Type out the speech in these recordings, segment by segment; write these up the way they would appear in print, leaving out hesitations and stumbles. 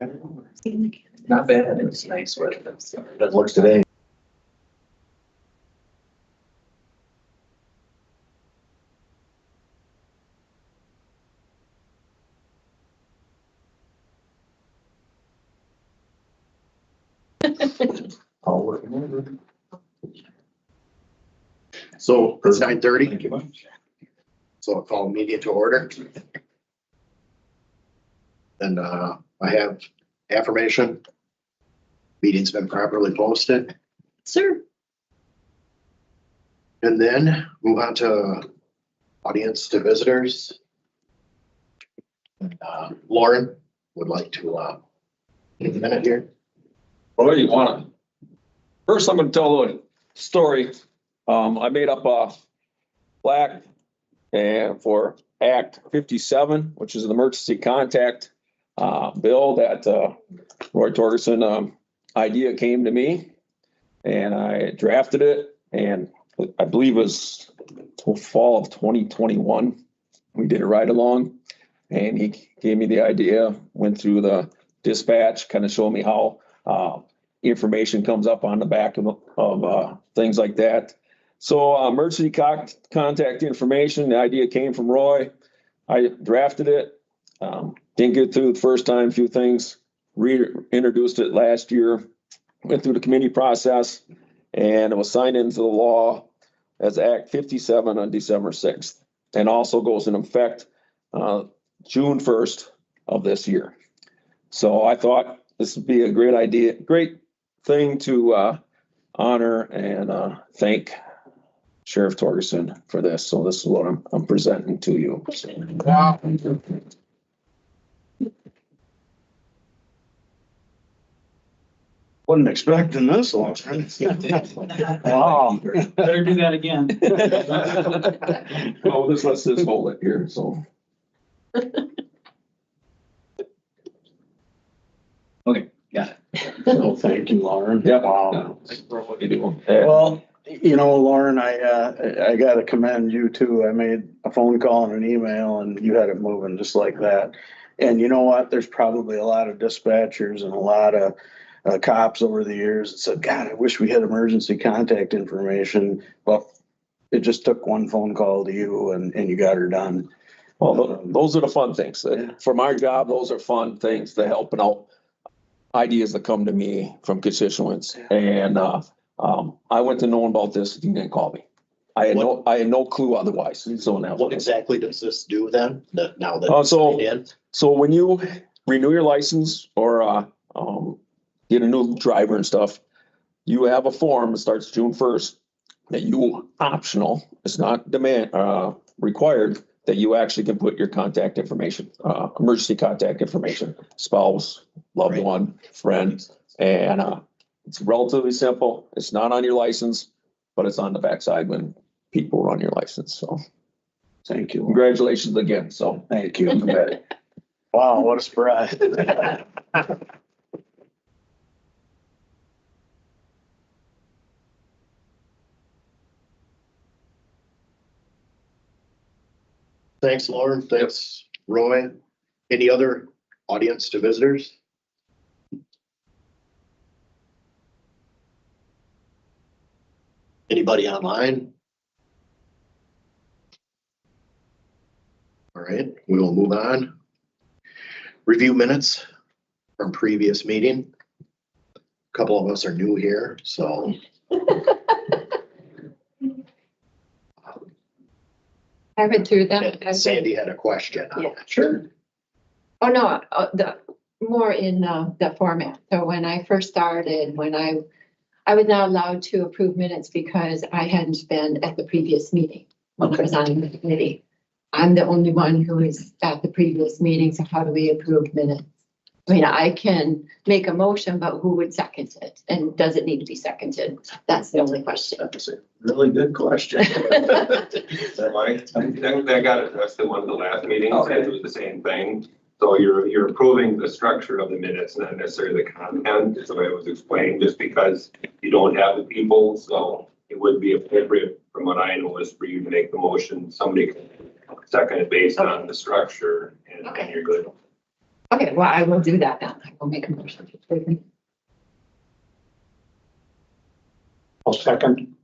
Not bad. It's nice weather. That looks today. All working. So it's 9:30, Thank you much. so I'll call meeting to order. And I have affirmation. Meeting's been properly posted. Sir. And then move on to audience to visitors. Lauren would like to take a minute here. What do you want? First, I'm gonna tell a story. I made up a plaque and for Act 57, which is an emergency contact bill that Roy Torgerson idea came to me, and I drafted it, and I believe it was fall of 2021. We did a ride along, and he gave me the idea, went through the dispatch, kind of showed me how information comes up on the back of things like that. So emergency contact information, the idea came from Roy. I drafted it. Didn't get through the first time, a few things, reintroduced it last year, went through the committee process, and it was signed into the law as Act 57 on December 6th, and also goes in effect June 1st of this year. So I thought this would be a great idea, great thing to honor and thank Sheriff Torgerson for this. So this is what I'm presenting to you. Wow. Wasn't expecting this long. Wow. Better do that again. Oh, let's just hold it here, so. Okay, got it. So thank you, Lauren. Yeah. Wow. What you doing? Well, you know, Lauren, I gotta commend you too. I made a phone call and an email and you had it moving just like that. And you know what? There's probably a lot of dispatchers and a lot of cops over the years that said, God, I wish we had emergency contact information. Well, it just took one phone call to you and you got her done. Well, those are the fun things. For my job, those are fun things to helping out ideas that come to me from constituents. And I went to know about this if you didn't call me. I had no clue otherwise. So now What exactly does this do then? Now that so it's in? So when you renew your license or get a new driver and stuff, you have a form that starts June 1st that you optional, it's not required, that you actually can put your contact information, emergency contact information, spouse, loved Right. one, friend. And it's relatively simple. It's not on your license, but it's on the backside when people run your license. So Thank you. congratulations again. So Thank you. Wow, what a surprise. Thanks, Lauren. Thanks, Roy. Any other audience to visitors? Anybody online? All right, we will move on. Review minutes from previous meeting. A couple of us are new here, so. I read through them. Sandy had a question. Yeah. Sure. Oh, no, the more in the format. So when I first started, when I was not allowed to approve minutes because I hadn't been at the previous meeting when I was on the committee. I'm the only one who is at the previous meeting, so how do we approve minutes? I mean, I can make a motion, but who would second it? And does it need to be seconded? That's the only question. That's a really good question. That got addressed in one of the last meetings, Okay. it was the same thing. So you're approving the structure of the minutes, not necessarily the content, is the way it was explained, just because you don't have the people, so it would be appropriate, from what I know, is for you to make the motion, somebody can second it based on the structure, and Okay. you're good. Okay, well, I will do that now. I will make a motion to approve. I'll second.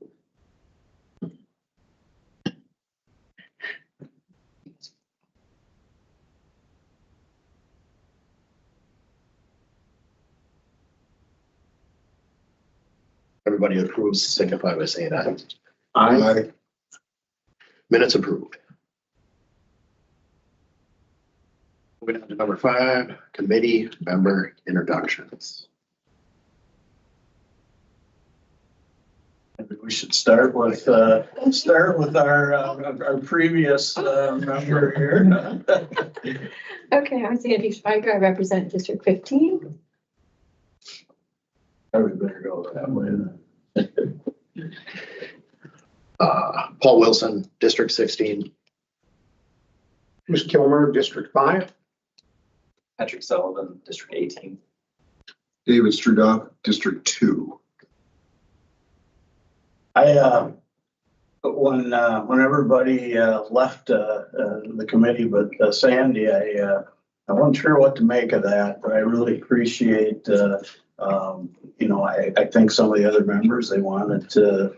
Everybody approves, signify by saying aye. Aye. Minutes approved. Moving on to number 5, committee member introductions. Maybe we should start with our previous member here. Okay, I'm Sandy Schweiger. I represent District 15. I would better go that way then. Paul Wilson, District 16. Ms. Kilmer, District 5. Patrick Sullivan, District 18. David Strudoff, District 2. When everybody left the committee, but Sandy, I wasn't sure what to make of that, but I really appreciate, I think some of the other members, they wanted to,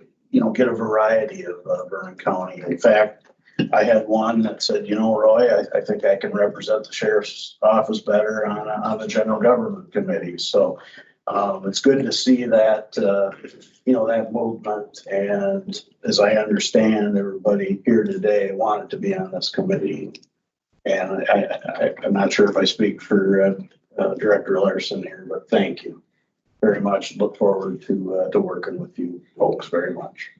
get a variety of Vernon County. In fact, I had one that said, Roy, I think I can represent the sheriff's office better on the general government committee. So it's good to see that, that movement. And as I understand, everybody here today wanted to be on this committee. And I'm not sure if I speak for Director Larson here, but thank you very much. Look forward to working with you folks very much.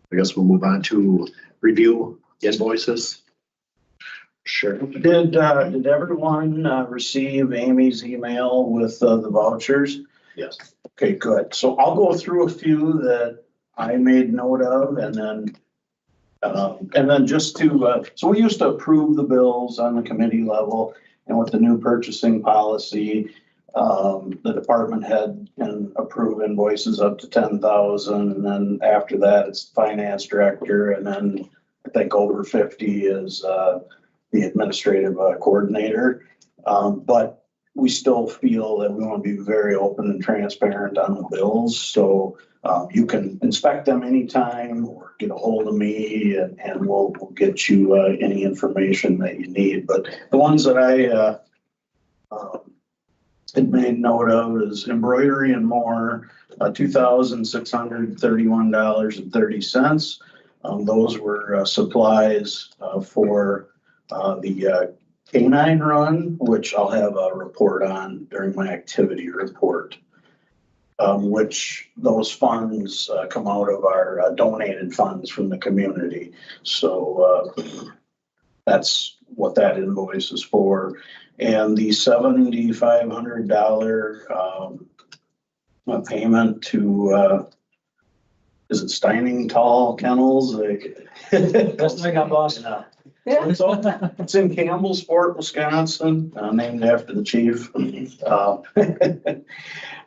I guess we'll move on to review invoices. Sure. Did everyone receive Amy's email with the vouchers? Yes. Okay, good. So I'll go through a few that I made note of and then just to, so we used to approve the bills on the committee level, and with the new purchasing policy, the department head can approve invoices up to 10,000. And then after that, it's the finance director. And then I think over 50 is the administrative coordinator. But we still feel that we want to be very open and transparent on the bills. So you can inspect them anytime or get a hold of me and we'll get you any information that you need. But the ones that I had made note of is embroidery and more, $2,631.30. Those were supplies for the canine run, which I'll have a report on during my activity report, which those funds come out of our donated funds from the community. So that's what that invoice is for. And the $7,500 payment to, is it Steiningtal Kennels? That's like I'm boss now. Yeah. So it's in Campbellsport, Wisconsin, named after the chief.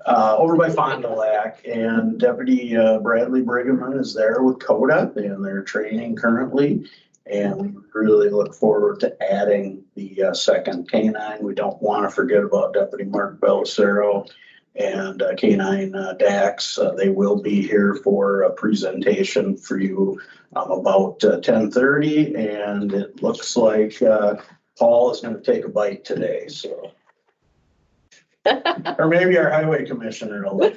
Over by Fond du Lac, and Deputy Bradley Brigham is there with CODA, and they're training currently. And we really look forward to adding the second canine. We don't want to forget about Deputy Mark Bellicero and canine Dax. They will be here for a presentation for you about 10:30, and it looks like Paul is going to take a bite today. So, or maybe our highway commissioner will.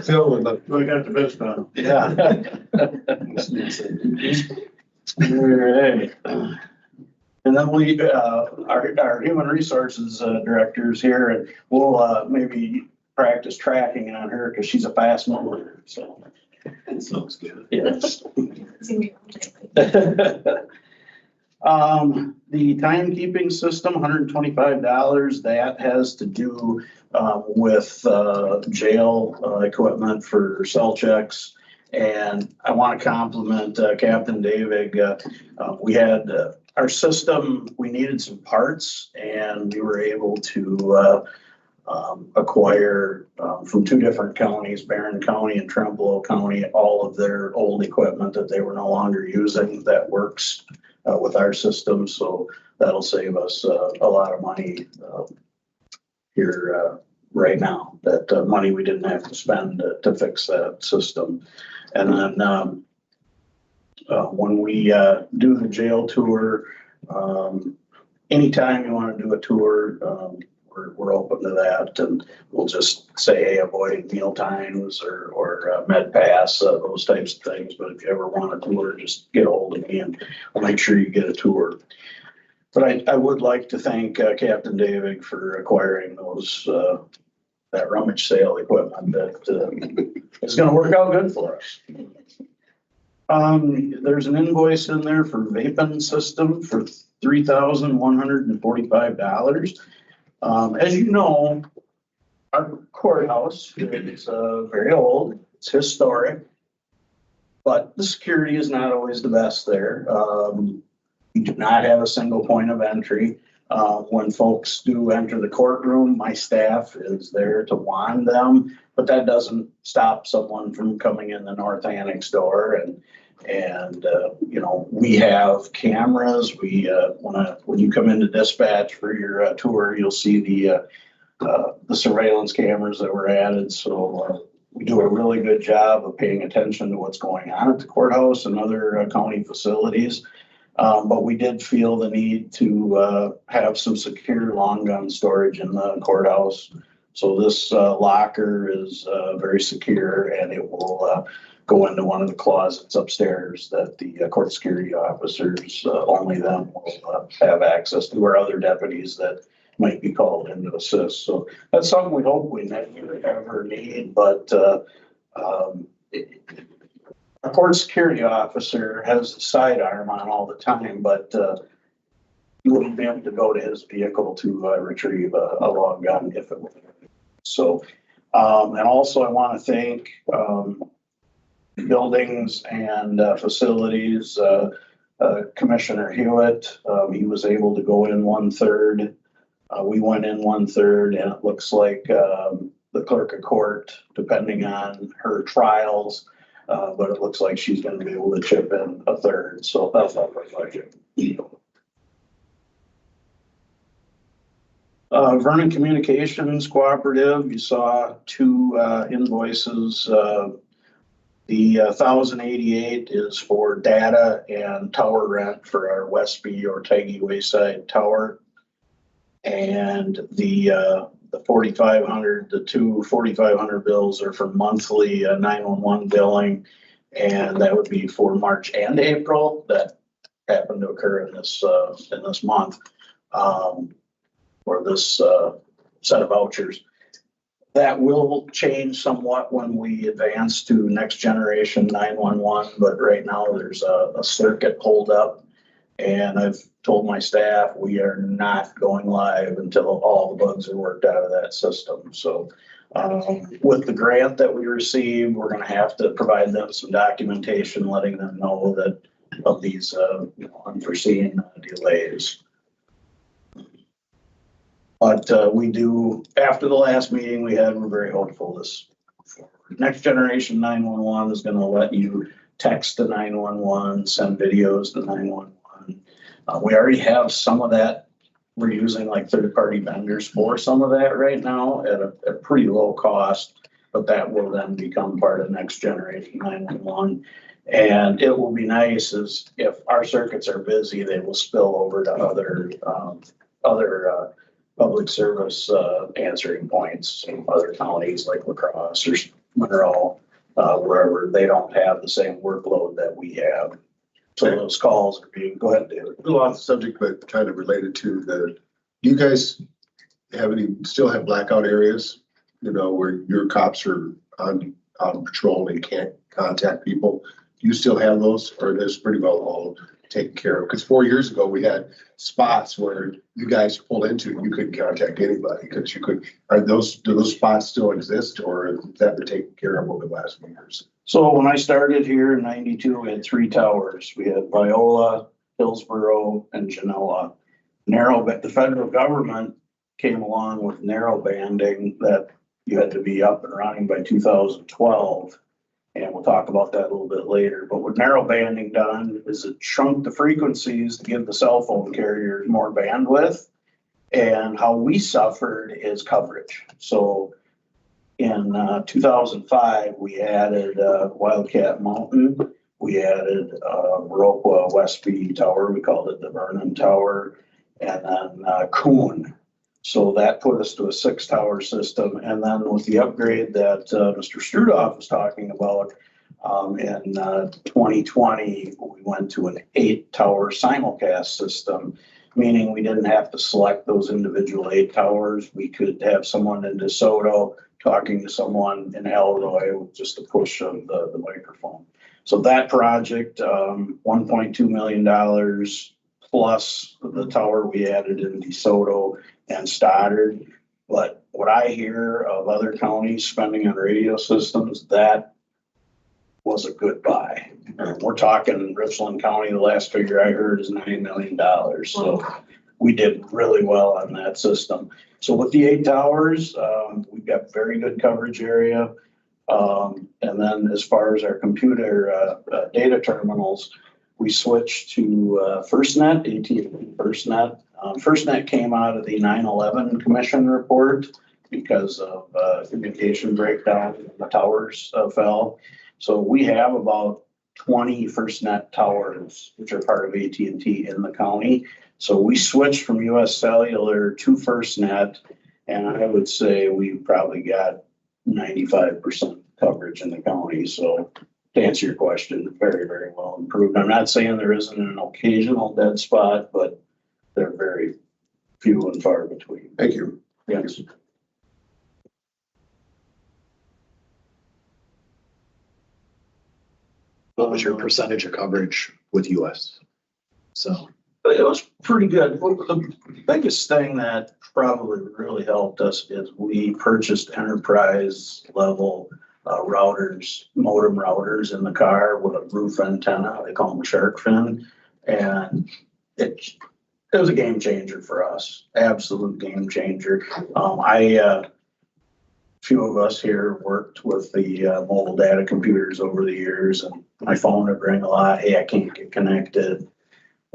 Phil, we got the best one. Yeah. All right. And then we, our human resources directors here, and we'll maybe practice tracking on her because she's a fast mover. So that sounds good. yes. The timekeeping system, $125. That has to do with jail equipment for cell checks. And I want to compliment Captain David. We had our system, we needed some parts, and we were able to acquire from two different counties, Barron County and Trempealeau County, all of their old equipment that they were no longer using that works with our system. So that'll save us a lot of money here right now, that money we didn't have to spend to fix that system. And then when we do the jail tour, anytime you want to do a tour, we're open to that, and we'll just say, hey, avoid meal times or med pass, those types of things. But if you ever want a tour, just get a hold of me and I'll make sure you get a tour. But I would like to thank Captain David for acquiring those that rummage sale equipment that is going to work out good for us. There's an invoice in there for vaping system for $3,145. As you know, our courthouse is very old, it's historic, but the security is not always the best there. We do not have a single point of entry. When folks do enter the courtroom, my staff is there to wand them, but that doesn't stop someone from coming in the north annex door. And you know, we have cameras. When you come into dispatch for your tour, you'll see the surveillance cameras that were added. So we do a really good job of paying attention to what's going on at the courthouse and other county facilities. But we did feel the need to have some secure long gun storage in the courthouse. So this locker is very secure, and it will go into one of the closets upstairs that the court security officers, only them will have access to, or other deputies that might be called in to assist. So that's something we hope we never ever need, but a court security officer has a sidearm on all the time, but you wouldn't be able to go to his vehicle to retrieve a long gun if it were. So, and also I want to thank buildings and facilities, Commissioner Hewitt. He was able to go in 1/3. We went in 1/3, and it looks like the clerk of court, depending on her trials, but it looks like she's going to be able to chip in 1/3. So that's not my budget. Vernon Communications Cooperative, you saw two invoices. The 1,088 is for data and tower rent for our Westby or Tiggy Wayside Tower. And the 4,500, the two 4,500 bills are for monthly 911 billing. And that would be for March and April. That happened to occur in this month, or this set of vouchers. That will change somewhat when we advance to next generation 911, but right now there's a circuit holdup, and I've told my staff we are not going live until all the bugs are worked out of that system. So with the grant that we received, we're going to have to provide them some documentation letting them know that of these unforeseen delays. But we do, after the last meeting we had, we're very hopeful this next generation 911 is going to let you text to 911, send videos to 911. We already have some of that. We're using like third-party vendors for some of that right now at a pretty low cost, but that will then become part of next generation 911. And it will be nice is if our circuits are busy, they will spill over to other public service answering points in other counties like La Crosse or Monroe, wherever they don't have the same workload that we have. So those calls are being, go ahead, David. A little off the subject, but kind of related to do you guys still have blackout areas, where your cops are on patrol and can't contact people? Do you still have those, or is pretty well all taken care of? Because 4 years ago, we had spots where you guys pulled into, you couldn't contact anybody because you could. Do those spots still exist, or has that been taken care of over the last few years? So when I started here in 92, we had 3 towers. We had Viola, Hillsboro, and Genoa. But the federal government came along with narrow banding that you had to be up and running by 2012. And we'll talk about that a little bit later. But what narrow banding done is it shrunk the frequencies to give the cell phone carriers more bandwidth. And how we suffered is coverage. So in 2005, we added Wildcat Mountain. We added Viroqua Westby Tower. We called it the Vernon Tower. And then Coon. So that put us to a 6-tower system. And then with the upgrade that Mr. Strudoff was talking about, in 2020, we went to an 8-tower simulcast system, meaning we didn't have to select those individual 8 towers. We could have someone in DeSoto talking to someone in Elroy with just a push of the microphone. So that project, $1.2 million plus the tower we added in DeSoto and Stoddard. But what I hear of other counties spending on radio systems, that was a good buy. And we're talking Richland County, the last figure I heard is $9 million. So we did really well on that system. So with the 8 towers, we've got very good coverage area. And then as far as our computer data terminals, we switched to FirstNet, AT&T FirstNet. FirstNet came out of the 9/11 Commission report because of communication breakdown. The towers fell. So we have about 20 FirstNet towers, which are part of AT&T in the county. So we switched from US Cellular to FirstNet, and I would say we probably got 95% coverage in the county. So to answer your question, very, very well improved. I'm not saying there isn't an occasional dead spot, but they're very few and far between. Thank you. Yes. What was your percentage of coverage with US? So, It was pretty good. Well, the biggest thing that probably really helped us is we purchased enterprise level routers, modem routers in the car with a roof antenna. They call them shark fin. And it was a game changer for us. Absolute game changer. A few of us here worked with the mobile data computers over the years, and my phone would ring a lot. Hey, I can't get connected.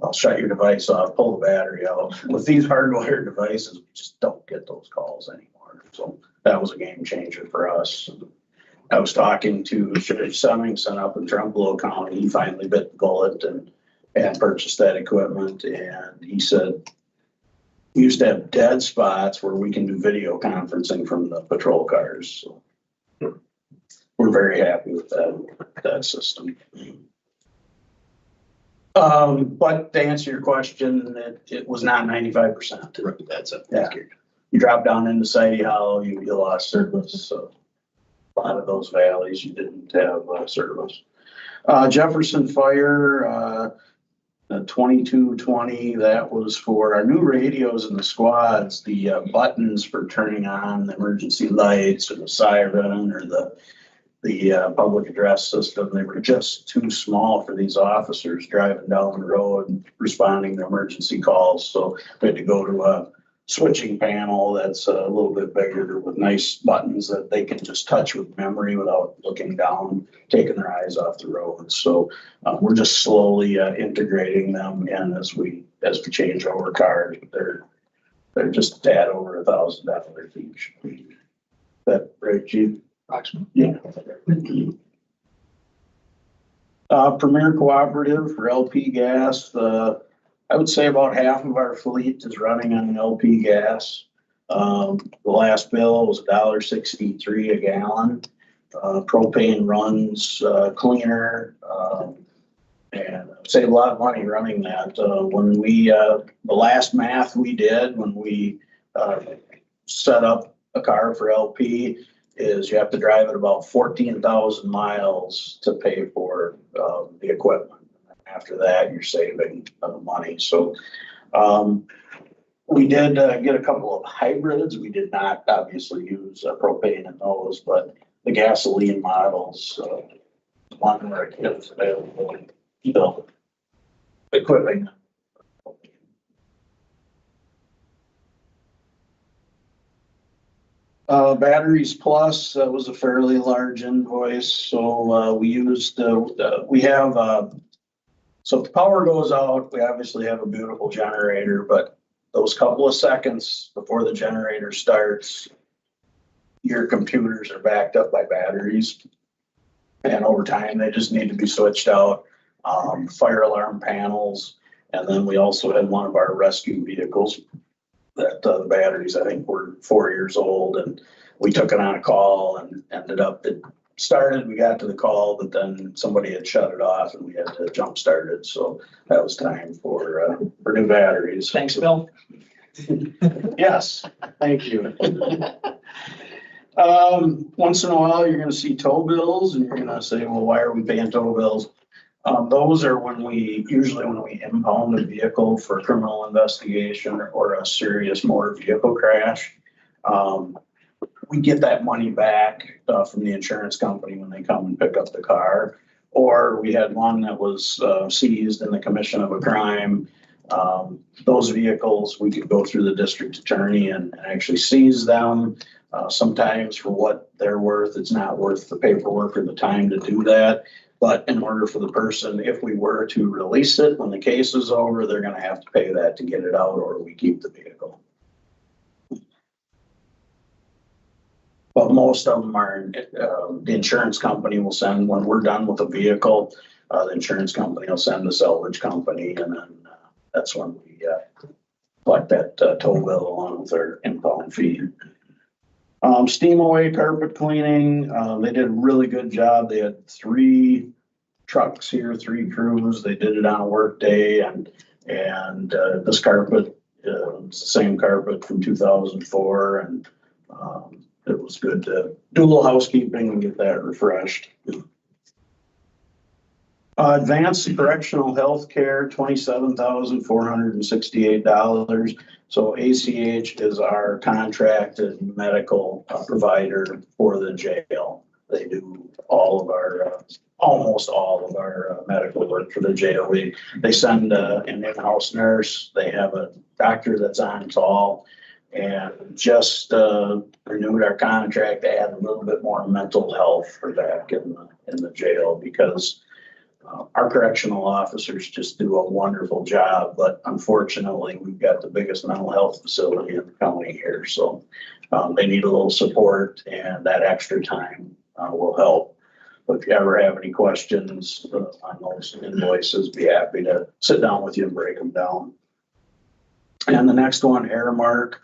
I'll shut your device off, pull the battery out. With these hardwired devices, we just don't get those calls anymore. So that was a game changer for us. I was talking to Sheriff Semmingson up in Trumbull County. He finally bit the bullet and purchased that equipment. And he said, we used to have dead spots where we can do video conferencing from the patrol cars. So we're very happy with that system. But to answer your question, it was not 95%. that's it. Yeah. You drop down into Sadie Hollow, you lost service. So a lot of those valleys, you didn't have service. Jefferson Fire, 2220, that was for our new radios in the squads, the buttons for turning on the emergency lights or the siren or the public address system. They were just too small for these officers driving down the road and responding to emergency calls. So we had to go to a switching panel that's a little bit bigger with nice buttons that they can just touch with memory without looking down, taking their eyes off the road. So we're just slowly integrating them in as we change over cars. They're just a tad over $1,000 each. That right, Chief? Approximately. Yeah. Premier Cooperative for LP gas. I would say about half of our fleet is running on LP gas. The last bill was $1.63 a gallon. Propane runs cleaner, and save a lot of money running that. When we the last math we did when we set up a car for LP is you have to drive it about 14,000 miles to pay for the equipment. After that, you're saving money. So we did get a couple of hybrids. We did not obviously use propane in those, but the gasoline models, one where it was available, so equipping. Batteries Plus, that was a fairly large invoice, so, we used, we have, so if the power goes out, we obviously have a beautiful generator, but those couple of seconds before the generator starts, your computers are backed up by batteries. And over time, they just need to be switched out, fire alarm panels. And then we also had one of our rescue vehicles that the batteries, I think, were 4 years old, and we took it on a call and ended up, it started, we got to the call, but then somebody had shut it off and we had to jump start it. So that was time for new batteries. Thanks, Bill. Yes, thank you. Once in a while, you're gonna see tow bills and you're gonna say, well, why are we paying tow bills? Those are usually when we impound a vehicle for criminal investigation or a serious motor vehicle crash. We get that money back, from the insurance company when they come and pick up the car. Or we had one that was, seized in the commission of a crime. Those vehicles, we could go through the district attorney and actually seize them. Sometimes for what they're worth, it's not worth the paperwork or the time to do that. But in order for the person, if we were to release it when the case is over, they're gonna have to pay that to get it out, or we keep the vehicle. But most of them are, the insurance company will send, when we're done with a vehicle, the insurance company will send the salvage company, and then that's when we collect that tow bill along with our impound fee. Steam away carpet cleaning, they did a really good job. They had 3 trucks here, 3 crews. They did it on a work day, and this carpet, it's the same carpet from 2004, and it was good to do a little housekeeping and get that refreshed. Advanced correctional health care, $27,468. So ACH is our contracted medical provider for the jail. They do all of our, almost all of our medical work for the jail. They send an in-house nurse. They have a doctor that's on call, and just renewed our contract to add a little bit more mental health for back in the jail, because our correctional officers just do a wonderful job, but unfortunately, we've got the biggest mental health facility in the county here, so they need a little support, and that extra time will help. But if you ever have any questions on those invoices, be happy to sit down with you and break them down. And the next one, Airmark,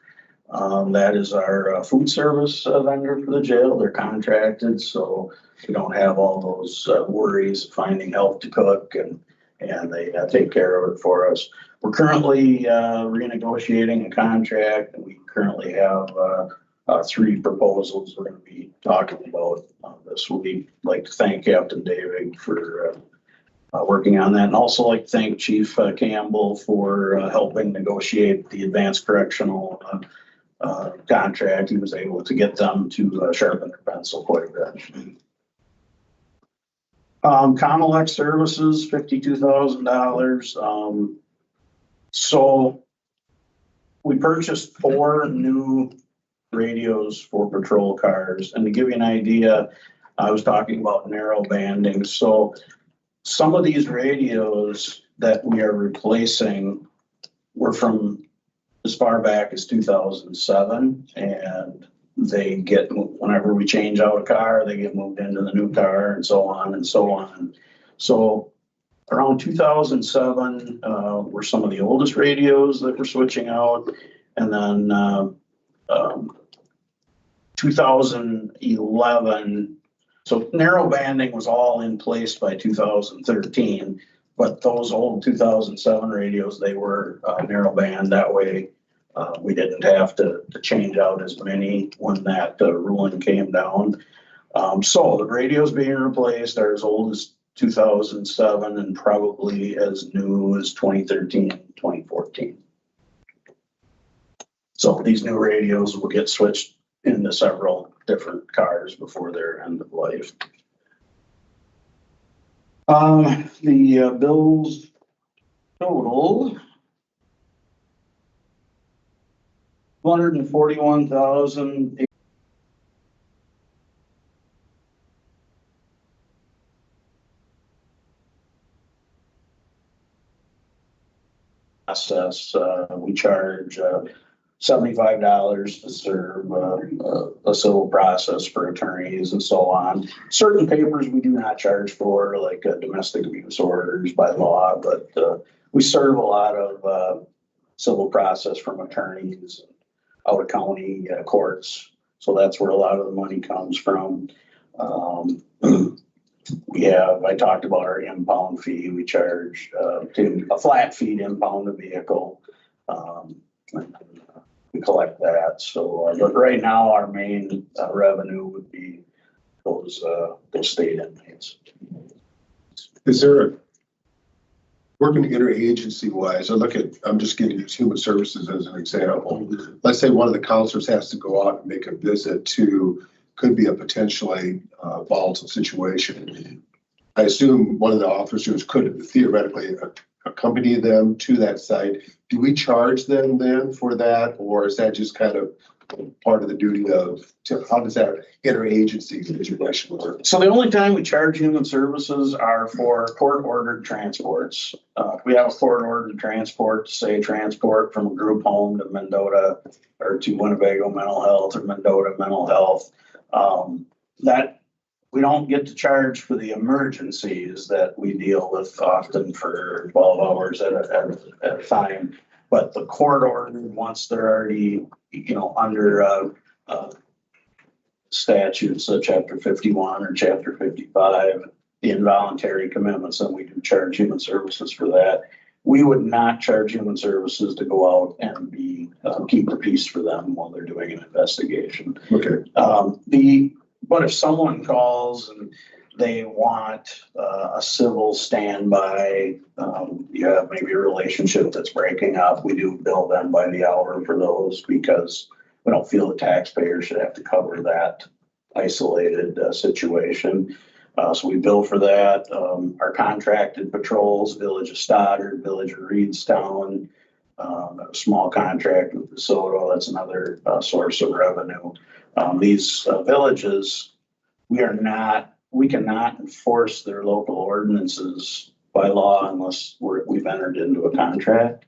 that is our food service vendor for the jail. They're contracted, so we don't have all those worries of finding help to cook, and they take care of it for us. We're currently renegotiating a contract, and we currently have 3 proposals we're going to be talking about this week. I'd like to thank Captain David for working on that, and also like to thank Chief Campbell for helping negotiate the advanced correctional contract. He was able to get them to sharpen their pencil quite a bit. Conelec services, $52,000. So we purchased 4 new radios for patrol cars. And to give you an idea, I was talking about narrow banding. So some of these radios that we are replacing were from as far back as 2007, and they get, whenever we change out a car, they get moved into the new car, and so on and so on. So around 2007 were some of the oldest radios that we're switching out, and then 2011. So narrow banding was all in place by 2013, but those old 2007 radios, they were narrow band. That way we didn't have to change out as many when that ruling came down. So the radios being replaced are as old as 2007 and probably as new as 2013, 2014. So these new radios will get switched into several different cars before their end of life. The bills total $241,000. process. We charge $75 to serve a civil process for attorneys and so on. Certain papers we do not charge for, like domestic abuse orders by law, but we serve a lot of civil process from attorneys out of county courts. So that's where a lot of the money comes from. I talked about our impound fee. We charge a flat fee to impound a vehicle. We collect that. So, but right now our main revenue would be those state inmates. Is there working interagency wise? I'm just getting human services as an example. Let's say one of the counselors has to go out and make a visit to, could be a potentially volatile situation. I assume one of the officers could theoretically accompany them to that site. Do we charge them then for that, or is that just kind of part of the duty how does that interagency situation work? So the only time we charge human services are for court-ordered transports. We have a court-ordered transport, say transport from a group home to Mendota or to Winnebago Mental Health or Mendota Mental Health. That we don't get to charge for the emergencies that we deal with often for 12 hours at a time. But the court ordered, once they're already, under statutes, chapter 51 or chapter 55, the involuntary commitments, and we do charge human services for that. We would not charge human services to go out and keep the peace for them while they're doing an investigation. Okay. But if someone calls and they want a civil standby, you have maybe a relationship that's breaking up, we do bill them by the hour for those because we don't feel the taxpayer should have to cover that isolated situation. So we bill for that. Our contracted patrols, Village of Stoddard, Village of Reedstown, a small contract with DeSoto, that's another source of revenue. These villages, we cannot enforce their local ordinances by law unless we've entered into a contract.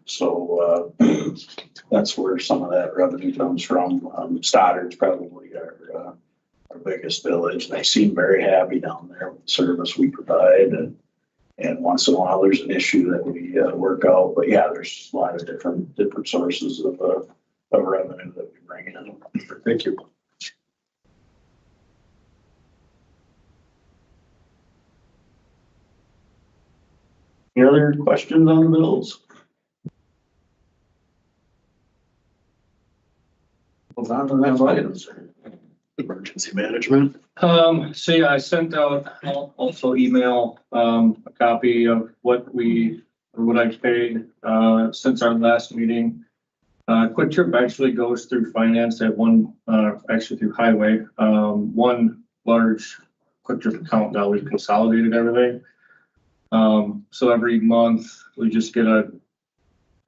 So that's where some of that revenue comes from. Stoddard's probably our biggest village. They seem very happy down there with the service we provide. And once in a while, there's an issue that we work out. But yeah, there's a lot of different sources of revenue that we bring in. Thank you. Any other questions on the bills? Move on to the next items. Emergency management. So yeah, I sent out, I'll also email, a copy of what I paid, since our last meeting. Quick Trip actually goes through finance at actually through highway. One large Quick Trip account now, we've consolidated everything. So every month we just get a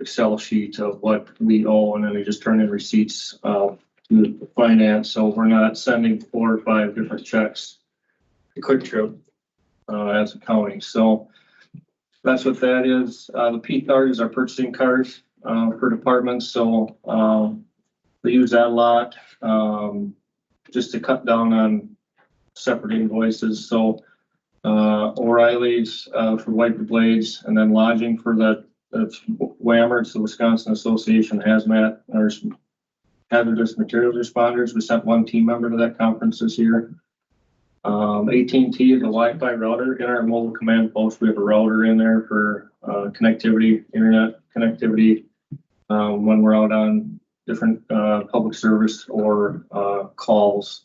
Excel sheet of what we owe, and then we just turn in receipts, to the finance. So we're not sending 4 or 5 different checks to Quick Trip, as a county. So that's what that is. The P card is our purchasing cards, for departments. So, we use that a lot, just to cut down on separate invoices. So, O'Reilly's, for wiper blades, and then lodging for that's WAMR, it's the Wisconsin Association of Hazmat, or Hazardous Materials Responders. We sent 1 team member to that conference this year. AT&T is a Wi-Fi router in our mobile command post. We have a router in there for connectivity, internet connectivity, when we're out on different public service or calls.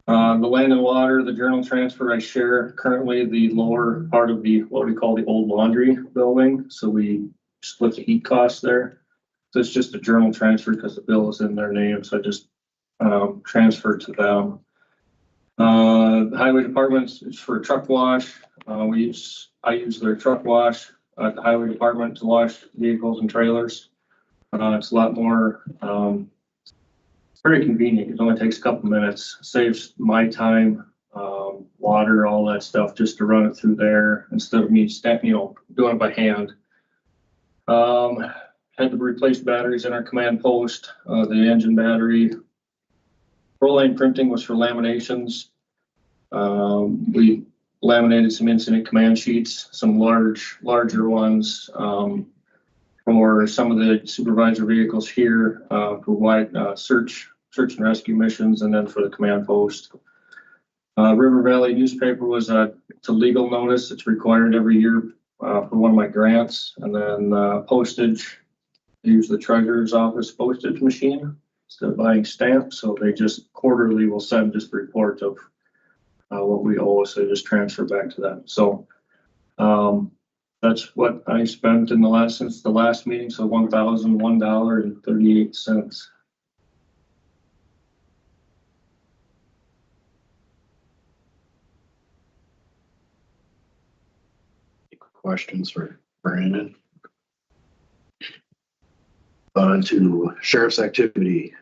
The land and water, the journal transfer, I share currently the lower part of what we call the old laundry building. So we split the heat costs there. So it's just a journal transfer because the bill is in their name. So I just transferred to them. The highway department is for a truck wash. I use their truck wash at the highway department to wash vehicles and trailers. It's a lot more, very convenient. It only takes a couple minutes, saves my time, water, all that stuff, just to run it through there instead of me doing it by hand. Had to replace batteries in our command post, the engine battery. Roll-line printing was for laminations. We laminated some incident command sheets, some larger ones, for some of the supervisor vehicles here, for wide, search and rescue missions, and then for the command post. River Valley newspaper was it's a legal notice. It's required every year, for one of my grants. And then, postage, I use the treasurer's office postage machine instead of buying stamps. So they just quarterly will send just a report of what we owe, so just transfer back to them. So that's what I spent since the last meeting. So $1,001.38. Questions for Brandon? On to sheriff's activity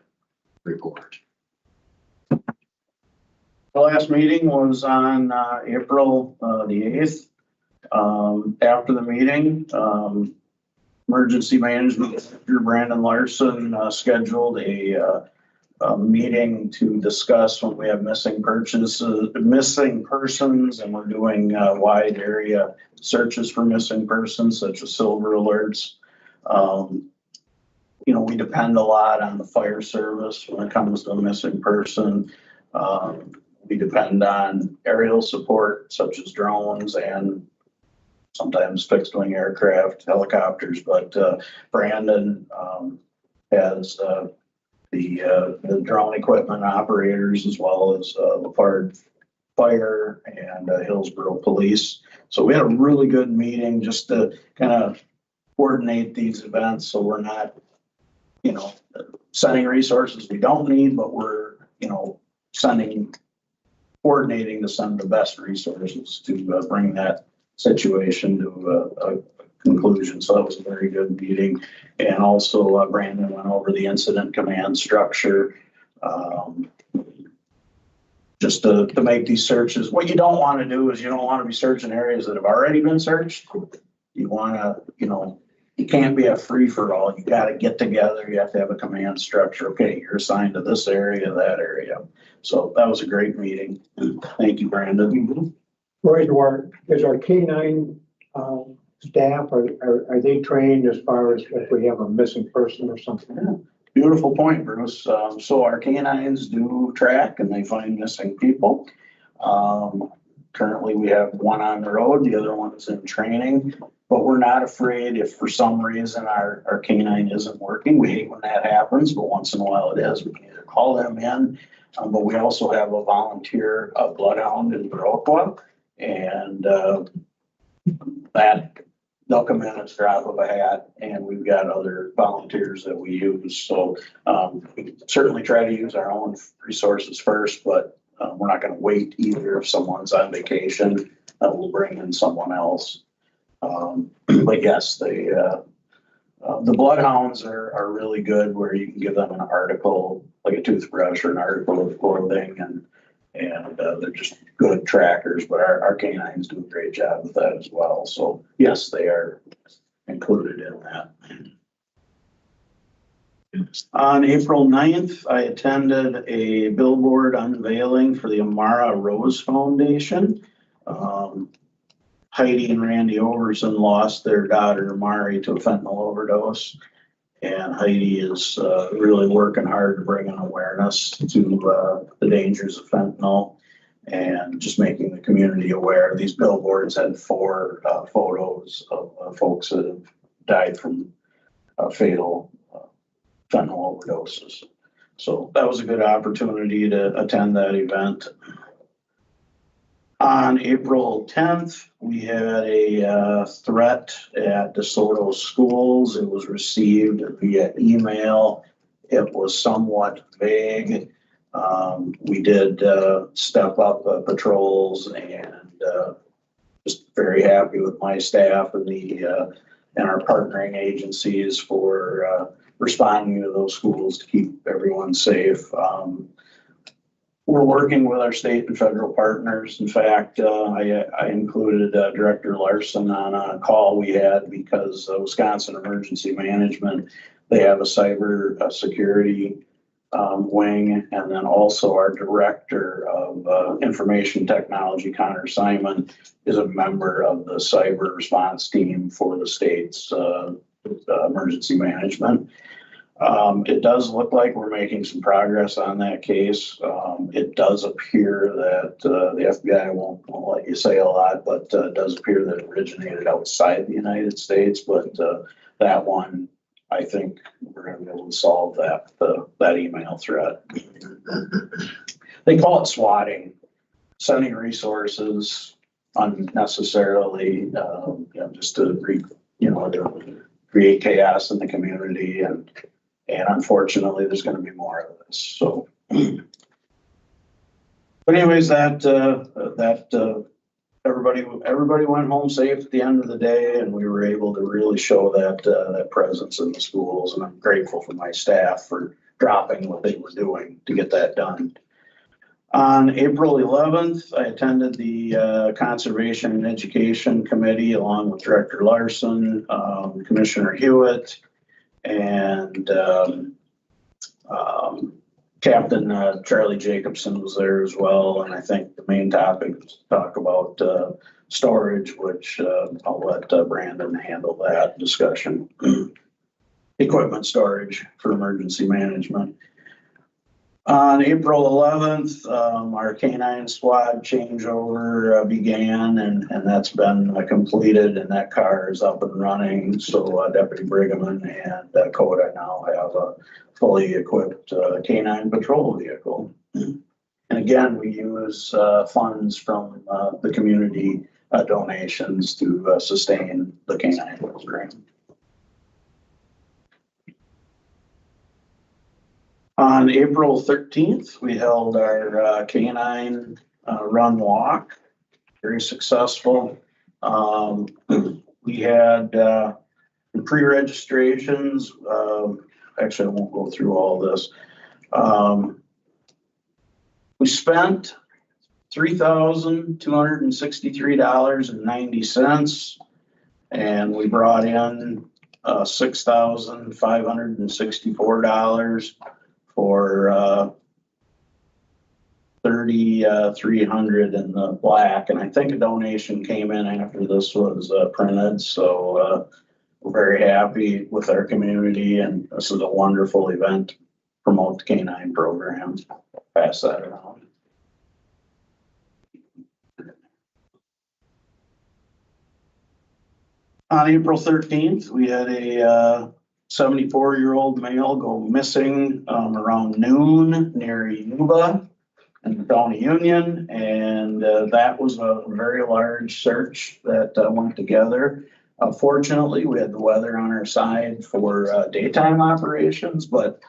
report. The last meeting was on April the 8th. After the meeting, Emergency Management Director Brandon Larson scheduled a meeting to discuss when we have missing persons, and we're doing wide area searches for missing persons, such as silver alerts. We depend a lot on the fire service when it comes to a missing person. We depend on aerial support, such as drones and sometimes fixed wing aircraft, helicopters. But Brandon has the drone equipment operators, as well as Lepard Fire and Hillsborough Police. So we had a really good meeting just to kind of coordinate these events, so we're not, sending resources we don't need, but we're, coordinating to send the best resources to bring that situation to a conclusion. So that was a very good meeting. And also Brandon went over the incident command structure, just to make these searches. What you don't want to do is you don't want to be searching areas that have already been searched. You want to, you can't be a free for all. You got to get together. You have to have a command structure. Okay, you're assigned to this area, that area. So that was a great meeting. Thank you, Brandon. Roy, is our K-9 staff, are they trained as far as if we have a missing person or something? Beautiful point, Bruce. So our canines do track and they find missing people. Currently we have one on the road, the other one is in training, but we're not afraid if for some reason our canine isn't working. We hate when that happens, but once in a while it is. We can either call them in, but we also have a volunteer bloodhound in Viroqua, and that they'll come in at the drop of a hat, and we've got other volunteers that we use. So we certainly try to use our own resources first, but we're not going to wait either. If someone's on vacation, we'll bring in someone else. But yes, the bloodhounds are really good, where you can give them an article, like a toothbrush or an article of clothing, and they're just good trackers. But our canines do a great job with that as well. So yes, they are included in that. On April 9th, I attended a billboard unveiling for the Amara Rose Foundation. Heidi and Randy Overson lost their daughter, Mari, to a fentanyl overdose. And Heidi is really working hard to bring an awareness to the dangers of fentanyl and just making the community aware. These billboards had 4 photos of folks that have died from fatal fentanyl overdoses. So that was a good opportunity to attend that event. On April 10th, we had a threat at DeSoto schools. It was received via email. It was somewhat vague. We did step up patrols, and just very happy with my staff and our partnering agencies for responding to those schools to keep everyone safe. We're working with our state and federal partners. In fact, I included Director Larson on a call we had because Wisconsin Emergency Management, they have a cyber security wing, and then also our Director of Information Technology, Connor Simon, is a member of the cyber response team for the state's emergency management. It does look like we're making some progress on that case. It does appear that the FBI won't let you say a lot, but it does appear that it originated outside the United States. But that one, I think we're going to be able to solve that email threat. They call it swatting, sending resources unnecessarily, just to to create chaos in the community, and unfortunately, there's going to be more of this. So, but anyways, everybody went home safe at the end of the day, and we were able to really show that presence in the schools. And I'm grateful for my staff for dropping what they were doing to get that done. On April 11th, I attended the Conservation and Education Committee along with Director Larson, Commissioner Hewitt, and Captain Charlie Jacobson was there as well. And I think the main topic was to talk about storage, which I'll let Brandon handle that discussion. Equipment storage for emergency management. On April 11th, our K9 squad changeover began, and that's been completed, and that car is up and running. So Deputy Brigham and Coda now have a fully equipped K9 patrol vehicle. And again, we use funds from the community donations to sustain the K9 program. On April 13th, we held our K9 run walk, very successful. We had pre-registrations. Actually, I won't go through all this. We spent $3,263.90, and we brought in $6,564 for 3,300 in the black. And I think a donation came in after this was printed. So we're very happy with our community, and this is a wonderful event to promote the K9 program. Pass that around. On April 13th, we had a 74-year-old male go missing around noon near Yuba in the County Union, and that was a very large search that went together. Fortunately, we had the weather on our side for daytime operations, but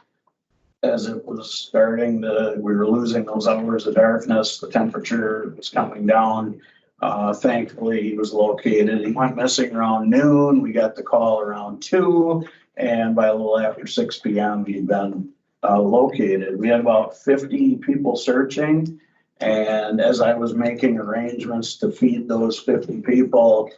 as it was starting we were losing those hours of darkness, the temperature was coming down. Thankfully, he was located. He went missing around noon. We got the call around 2. And by a little after 6 p.m., he'd been located. We had about 50 people searching. And as I was making arrangements to feed those 50 people,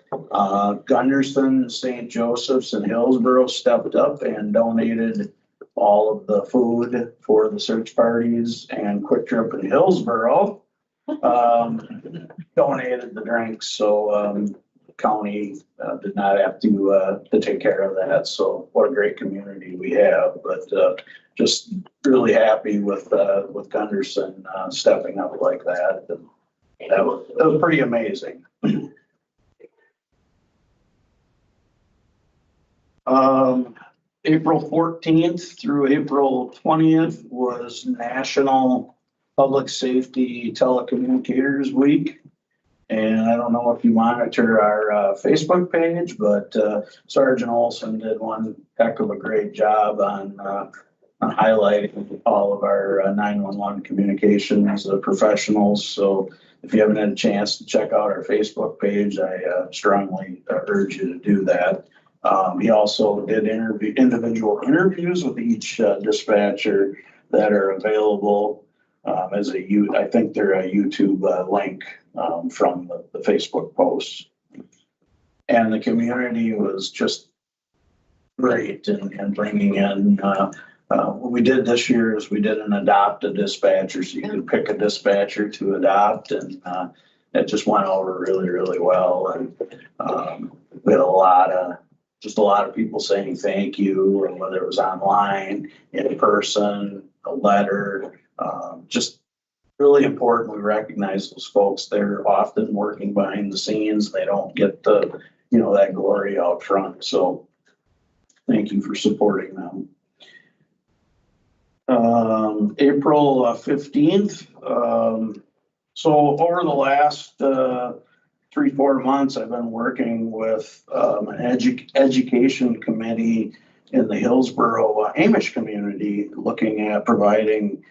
Gunderson, St. Joseph's, and Hillsborough stepped up and donated all of the food for the search parties. And Quick Trip in Hillsborough donated the drinks. So county did not have to take care of that. So what a great community we have. But just really happy with Gunderson stepping up like that. And that was pretty amazing. April 14th through April 20th was National Public Safety Telecommunicators Week. And I don't know if you monitor our Facebook page, but Sergeant Olson did one heck of a great job on highlighting all of our 911 communications professionals. So if you haven't had a chance to check out our Facebook page, I strongly urge you to do that. He also did individual interviews with each dispatcher that are available. as I think they're a YouTube link from the Facebook posts. And the community was just great in bringing in, what we did this year is we did an adopt a dispatcher, so you could pick a dispatcher to adopt, and it just went over really, really well. And we had a lot of people saying thank you, and whether it was online, in person, a letter, just really important. We recognize those folks. They're often working behind the scenes. They don't get the, that glory out front. So thank you for supporting them. April 15th. So over the last 3-4 months, I've been working with an education committee in the Hillsborough Amish community, looking at providing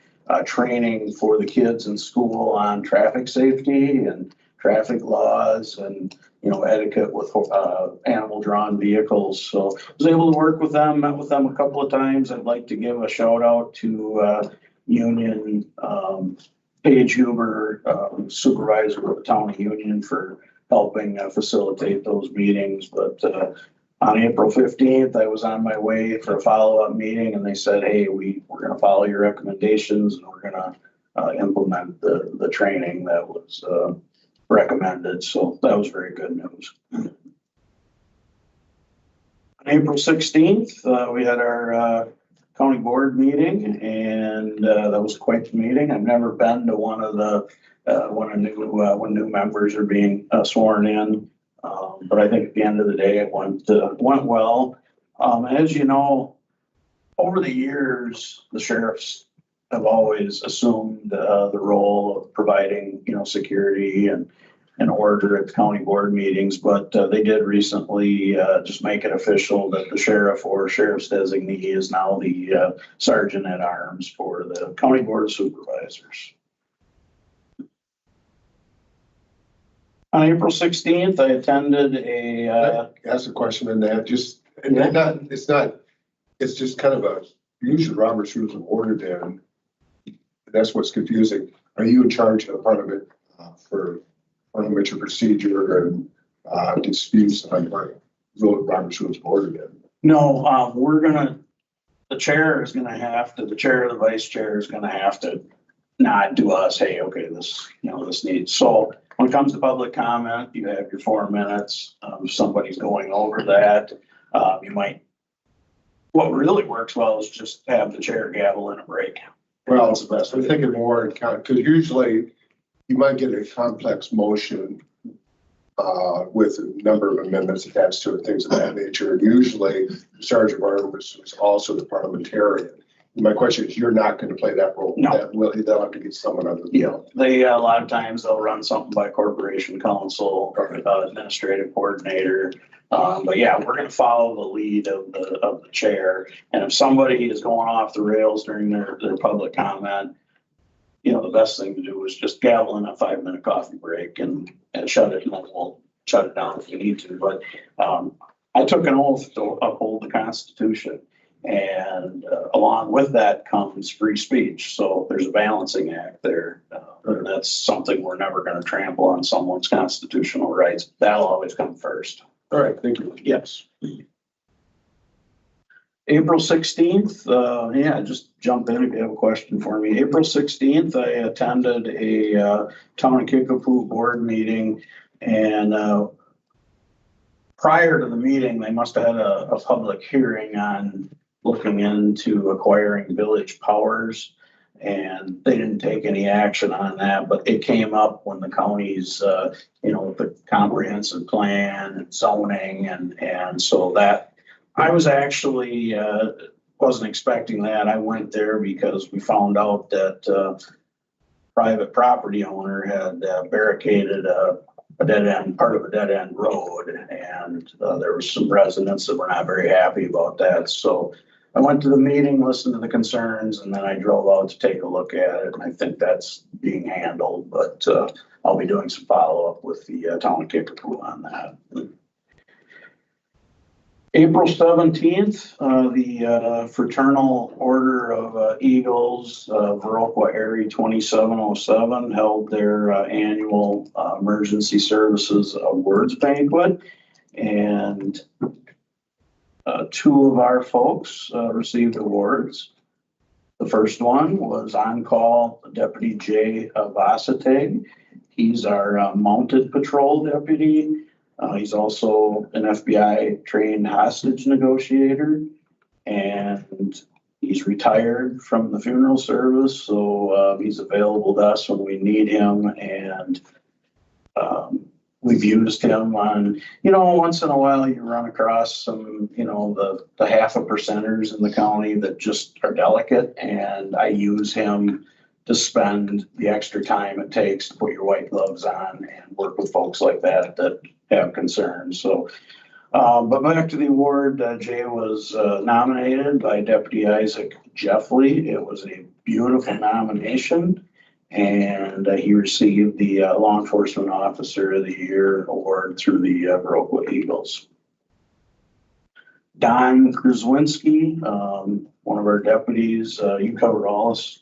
training for the kids in school on traffic safety and traffic laws and, etiquette with animal drawn vehicles. So I was able to work with them, met with them a couple of times. I'd like to give a shout out to Union, Paige Huber, supervisor of the town of Union, for helping facilitate those meetings. But on April 15th, I was on my way for a follow-up meeting, and they said, hey, we're going to follow your recommendations, and we're going to implement the training that was recommended. So that was very good news. On April 16th, we had our county board meeting, and that was quite the meeting. I've never been to one of the when new members are being sworn in, but I think at the end of the day it went well. As you know, over the years, the sheriffs have always assumed the role of providing security and order at the county board meetings, but they did recently just make it official that the sheriff or sheriff's designee is now the sergeant at arms for the county board of supervisors. On April 16th, I attended Ask a question on that, Yeah. it's just kind of usually Robert's Rules of Order then. That's what's confusing. Are you in charge of part of it for parliamentary procedure and disputes on Robert's Rules of Order then? No, the chair or the vice chair is gonna have to nod to us, hey, okay, this needs, so when it comes to public comment, you have your 4 minutes. If somebody's going over that, what really works well is just have the chair gavel in a break. Well, That's the best. I'm thinking more, because usually you might get a complex motion with a number of amendments attached to it, things of that nature. Usually, the Sergeant of Arms is also the parliamentarian. My question is, you're not going to play that role? No. They'll have to get someone other than Yeah, they, a lot of times they'll run something by corporation counsel, administrative coordinator. But yeah, we're gonna follow the lead of the chair. And if somebody is going off the rails during their public comment, the best thing to do is just gavel in a 5-minute coffee break and shut it, and then we'll shut it down if you need to. But I took an oath to uphold the Constitution. And along with that comes free speech. So there's a balancing act there. And that's something we're never going to trample on someone's constitutional rights. That'll always come first. All right, thank you. Yes. April 16th, just jump in if you have a question for me. April 16th, I attended a Town of Kickapoo board meeting, and prior to the meeting, they must have had a public hearing on looking into acquiring village powers, and they didn't take any action on that, but it came up when the county's, the comprehensive plan and zoning, and so that, I was actually, wasn't expecting that. I went there because we found out that private property owner had barricaded a dead end, part of a dead end road, and there were some residents that were not very happy about that. So I went to the meeting, listened to the concerns, and then I drove out to take a look at it. And I think that's being handled, but I'll be doing some follow-up with the Town of Kickapoo on that. April 17th, the Fraternal Order of Eagles, Viroqua Area 2707 held their annual Emergency Services Awards Banquet. And two of our folks received awards. The first one was on-call Deputy Jay Vasateg. He's our mounted patrol deputy. He's also an FBI trained hostage negotiator, and he's retired from the funeral service. So he's available to us when we need him. And we've used him on, once in a while you run across some, the half a percenters in the county that just are delicate. And I use him to spend the extra time it takes to put your white gloves on and work with folks like that have concerns. So, but back to the award, Jay was nominated by Deputy Isaac Jeffley. It was a beautiful nomination, and he received the Law Enforcement Officer of the Year award through the Viroqua Eagles. Don Kraswinski, one of our deputies, you cover all this.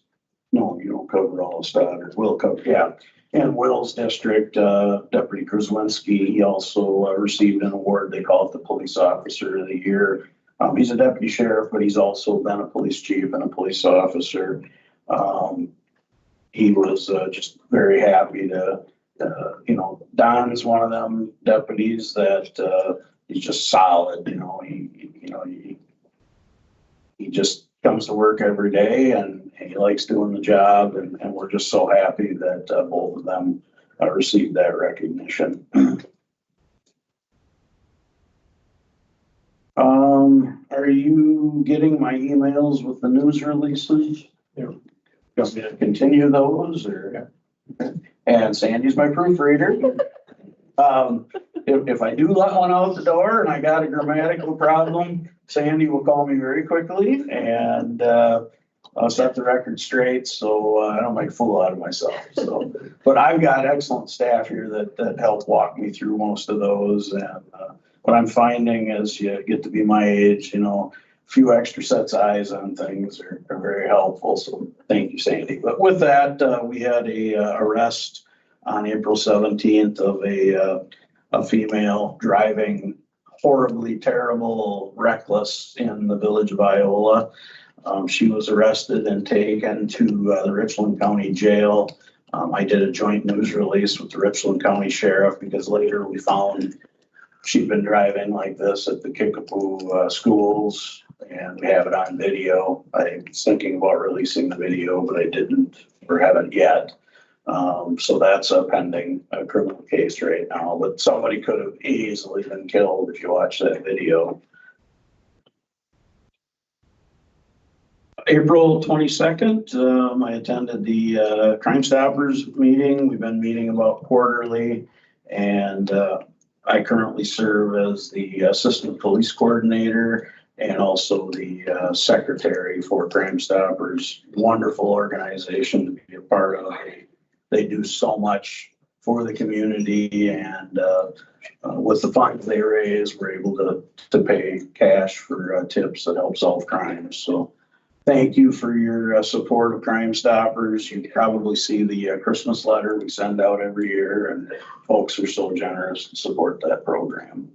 No, you don't cover all the stuff. Will cover, yeah. In Will's district, Deputy Kraswinski, he also received an award. They call it the Police Officer of the Year. He's a deputy sheriff, but he's also been a police chief and a police officer. He was just very happy to, Don's one of them deputies that he's just solid. He just comes to work every day and he likes doing the job, and we're just so happy that both of them received that recognition. Are you getting my emails with the news releases? Yeah. You want me to continue those, or? Yeah. And Sandy's my proofreader. If I do let one out the door and I got a grammatical problem, Sandy will call me very quickly, and I'll set the record straight so I don't make a fool out of myself. So, but I've got excellent staff here that help walk me through most of those. And what I'm finding as you get to be my age, a few extra sets of eyes on things are very helpful. So thank you, Sandy. But with that, we had a arrest on April 17th of a female driving horribly terrible, reckless in the village of Iola. She was arrested and taken to the Richland County Jail. I did a joint news release with the Richland County Sheriff because later we found she'd been driving like this at the Kickapoo schools, and we have it on video. I was thinking about releasing the video, but I didn't or haven't yet. So that's a pending criminal case right now, but somebody could have easily been killed if you watch that video. April 22nd, I attended the Crime Stoppers meeting. We've been meeting about quarterly, and I currently serve as the Assistant Police Coordinator and also the Secretary for Crime Stoppers. Wonderful organization to be a part of. They do so much for the community, and with the funds they raise, we're able to pay cash for tips that help solve crimes. So thank you for your support of Crime Stoppers. You probably see the Christmas letter we send out every year, and folks are so generous to support that program.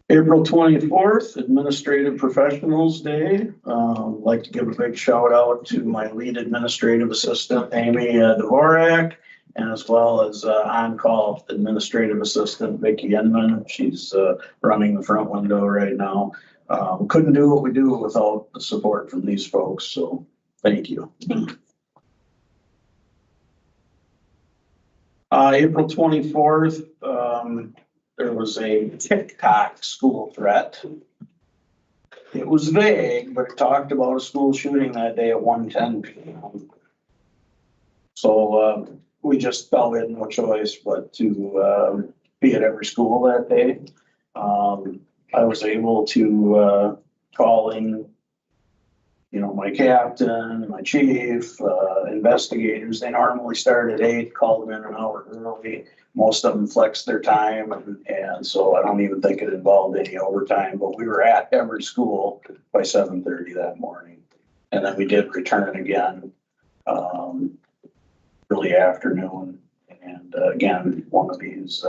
April 24th, Administrative Professionals Day. I'd like to give a big shout out to my lead administrative assistant, Amy Dvorak, and as well as on-call administrative assistant, Vicki Inman. She's running the front window right now. Couldn't do what we do without the support from these folks, so thank you. April 24th, there was a TikTok school threat. It was vague, but it talked about a school shooting that day at 1:10 p.m. So we just felt we had no choice but to be at every school that day. I was able to call in my captain, my chief, investigators, they normally start at 8, call them in an hour early. Most of them flex their time, and so I don't even think it involved any overtime, but we were at every school by 7:30 that morning. And then we did return again, early afternoon. And again, one of these,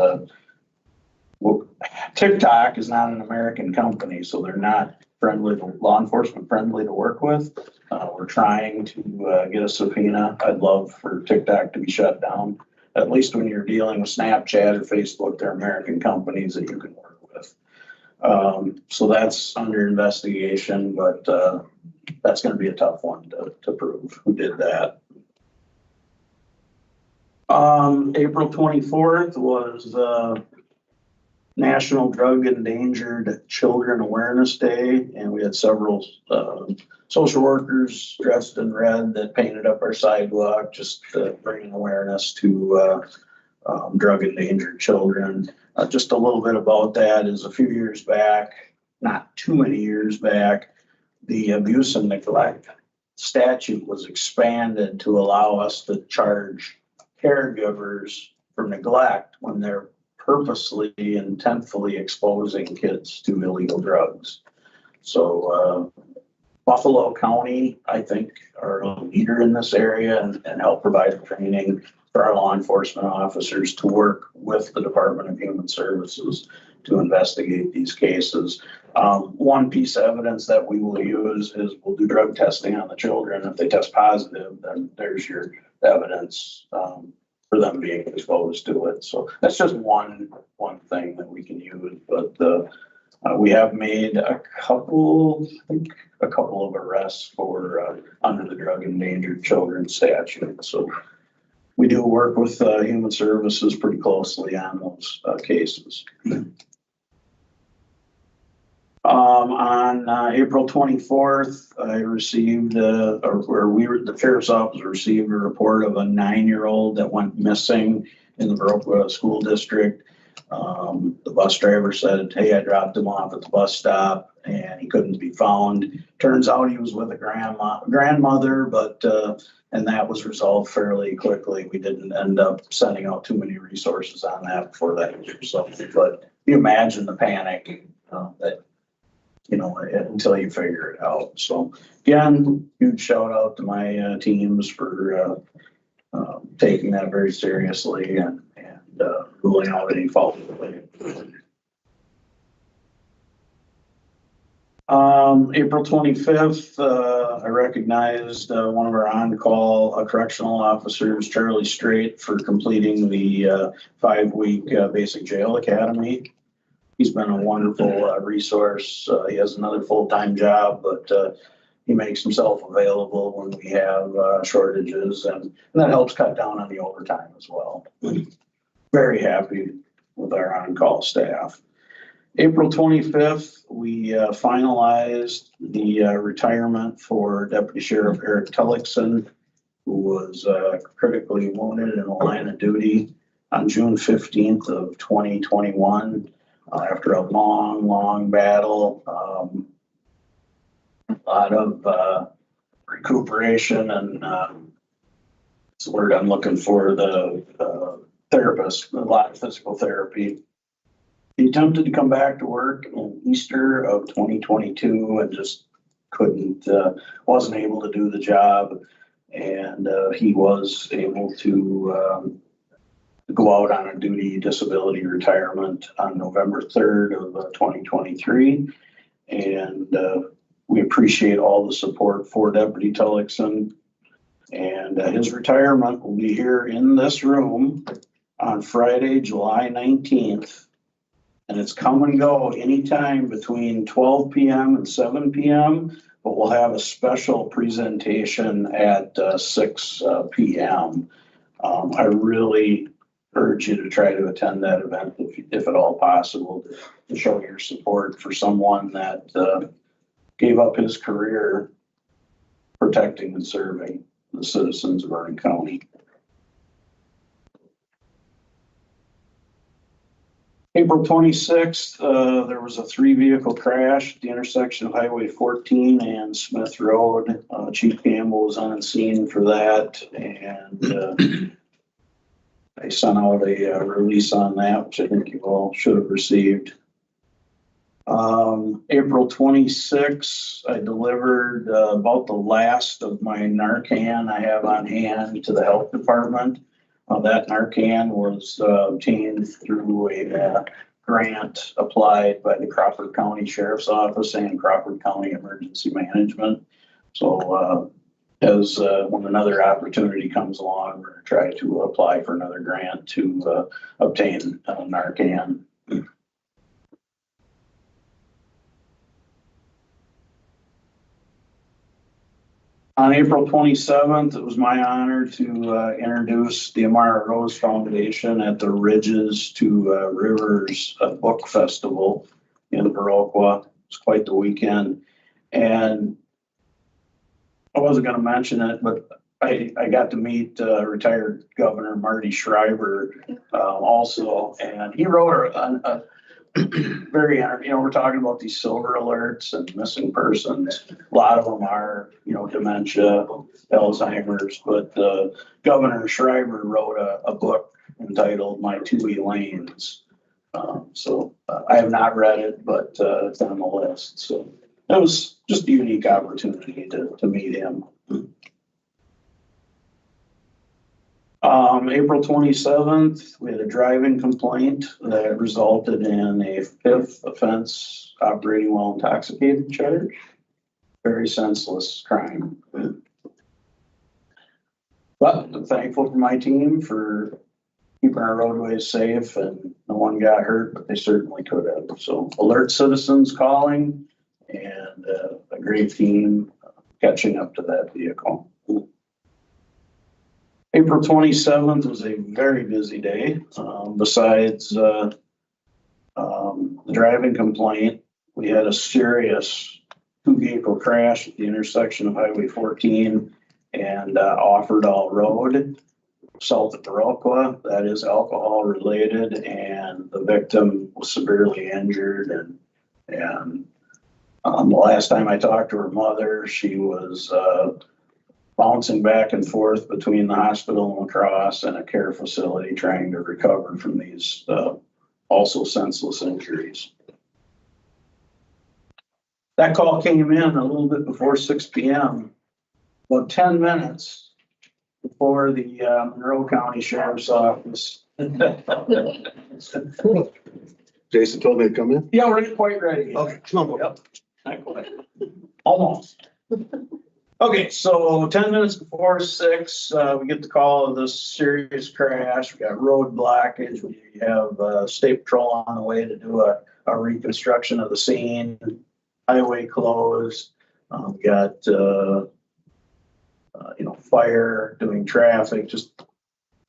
well, TikTok is not an American company, so they're not law enforcement friendly to work with. We're trying to get a subpoena. I'd love for TikTok to be shut down. At least when you're dealing with Snapchat or Facebook, they're American companies that you can work with. So that's under investigation, but that's going to be a tough one to prove who did that. April 24th was National Drug Endangered Children Awareness Day, and we had several social workers dressed in red that painted up our sidewalk, just bringing awareness to drug endangered children. Just a little bit about that is a few years back, not too many years back, the abuse and neglect statute was expanded to allow us to charge caregivers for neglect when they're purposely, intentfully exposing kids to illegal drugs. So Buffalo County, I think, are a leader in this area and help provide training for our law enforcement officers to work with the Department of Human Services to investigate these cases. One piece of evidence that we will use is we'll do drug testing on the children. If they test positive, then there's your evidence for them being exposed to it. So that's just one thing that we can use. But we have made a couple of arrests for under the Drug Endangered Children statute. So we do work with Human Services pretty closely on those cases. On April 24th, I received, the sheriff's office received a report of a 9-year-old that went missing in the Baroque School District. The bus driver said, hey, I dropped him off at the bus stop and he couldn't be found. Turns out he was with a grandmother, but and that was resolved fairly quickly. We didn't end up sending out too many resources on that before that was resolved. But you imagine the panic that, until you figure it out. So again, huge shout out to my teams for taking that very seriously and ruling out any fault. April 25th, I recognized one of our on-call correctional officers, Charlie Strait, for completing the 5-week basic jail academy. He's been a wonderful resource. He has another full-time job, but he makes himself available when we have shortages, and that helps cut down on the overtime as well. Very happy with our on-call staff. April 25th, we finalized the retirement for Deputy Sheriff Eric Tellickson, who was critically wounded in the line of duty on June 15th of 2021. After a long battle, a lot of recuperation and that's the word I'm looking for, the therapist, a lot of physical therapy. He attempted to come back to work in Easter of 2022 and just wasn't able to do the job. And he was able to go out on a duty disability retirement on November 3rd of 2023. And we appreciate all the support for Deputy Tellickson. And his retirement will be here in this room on Friday, July 19th. And it's come and go anytime between 12 p.m. and 7 p.m. But we'll have a special presentation at 6 p.m. I really urge you to try to attend that event if at all possible, to show your support for someone that gave up his career protecting and serving the citizens of Vernon County. April 26th, there was a 3-vehicle crash at the intersection of Highway 14 and Smith Road. Chief Campbell was on scene for that, and I sent out a release on that, which I think you all should have received. April 26th, I delivered about the last of my Narcan I have on hand to the health department. That Narcan was obtained through a grant applied by the Crawford County Sheriff's Office and Crawford County Emergency Management. So as when another opportunity comes along, we're going to try to apply for another grant to obtain Narcan. On April 27th, it was my honor to introduce the Amara Rose Foundation at the Ridges to Rivers Book Festival in Viroqua. It's quite the weekend. And I wasn't going to mention it, but I got to meet retired Governor Marty Schreiber also, and he wrote a very, we're talking about these silver alerts and missing persons. A lot of them are, dementia, Alzheimer's, but Governor Schreiber wrote a book entitled My 2 Lanes. So I have not read it, but it's on the list. So it was just a unique opportunity to meet him. April 27th, we had a driving complaint that resulted in a 5th offense operating while intoxicated charge. Very senseless crime. But I'm thankful for my team for keeping our roadways safe, and no one got hurt, but they certainly could have. So alert citizens calling, and a great team catching up to that vehicle. April 27th was a very busy day. Besides the driving complaint, we had a serious 2-vehicle crash at the intersection of Highway 14 and Offerdahl Road, south of Viroqua. That is alcohol related, and the victim was severely injured. And the last time I talked to her mother, she was bouncing back and forth between the hospital in La Crosse and a care facility trying to recover from these also senseless injuries. That call came in a little bit before 6 p.m., about 10 minutes before the Monroe County Sheriff's Office. Jason told me to come in? Yeah, we're quite ready. Okay, come on. Yep, not quite. Almost. Okay, so 10 minutes before 6, we get the call of this serious crash. We got road blockage. We have state patrol on the way to do a reconstruction of the scene. Highway closed. We got fire, doing traffic, just the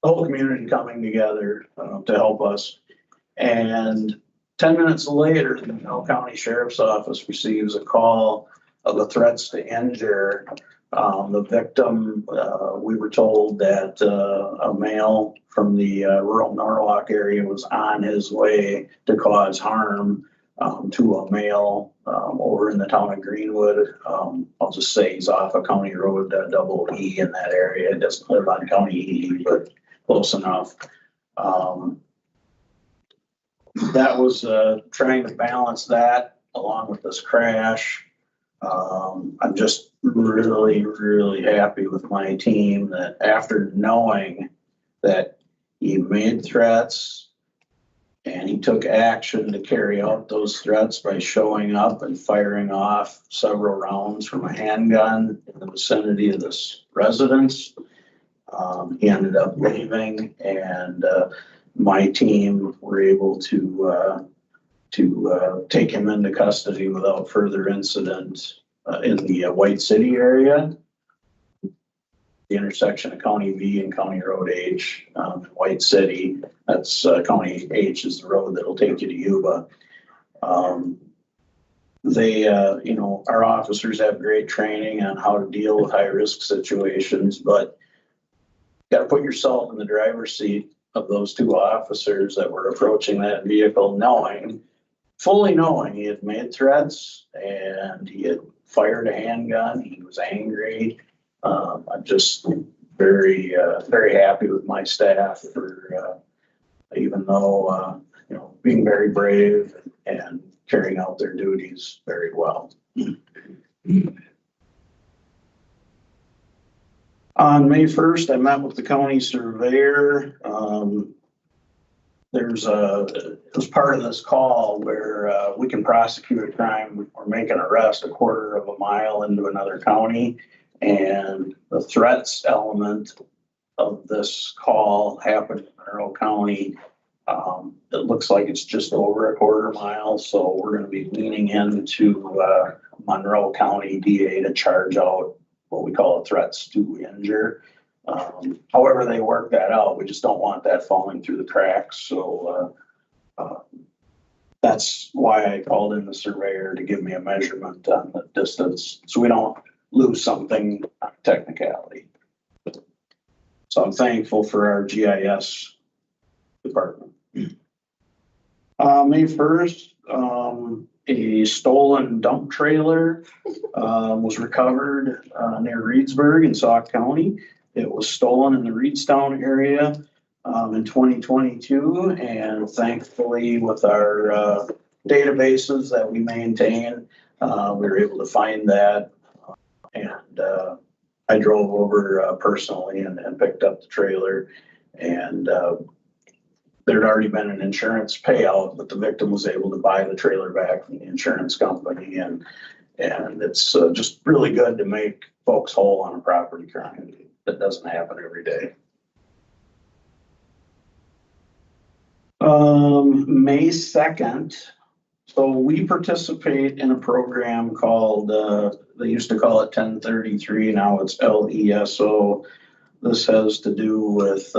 whole community coming together to help us. And 10 minutes later, the Monroe County Sheriff's Office receives a call of the threats to injure the victim. We were told that a male from the rural Norwalk area was on his way to cause harm to a male over in the town of Greenwood. I'll just say he's off of County Road double E in that area. It doesn't live on County E, but close enough. That was trying to balance that along with this crash. I'm just really, really happy with my team that after knowing that he made threats and he took action to carry out those threats by showing up and firing off several rounds from a handgun in the vicinity of this residence. He ended up leaving, and my team were able to take him into custody without further incident in the White City area, the intersection of County V and County Road H, White City. That's County H is the road that'll take you to Yuba. Our officers have great training on how to deal with high risk situations, but you got to put yourself in the driver's seat of those two officers that were approaching that vehicle fully knowing he had made threats and he had fired a handgun. He was angry. I'm just very, very happy with my staff for, even though, being very brave and carrying out their duties very well. On May 1st, I met with the county surveyor. It was part of this call where we can prosecute a crime or make an arrest a quarter of a mile into another county. And the threats element of this call happened in Monroe County. It looks like it's just over a quarter mile, so we're gonna be leaning into Monroe County DA to charge out what we call a threats to injure. However they work that out, we just don't want that falling through the cracks. So that's why I called in the surveyor to give me a measurement on the distance, so we don't lose something on technicality. So I'm thankful for our GIS department. May 1st, a stolen dump trailer was recovered near Reedsburg in Sauk County. It was stolen in the Reedstown area in 2022, and thankfully with our databases that we maintain, we were able to find that. And I drove over personally and picked up the trailer, and there'd already been an insurance payout, but the victim was able to buy the trailer back from the insurance company. And it's just really good to make folks whole on a property crime. That doesn't happen every day. May 2nd. So we participate in a program called, they used to call it 1033. Now it's LESO. This has to do with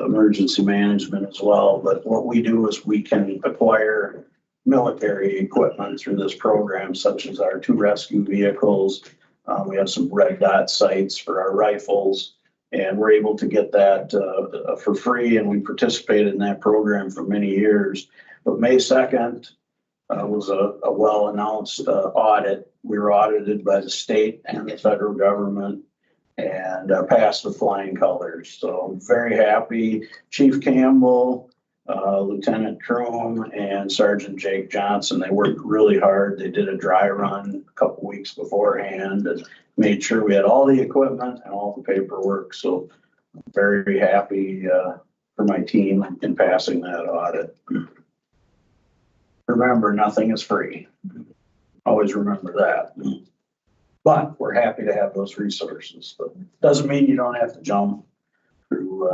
emergency management as well. But what we do is we can acquire military equipment through this program, such as our 2 rescue vehicles. We have some red dot sights for our rifles, and we're able to get that for free. And we participated in that program for many years. But May 2nd was a well-announced audit. We were audited by the state and the federal government, and passed with flying colors. So I'm very happy. Chief Campbell, Lieutenant Kroom, and Sergeant Jake Johnson, they worked really hard. They did a dry run a couple weeks beforehand and made sure we had all the equipment and all the paperwork. So I'm very happy for my team in passing that audit. Remember, nothing is free. Always remember that. But we're happy to have those resources. But doesn't mean you don't have to jump through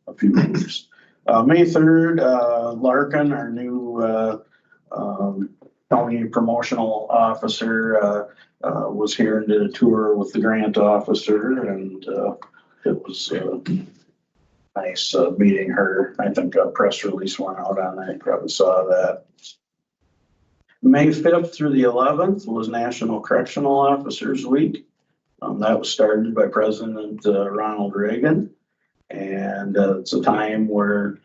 a few years. May 3rd, Larkin, our new county promotional officer, was here and did a tour with the grant officer, and it was nice meeting her. I think a press release went out on that. You probably saw that. May 5th through the 11th was National Correctional Officers Week. That was started by President Ronald Reagan. And it's a time where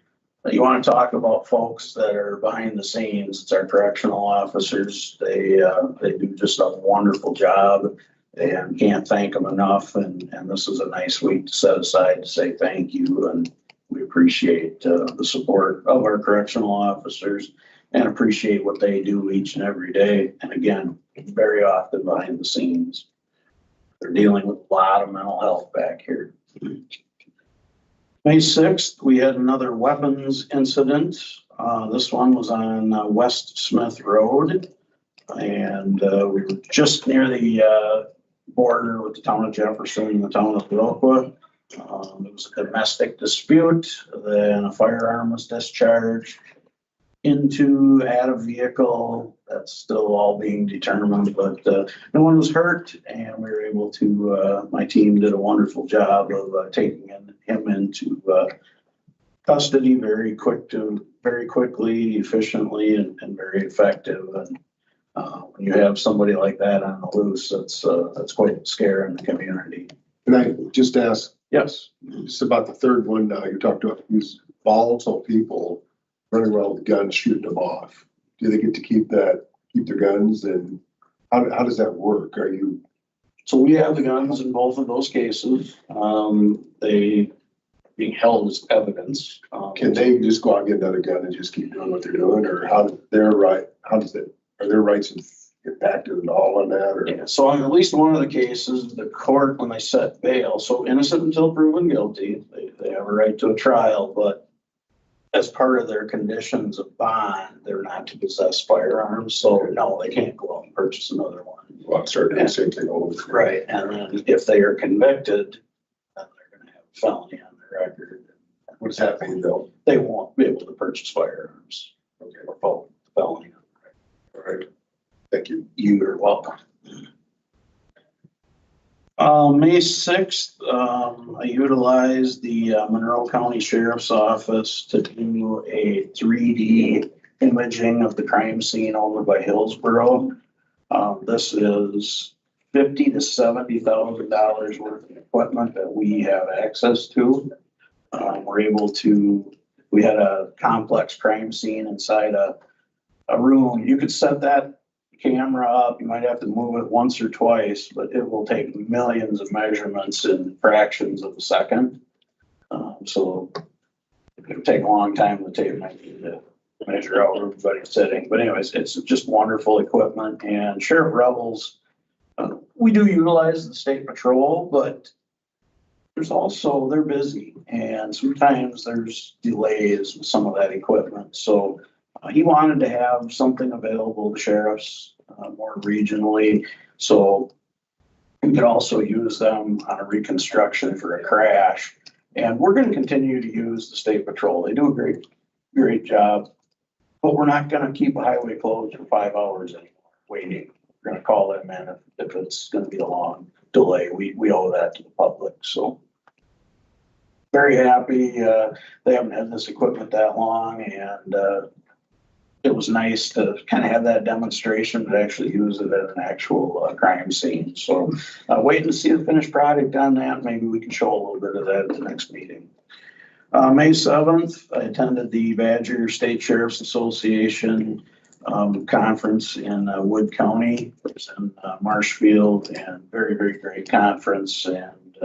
you want to talk about folks that are behind the scenes. It's our correctional officers. They do just a wonderful job, and can't thank them enough. And this is a nice week to set aside to say thank you. And we appreciate the support of our correctional officers and appreciate what they do each and every day. And again, very often behind the scenes. They're dealing with a lot of mental health back here. May 6th, we had another weapons incident. This one was on West Smith Road. And we were just near the border with the town of Jefferson and the town of Viloqua. It was a domestic dispute. Then a firearm was discharged at a vehicle. That's still all being determined, but no one was hurt, and we were able to, my team did a wonderful job of taking him into custody very quickly, efficiently, and very effective. And when you have somebody like that on the loose, that's quite a scare in the community. Can I just ask, Yes. just about the third one, you talked about, volatile people running around with guns shooting them off? Do they get to keep their guns, and how does that work? Are you, So we have the guns in both of those cases. They being held as evidence. can they just go out and get another gun and just keep doing what they're doing, or are their rights impacted at all on that, or? Yeah, so on at least one of the cases, the court, when they set bail, so innocent until proven guilty, they have a right to a trial, but as part of their conditions of bond, they're not to possess firearms, so no, they can't go out and purchase another one. Well, I'm sorry, the same thing over. Right, and then if they are convicted, then they're gonna have a felony on their record. What does that mean though? They won't be able to purchase firearms. Okay, Or felony. all right, thank you. You are welcome. May 6th, I utilized the Monroe County Sheriff's Office to do a 3D imaging of the crime scene over by Hillsborough. This is $50,000 to $70,000 worth of equipment that we have access to. We had a complex crime scene inside a room. You could set that camera up, you might have to move it once or twice, but it will take millions of measurements in fractions of a second. So it would take a long time. The tape might need to measure out where everybody's sitting. But anyways, it's just wonderful equipment. And Sheriff Rebels, we do utilize the state patrol, but there's also, they're busy and sometimes there's delays with some of that equipment. So he wanted to have something available to sheriffs more regionally, so we could also use them on a reconstruction for a crash. And we're going to continue to use the state patrol. They do a great job, but we're not going to keep a highway closed for 5 hours anymore waiting. We're going to call them in if it's going to be a long delay. We owe that to the public. So very happy. They haven't had this equipment that long, and it was nice to kind of have that demonstration, but actually use it at an actual crime scene. So waiting to see the finished product on that. Maybe we can show a little bit of that at the next meeting. May 7th, I attended the Badger State Sheriff's Association conference in Wood County. It was in Marshfield, and very, very great conference. And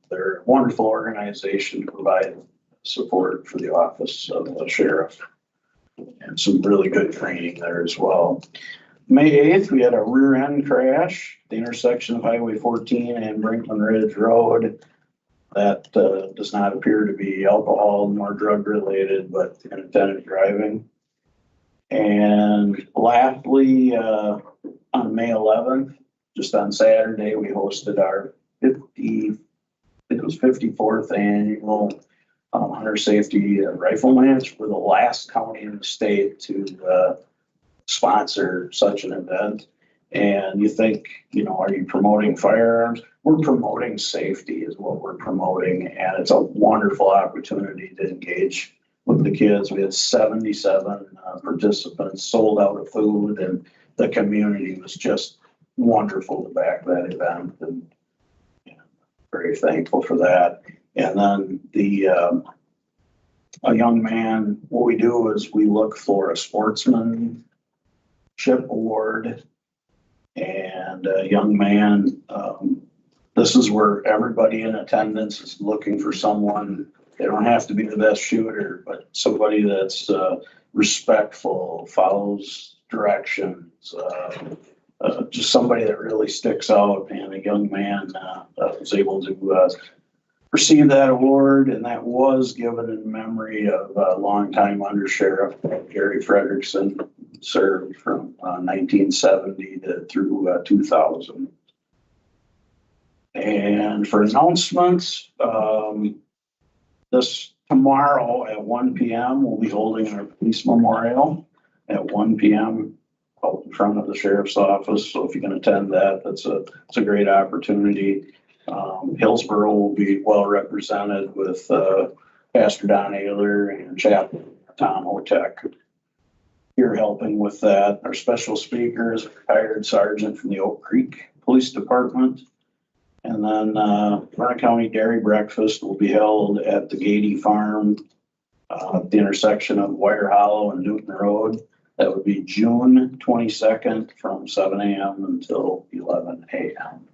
they're a wonderful organization to provide support for the office of the sheriff. And some really good training there as well. May 8th, we had a rear end crash at the intersection of Highway 14 and Brinkman Ridge Road. That does not appear to be alcohol nor drug related, but inattentive driving. And lastly, on May 11th, just on Saturday, we hosted our 54th annual Hunter Safety Rifle Match. We're the last county in the state to sponsor such an event. And you think, are you promoting firearms? We're promoting safety is what we're promoting. And it's a wonderful opportunity to engage with the kids. We had 77 participants, sold out of food, and the community was just wonderful to back that event. And very thankful for that. And then a young man, what we do is we look for a sportsmanship award. And a young man, this is where everybody in attendance is looking for someone. They don't have to be the best shooter, but somebody that's respectful, follows directions, just somebody that really sticks out. And a young man was able to receive that award, and that was given in memory of a longtime undersheriff, Gary Frederickson, served from 1970 through 2000. And for announcements, this tomorrow at 1 p.m. we'll be holding our police memorial at 1 p.m. out in front of the sheriff's office. So if you can attend that, it's a great opportunity. Hillsborough will be well represented with Pastor Don Ayler and Chaplain Tom Otek here helping with that. Our special speaker is a retired sergeant from the Oak Creek Police Department. And then, Vernon County Dairy Breakfast will be held at the Gady Farm, at the intersection of Wire Hollow and Newton Road. That would be June 22nd from 7 a.m. until 11 a.m.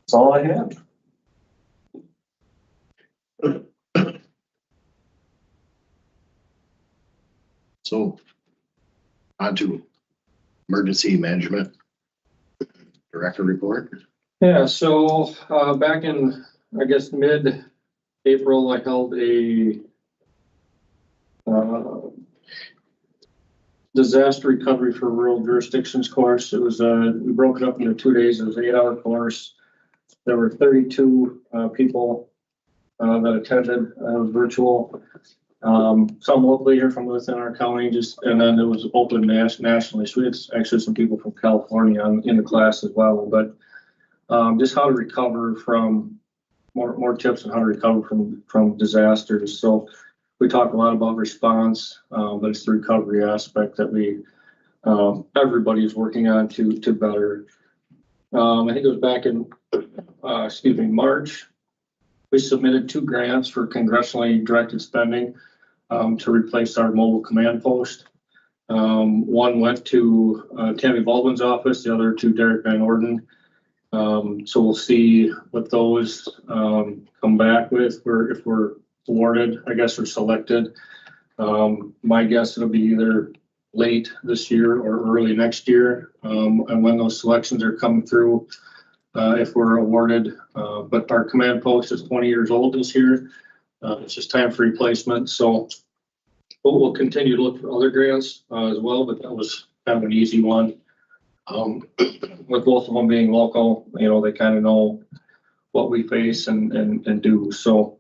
That's all I have. So on to emergency management director report. Yeah, so, back in, I guess, mid-April, I held a disaster recovery for rural jurisdictions course. It was, we broke it up into 2 days. It was an 8-hour course. There were 32 people that attended. It was virtual. Some locally here from within our county, and then it was open nationally. So we had actually some people from California in the class as well. But just how to recover from more tips on how to recover from disasters. So we talk a lot about response, but it's the recovery aspect that we everybody is working on to better. I think it was back in March. We submitted 2 grants for congressionally directed spending to replace our mobile command post. One went to Tammy Baldwin's office, the other to Derek Van Orden. So we'll see what those come back with. If we're awarded, I guess, or selected. My guess it'll be either late this year or early next year. And when those selections are coming through, if we're awarded. But our command post is 20 years old this year. It's just time for replacement. So we'll continue to look for other grants as well, but that was kind of an easy one. With both of them being local, they kind of know what we face and do. So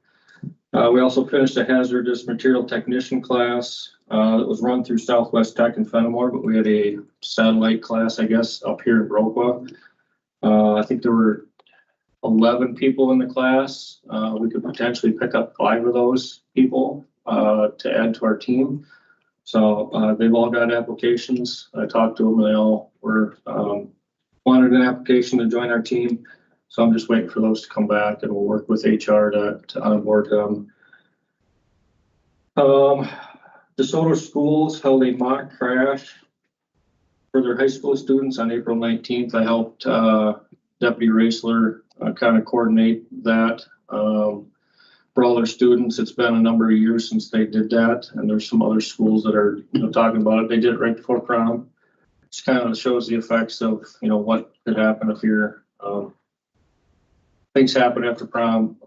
we also finished a hazardous material technician class that was run through Southwest Tech in Fenimore, but we had a satellite class, I guess, up here in Broqua. I think there were 11 people in the class. We could potentially pick up 5 of those people to add to our team. So they've all got applications. I talked to them and they all wanted an application to join our team. So I'm just waiting for those to come back and we'll work with HR to onboard them. DeSoto Schools held a mock crash for their high school students on April 19th. I helped Deputy Raisler kind of coordinate that for all their students. It's been a number of years since they did that, and there's some other schools that are talking about it. They did it right before prom. It kind of shows the effects of what could happen if you're things happen after prom.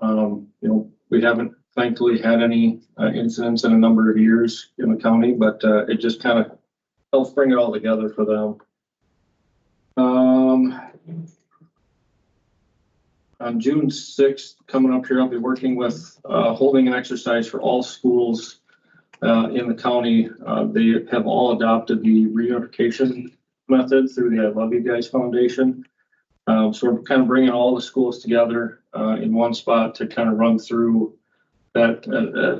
We haven't thankfully had any incidents in a number of years in the county, but it just kind of helps bring it all together for them. On June 6th, coming up here, I'll be working with holding an exercise for all schools in the county. They have all adopted the reunification method through the I Love You Guys Foundation. So we're kind of bringing all the schools together in one spot to kind of run through that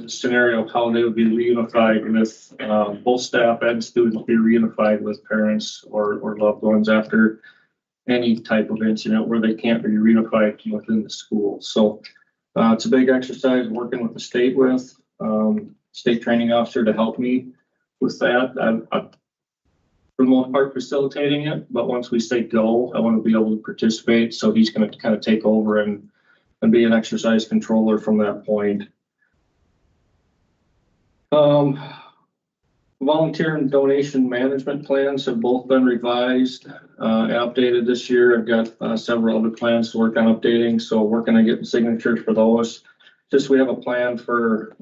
scenario of how they would be reunified with both staff and students be reunified with parents or loved ones after any type of incident where they can't be reunified within the school. So it's a big exercise working with the state with state training officer to help me with that. I'm for the most part facilitating it, but once we say go, I want to be able to participate. So he's going to kind of take over and be an exercise controller from that point. Volunteer and donation management plans have both been revised and updated this year. I've got several other plans to work on updating, so working on getting signatures for those. Just we have a plan for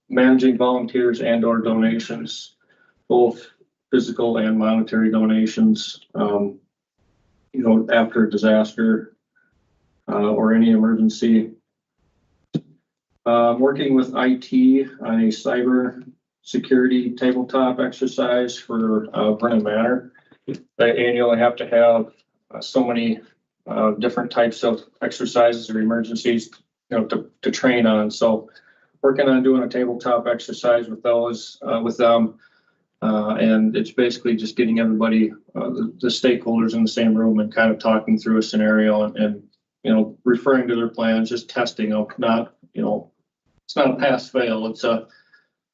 managing volunteers and or donations, both physical and monetary donations, after a disaster or any emergency. Working with IT on a cyber security tabletop exercise for Vernon Manor. They annually have to have so many different types of exercises or emergencies, to train on. So working on doing a tabletop exercise with those, with them. And it's basically just getting everybody, the stakeholders in the same room and kind of talking through a scenario and, you know, referring to their plans, just testing them, not, you know, it's not a pass fail. It's a,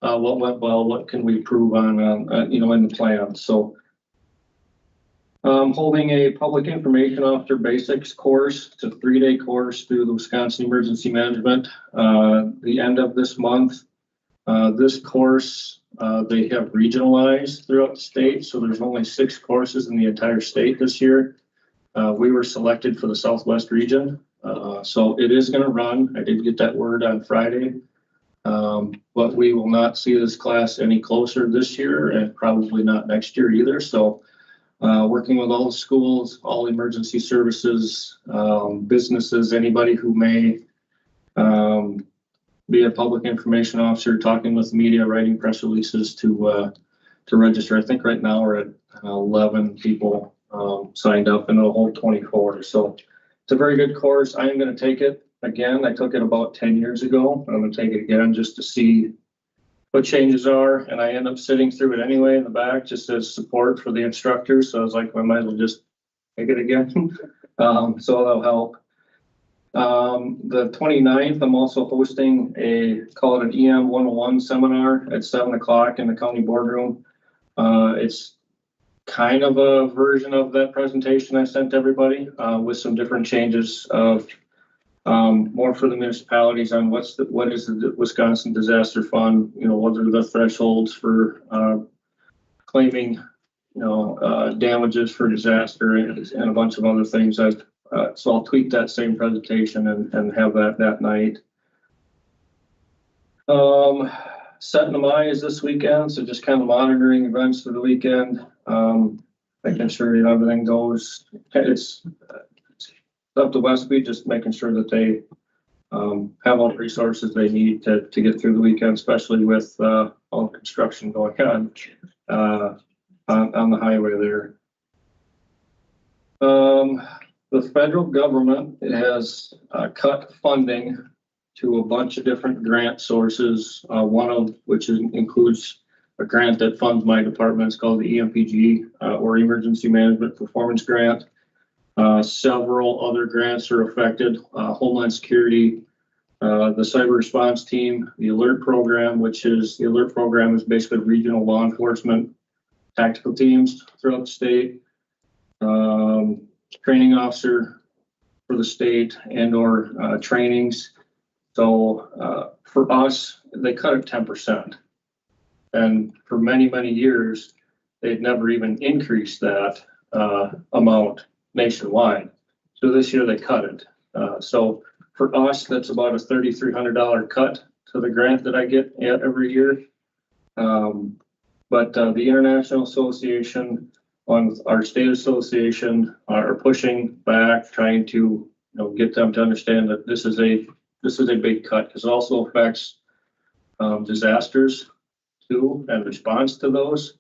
what went well, what can we improve on, you know, in the plan. So holding a public information officer basics course. It's a 3-day course through the Wisconsin Emergency Management, the end of this month. This course, they have regionalized throughout the state. So there's only 6 courses in the entire state this year. We were selected for the Southwest region. So it is going to run. I did get that word on Friday. But we will not see this class any closer this year and probably not next year either. So working with all the schools, all emergency services, businesses, anybody who may be a public information officer, talking with the media, writing press releases to register. I think right now we're at 11 people signed up, and it'll hold 24. So it's a very good course. I am going to take it again. I took it about 10 years ago. I'm going to take it again just to see what changes are. And I end up sitting through it anyway in the back, just as support for the instructors. So I was like, I might as well just take it again. So that'll help. The 29th, I'm also hosting call it an EM 101 seminar at 7:00 in the county boardroom. It's kind of a version of that presentation I sent everybody, with some different changes of more for the municipalities on what is the Wisconsin Disaster Fund, you know, what are the thresholds for claiming, you know, damages for disaster and a bunch of other things. So I'll tweak that same presentation and have that night. Setting them eyes this weekend, so just kind of monitoring events for the weekend, making sure, you know, everything goes. It's up to Westby, just making sure that they have all the resources they need to get through the weekend, especially with all the construction going on the highway there. The federal government has cut funding to a bunch of different grant sources, one of which includes a grant that funds my department. It's called the EMPG, or Emergency Management Performance Grant. Several other grants are affected, Homeland Security, the Cyber Response Team, the Alert Program, the Alert Program is basically regional law enforcement tactical teams throughout the state. Training officer for the state and or trainings. So for us, they cut it 10%. And for many, many years, they'd never even increased that amount nationwide. So this year they cut it. So for us, that's about a $3,300 cut to the grant that I get every year. But the International Association, on our state association, are pushing back, trying to, you know, get them to understand that this is a big cut, because it also affects disasters too and response to those,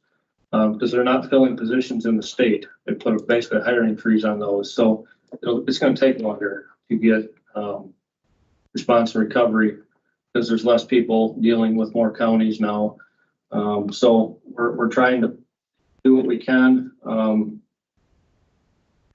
because they're not filling positions in the state. They put basically a hiring freeze on those, so it's going to take longer to get response and recovery because there's less people dealing with more counties now. So we're trying to do what we can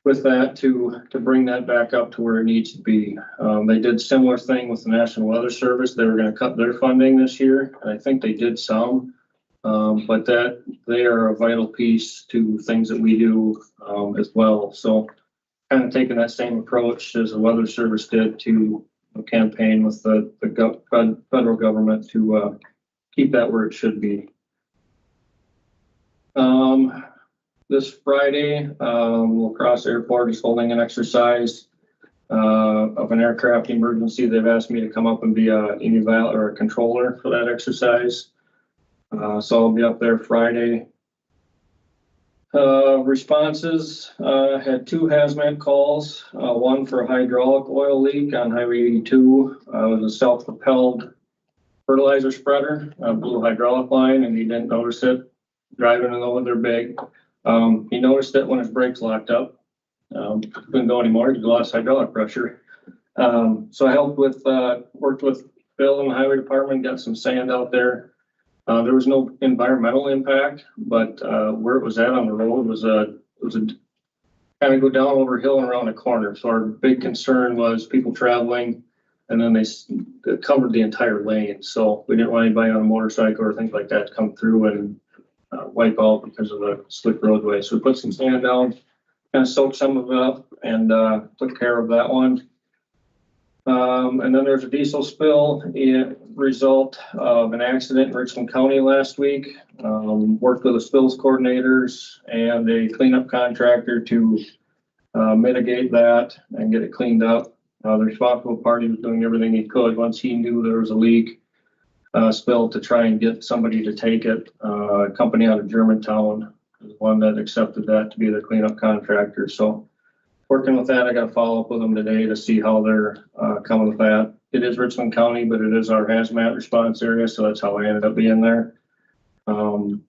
with that to bring that back up to where it needs to be. They did similar thing with the National Weather Service. They were going to cut their funding this year, and I think they did some, but that they are a vital piece to things that we do as well. So kind of taking that same approach as the Weather Service did to campaign with the federal government to keep that where it should be. This Friday, La Crosse Airport is holding an exercise of an aircraft emergency. They've asked me to come up and be an eval or a controller for that exercise. So I'll be up there Friday. Responses, had 2 hazmat calls, one for a hydraulic oil leak on Highway 82. It was a self-propelled fertilizer spreader, blew a hydraulic line, and he didn't notice it driving in they're big. He noticed it when his brakes locked up. Couldn't go anymore. He lost hydraulic pressure. So I helped with, worked with Bill in the highway department, got some sand out there. There was no environmental impact, but, where it was at on the road was a kind of go down over a hill and around a corner. So our big concern was people traveling, and then they covered the entire lane. So we didn't want anybody on a motorcycle or things like that to come through and wipe out because of the slick roadway. So we put some sand down, kind of soaked some of it up, and took care of that one. And then there's a diesel spill, result of an accident in Richland County last week. Worked with the spills coordinators and a cleanup contractor to mitigate that and get it cleaned up. The responsible party was doing everything he could once he knew there was a leak spill to try and get somebody to take it. A company out of Germantown is one that accepted that to be the cleanup contractor. So working with that, I got to follow up with them today to see how they're coming with that. It is Richland County, but it is our hazmat response area, so that's how I ended up being there. And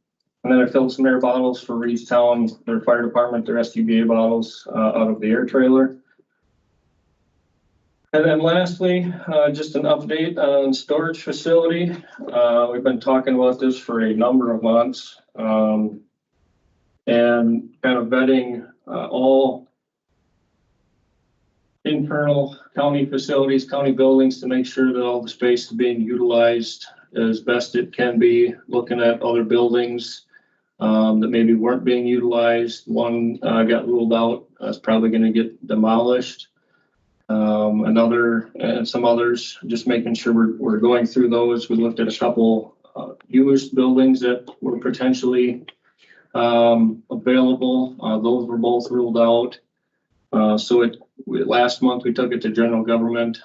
then I filled some air bottles for Reedstown, their fire department, their STBA bottles out of the air trailer. And then lastly, just an update on storage facility. We've been talking about this for a number of months, and kind of vetting all internal county facilities, county buildings to make sure that all the space is being utilized as best it can be, looking at other buildings that maybe weren't being utilized. One got ruled out, that's probably going to get demolished. Another and some others, just making sure we're going through those. We looked at a couple used buildings that were potentially available. Those were both ruled out. So last month we took it to general government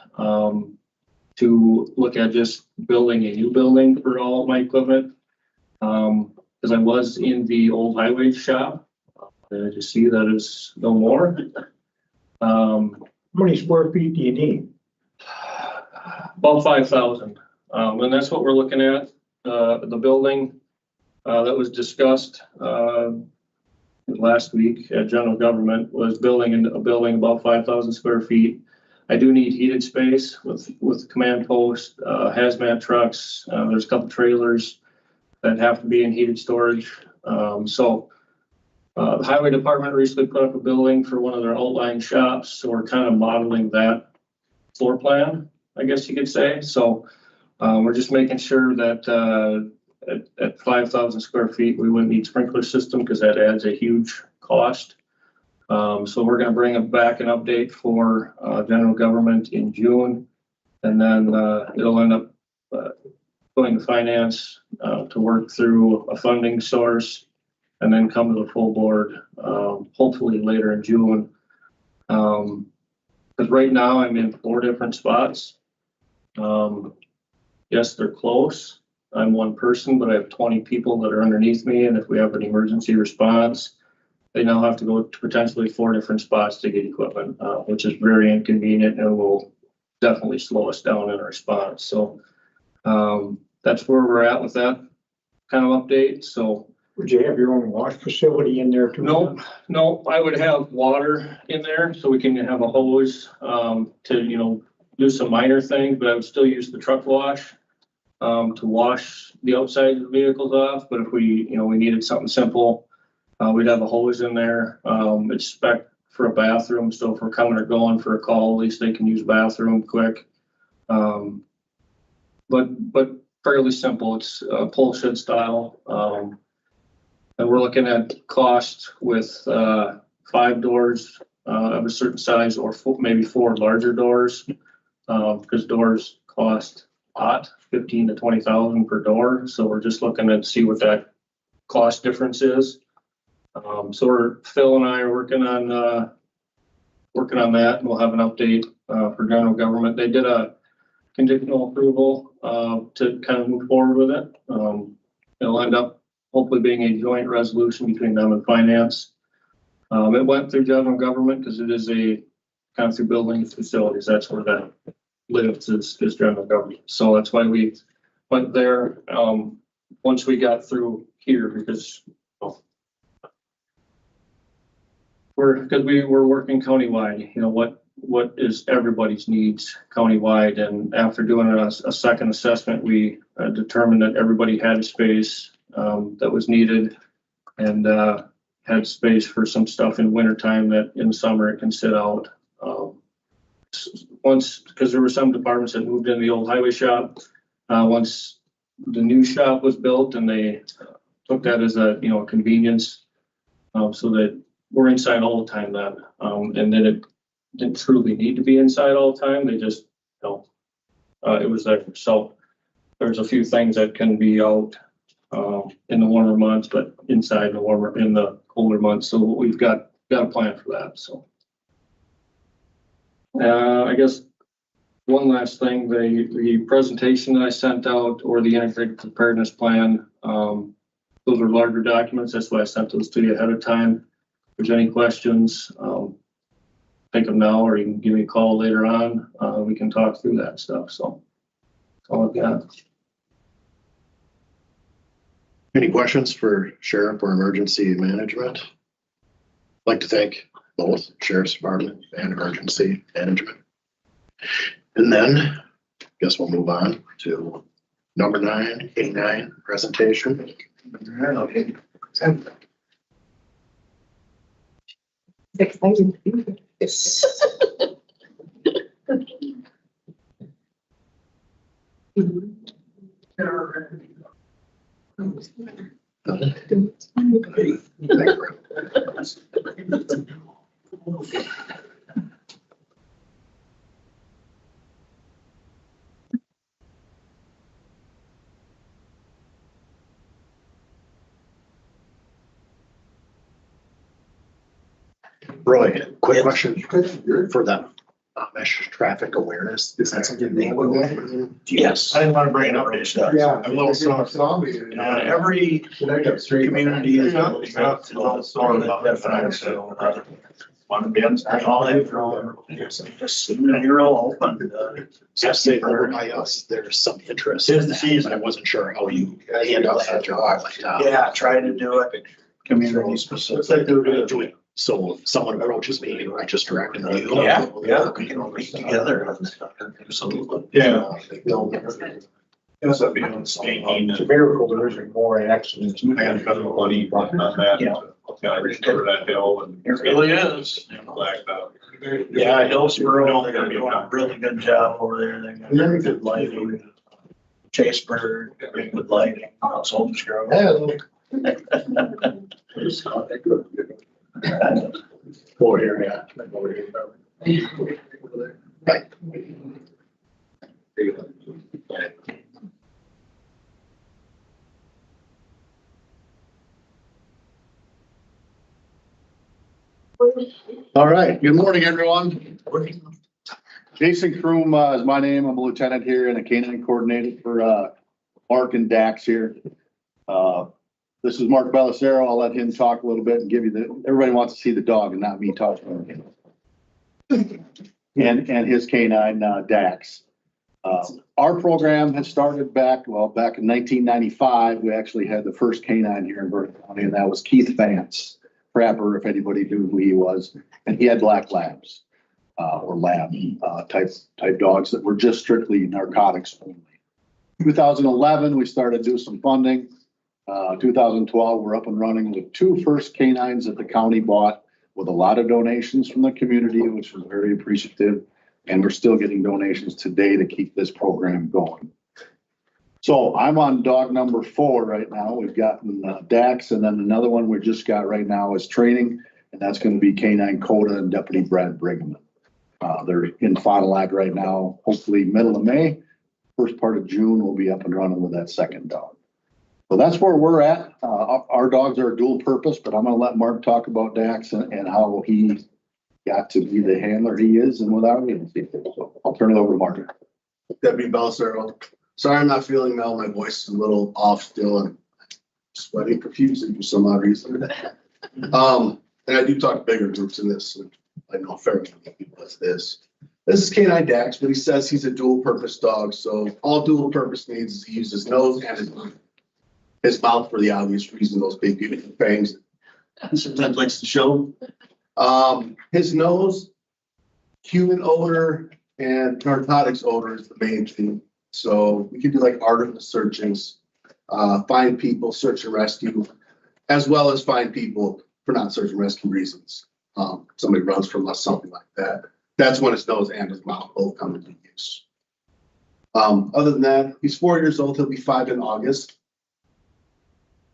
to look at just building a new building for all of my equipment. Because I was in the old highway shop, and I just see that is no more. How many square feet do you need? About 5,000. And that's what we're looking at. The building that was discussed last week at general government was building a building about 5,000 square feet. I do need heated space with command post, hazmat trucks. There's a couple trailers that have to be in heated storage. The highway department recently put up a building for one of their outlying shops, so we're kind of modeling that floor plan, I guess you could say. So we're just making sure that at 5,000 square feet, we wouldn't need sprinkler system because that adds a huge cost. So we're going to bring back an update for general government in June, and then it'll end up going to finance to work through a funding source, and then come to the full board, hopefully later in June. Because right now I'm in 4 different spots. Yes, they're close. I'm one person, but I have 20 people that are underneath me. And if we have an emergency response, they now have to go to potentially 4 different spots to get equipment, which is very inconvenient and will definitely slow us down in our response. So that's where we're at with that kind of update. So Would you have your own wash facility in there too? no, I would have water in there so we can have a hose to, do some minor things, but I would still use the truck wash to wash the outside of the vehicles off. But if we needed something simple, we'd have a hose in there. It's spec for a bathroom, so if we're coming or going for a call, at least they can use bathroom quick. But fairly simple. It's pull shed style. And we're looking at cost with 5 doors of a certain size, or maybe 4 larger doors, because doors cost a lot, 15 to 20,000 per door. So we're just looking to see what that cost difference is. So Phil and I are working on that, and we'll have an update for general government. They did a conditional approval to kind of move forward with it. It'll end up hopefully being a joint resolution between them and finance. It went through general government because it is a kind of through buildings, facilities. That's where that lives is general government. So that's why we went there once we got through here, because we were working countywide. what is everybody's needs countywide. And after doing a second assessment, we determined that everybody had space that was needed and had space for some stuff in wintertime that in summer it can sit out. Once, because there were some departments that moved in the old highway shop, once the new shop was built and they took that as a, convenience, so that we're inside all the time then. And then it didn't truly need to be inside all the time. They just, it was there. So there's a few things that can be out in the warmer months, but inside in the colder months. So we've got a plan for that. So I guess one last thing, the presentation that I sent out, or the integrated preparedness plan, those are larger documents. That's why I sent those to you ahead of time. If there's any questions, think of now, or you can give me a call later on. We can talk through that stuff. So that's all I've got. Any questions for Sheriff or Emergency Management? I'd like to thank both Sheriff's Department and Emergency Management. And then, I guess we'll move on to number 9, K9 presentation. Exciting. Roy, quick question for the Amish traffic awareness. Is that something they would do? Yes. I didn't want to bring it up, just, Yeah. a little something. Every community is got to know sort of the definition. One bins, all they've drawn, just you're all open. Just say over by us, there's some interest. Tis the season. But I wasn't sure how you handle that job. Yeah, try to do it community specific. So someone approaches me, I just direct them to you. Yeah, we can meet together. Absolutely. Yeah. Yes, I'd be on speaking. It's a miracle there isn't more accidents. I got federal money on that. Yeah. I restored that hill and. It really is. Blacked out. Yeah, Hillsborough, they're doing a really good job over there. They got very good lighting. Chaseburg, good lighting, Soldiers Grove. Over here, yeah. Over here. Right. All right, good morning, everyone. Jason Kroom is my name. I'm a lieutenant here and a canine coordinator for Mark and Dax here. This is Mark Bellicero. I'll let him talk a little bit and give you everybody wants to see the dog and not me talking. And his canine, Dax. Our program had started back in 1995. We actually had the first canine here in Vernon County, and that was Keith Vance, Crapper, if anybody knew who he was. And he had black labs, or lab type dogs that were just strictly narcotics only. 2011, we started to do some funding. 2012, we're up and running with 2 first canines that the county bought with a lot of donations from the community, which was very appreciative. And we're still getting donations today to keep this program going. So I'm on dog number 4 right now. We've gotten Dax, and then another one we just got right now is training, and that's going to be Canine Coda and Deputy Brad Brigham. They're in Fond du Lac right now. Hopefully middle of May, first part of June, we'll be up and running with that second dog. So that's where we're at. Our dogs are dual purpose, but I'm going to let Mark talk about Dax and how he got to be the handler he is and without me. So I'll turn it over to Mark. Deputy Bellicero. Sorry, I'm not feeling well. My voice is a little off still and sweating profusely for some odd reason. And I do talk bigger groups in this. And I know a fair amount of people that's this. This is Canine Dax, but he says he's a dual purpose dog. So all dual purpose needs is he uses his nose and his mouth for the obvious reason, those big beautiful fangs. Sometimes likes to show. His nose human odor and narcotics odor is the main thing. So we can do like article searches, find people, search and rescue, as well as find people for not search and rescue reasons. Somebody runs from us, something like that. That's when his nose and his mouth both come into use. Other than that, he's 4 years old. He'll be 5 in August.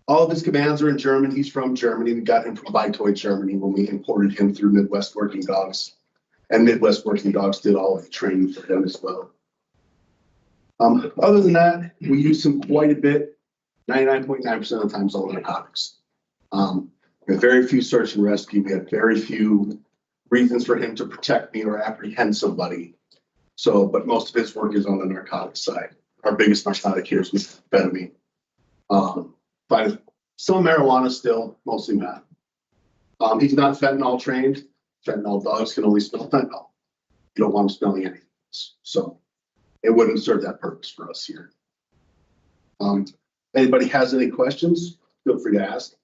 All of his commands are in German. He's from Germany. We got him from Beitoid, Germany, when we imported him through Midwest Working Dogs. And Midwest Working Dogs did all of the training for him as well. Other than that, we use him quite a bit. 99.9% of the time, it's all narcotics. We have very few search and rescue. We have very few reasons for him to protect me or apprehend somebody. So, but most of his work is on the narcotic side. Our biggest narcotic here is methamphetamine. But some marijuana still, mostly meth. He's not fentanyl trained. Fentanyl dogs can only smell fentanyl. You don't want them smelling anything else. So it wouldn't serve that purpose for us here. Anybody has any questions, feel free to ask.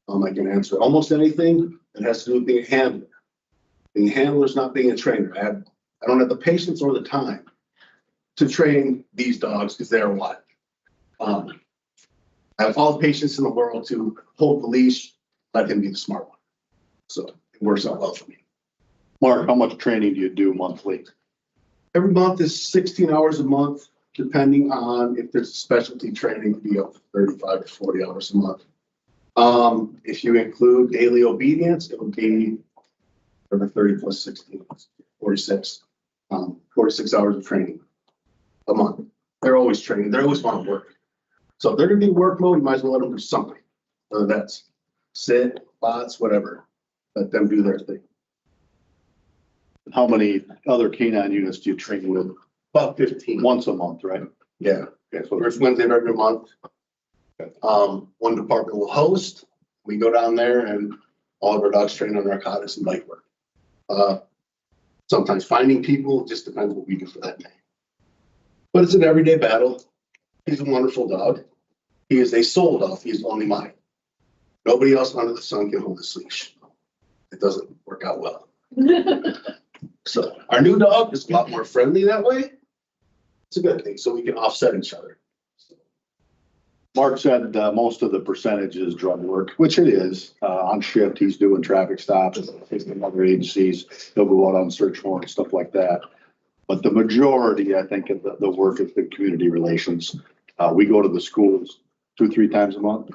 I can answer almost anything that has to do with being a handler. Being a handler is not being a trainer. I don't have the patience or the time to train these dogs because they're what? I have all the patience in the world to hold the leash, let him be the smart one. So it works out well for me. Mark, how much training do you do monthly? Every month is 16 hours a month, depending on if there's a specialty training, it could be up to 35 to 40 hours a month. If you include daily obedience, it would be over 30 plus 16, 46. 46 hours of training a month. They're always training. They always want to work. So if they're going to be work mode, you might as well let them do something. Whether that's sit, bots, whatever. Let them do their thing. How many other canine units do you train with? About 15. Once a month, right? Yeah. Okay. So first Wednesday of every month. One department will host. We go down there and all of our dogs train on narcotics and bite work. Sometimes finding people, just depends what we do for that day. But it's an everyday battle. He's a wonderful dog. He is a soul dog. He is only mine. Nobody else under the sun can hold this leash. It doesn't work out well. So our new dog is a lot more friendly that way. It's a good thing. So we can offset each other. Mark said most of the percentage is drug work, which it is. On shift, he's doing traffic stops, taking other agencies. He'll go out on search warrants, stuff like that. But the majority, I think, of the work is the community relations. We go to the schools 2-3 times a month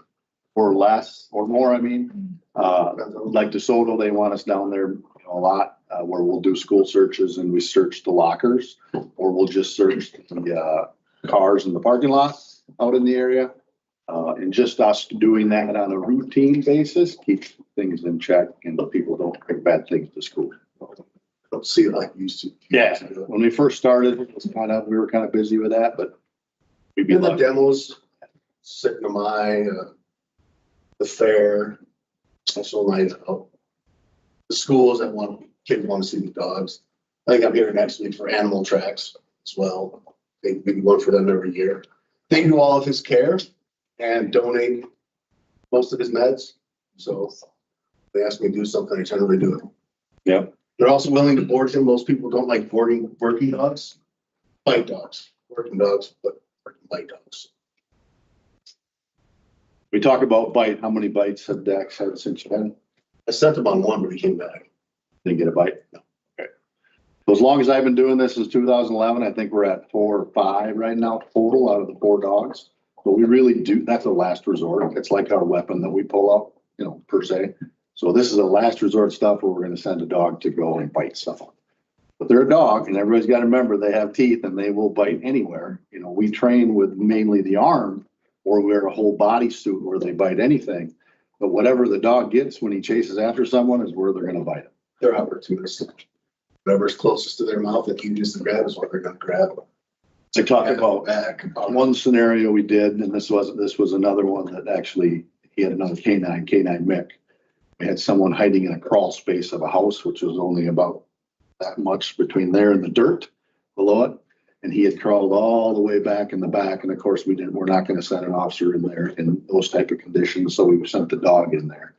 or less or more. I mean, like DeSoto, they want us down there a lot where we'll do school searches and we search the lockers, or we'll just search the cars in the parking lot out in the area. And just us doing that on a routine basis keeps things in check and people don't bring bad things to school. Don't see it like you used to. Yeah, when we first started, it was we were kind of busy with that, but we'd be And the lucky. demos, Signamai, the fair, special night out. The schools that kids want to see the dogs. I think I'm here next week for animal tracks as well. We do one for them every year. They do all of his care and donate most of his meds. So they ask me to do something, I generally do it. Yep. They're also willing to board him. Most people don't like working dogs, bite dogs, working dogs, but bite dogs. We talk about bite. How many bites have Dax had since then? I sent him on one, but he came back. Didn't get a bite? No. Okay. So as long as I've been doing this since 2011, I think we're at 4 or 5 right now total out of the 4 dogs. But we really do, that's a last resort. It's like our weapon that we pull out, per se. So this is a last resort stuff where we're going to send a dog to go and bite someone. But they're a dog and everybody's got to remember they have teeth and they will bite anywhere. We train with mainly the arm or wear a whole body suit where they bite anything. But whatever the dog gets when he chases after someone is where they're going to bite him. They're opportunistic. Whatever's closest to their mouth that you just grab is what they're going to grab. I talked about back. one scenario we did, and this was another one that actually he had another canine Mick. We had someone hiding in a crawl space of a house, which was only about that much between there and the dirt below it. And he had crawled all the way back in the back. And of course we're not going to send an officer in there in those type of conditions. So we sent the dog in there.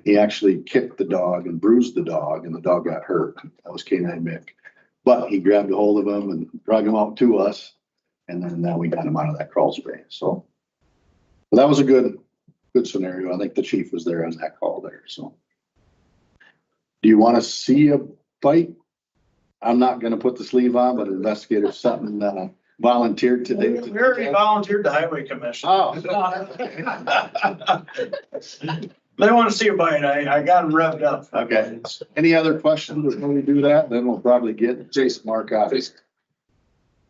He actually kicked the dog and bruised the dog, and the dog got hurt. That was K9 Mick. But he grabbed a hold of him and dragged him out to us. And then now we got him out of that crawl space. So that was a good scenario. I think the chief was there on that call there. So do you want to see a fight? I'm not going to put the sleeve on, but Investigator Sutton volunteered today. We already volunteered the highway commission. Oh. They want to see a bite. I got them revved up. Okay. Any other questions before we do that? Then we'll probably get Jason Mark out. Is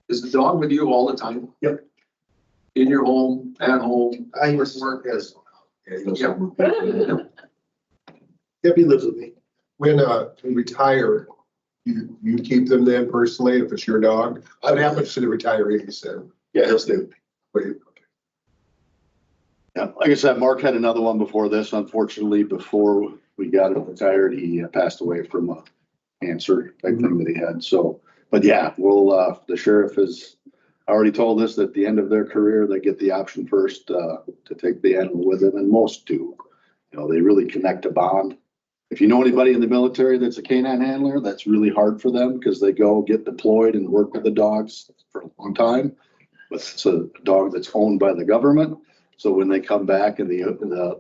the dog with you all the time? Yep. In your home, at home? I work as, yeah, he knows. Yep, he lives with me. When you retire, you keep them then personally, if it's your dog? What happens to the retiree, you said? Yeah, he'll stay with me. What do you- Yeah, like I said, Mark had another one before this. Unfortunately, before we got him retired, he passed away from a cancer type thing that he had. So, but yeah, we'll, the sheriff has already told us that at the end of their career, they get the option first, to take the animal with them, and most do. You know, they really connect a bond. If you know anybody in the military that's a canine handler, that's really hard for them because they go get deployed and work with the dogs for a long time. But it's a dog that's owned by the government. So when they come back and the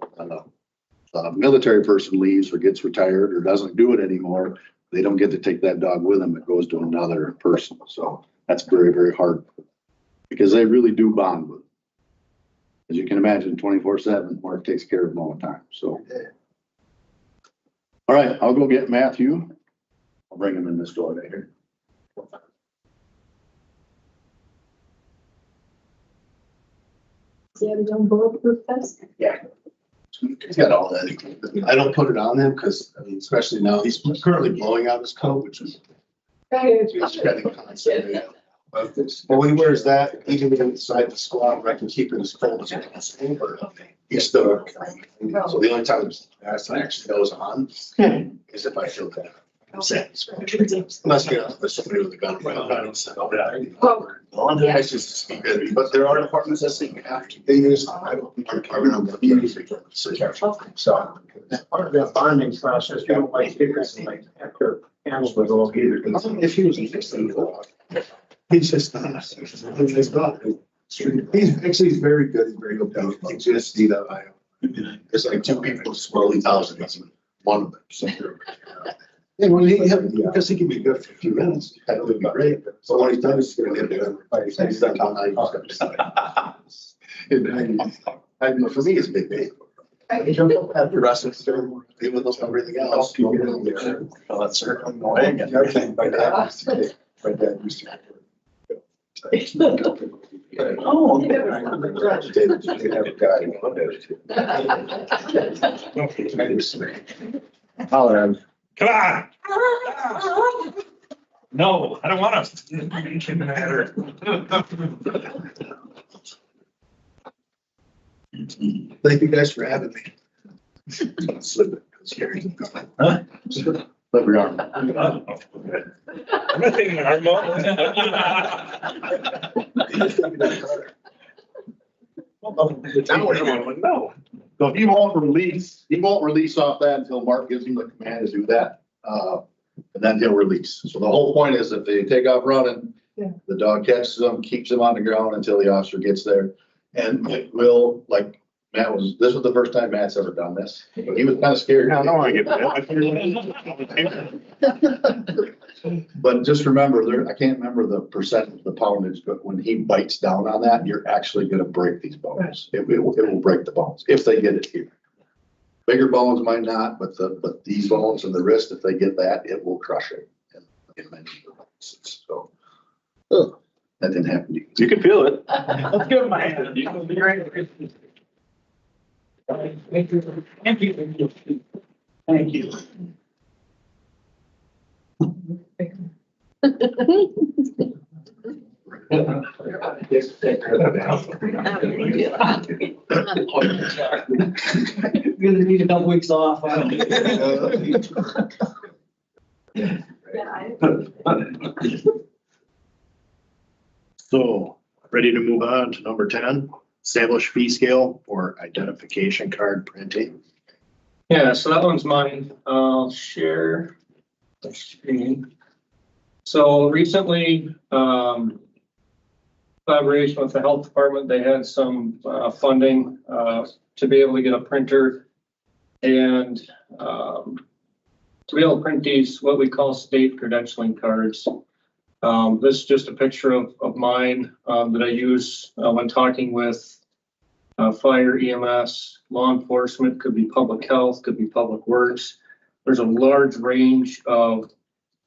military person leaves or gets retired or doesn't do it anymore, they don't get to take that dog with them. It goes to another person. So that's very, very hard because they really do bond with them. As you can imagine, 24/7, Mark takes care of them all the time. So, all right, I'll go get Matthew. I'll bring him in this door right here. Do you have his own bulletproof vest? Yeah. He's got all that. I don't put it on him because, I mean, especially now, he's currently blowing out his coat, which is. He's shredding constantly. But when he wears that, even inside the squad, I can keep it as cold as possible. He's still. So the only time that actually goes on is if I feel that I'm satisfied. Unless, you know, there's somebody with a gun right behind him. That's just good. But there are departments that say you have to. They use, I don't think our department, I'm gonna be so So part of that bonding process, you don't like stickers and like after animals with all either. if he was he's just not. He's not. He's very good. He's very good. He just need a. There's like two people swirly thousand. That's one of them. So. And when because he can be good for a few minutes. That would be great. So when he's done, he's gonna get there. He's done all night. For me, it's a big day. After wrestling, even though everything else. Oh, that's certainly no way. My dad used to. Oh. Holler. Come on. No, I don't want to. It can matter. Thank you guys for having me. Slip it. It's scary. Huh? Slip your arm. Nothing, Armo. No. So he won't release off that until Mark gives him the command to do that. And then he'll release. So the whole point is if they take off running, the dog catches them, keeps them on the ground until the officer gets there. And it will, like this was the first time Matt's ever done this. He was kind of scared. No, I don't want to get But just remember, I can't remember the percentage of the poundage, but when he bites down on that, you're actually gonna break these bones. It will break the bones if they get it here. Bigger bones might not, but these bones in the wrist, if they get that, it will crush it. In many cases. So that didn't happen to you. You can feel it. Let's give him a hand. You can be great. Thank you. Thank you. Thank you. Gonna need a couple weeks off. So, ready to move on to number 10, establish fee scale for identification card printing. Yeah, so that one's mine. I'll share the screen. So recently, collaboration with the health department, they had some funding to be able to get a printer and to be able to print these, what we call state credentialing cards. This is just a picture of mine that I use when talking with fire, EMS, law enforcement, could be public health, could be public works. There's a large range of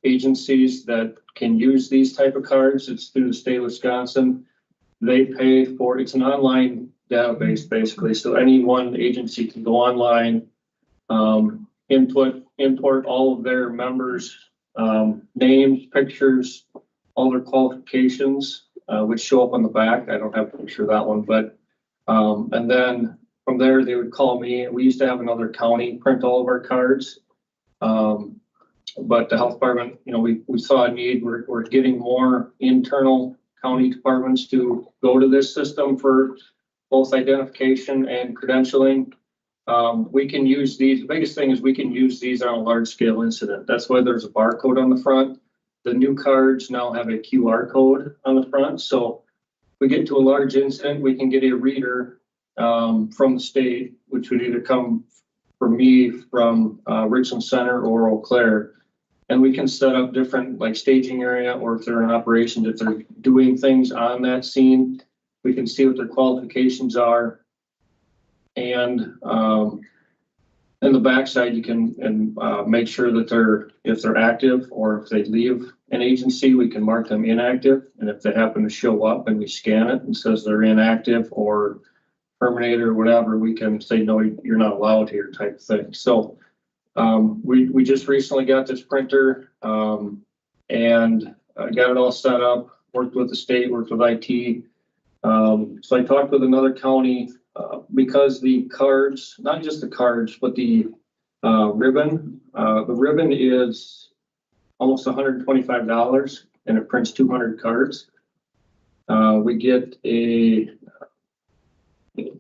agencies that can use these type of cards. It's through the state of Wisconsin. They pay for, it's an online database basically. So any one agency can go online, import all of their members' names, pictures, all their qualifications, which show up on the back. I don't have a picture of that one, but and then from there, they would call me. We used to have another county print all of our cards. But the health department, you know, we saw a need. We're getting more internal county departments to go to this system for both identification and credentialing. We can use these. The biggest thing is we can use these on a large scale incident. That's why there's a barcode on the front. The new cards now have a QR code on the front. So we get to a large incident, we can get a reader from the state, which would either come from me from Richland Center or Eau Claire. And we can set up different like staging area, or if they're in operations, if they're doing things on that scene, we can see what their qualifications are. And in the backside, you can make sure that if they're active, or if they leave an agency, we can mark them inactive. And if they happen to show up and we scan it and says they're inactive or terminated or whatever, we can say, no, you're not allowed here type thing. So we just recently got this printer and got it all set up, worked with the state, worked with IT. So I talked with another county because the cards, not just the cards, but the ribbon is almost $125 and it prints 200 cards. We get a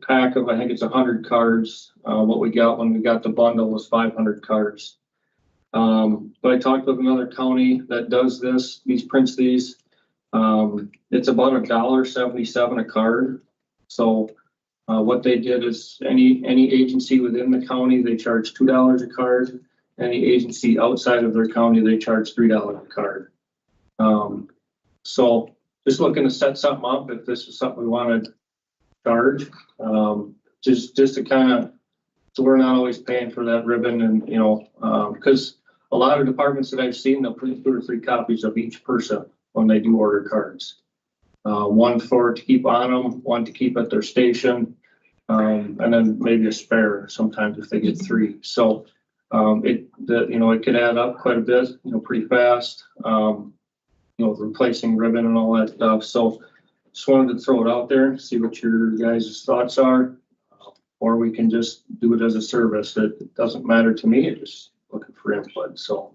pack of, I think it's 100 cards. What we got when we got the bundle was 500 cards. But I talked with another county that does prints these. It's about $1.77 a card. So what they did is any agency within the county, they charge $2 a card. Any agency outside of their county, they charge $3 a card. So just looking to set something up if this is something we want to charge, just to kind of, so we're not always paying for that ribbon. And you know, because a lot of departments that I've seen, they'll print 2 or 3 copies of each person when they do order cards. One to keep on them, one to keep at their station, and then maybe a spare sometimes if they get 3. So it could add up quite a bit, pretty fast, replacing ribbon and all that stuff. So just wanted to throw it out there, see what your guys' thoughts are, or we can just do it as a service. It doesn't matter to me. It's just looking for input. So,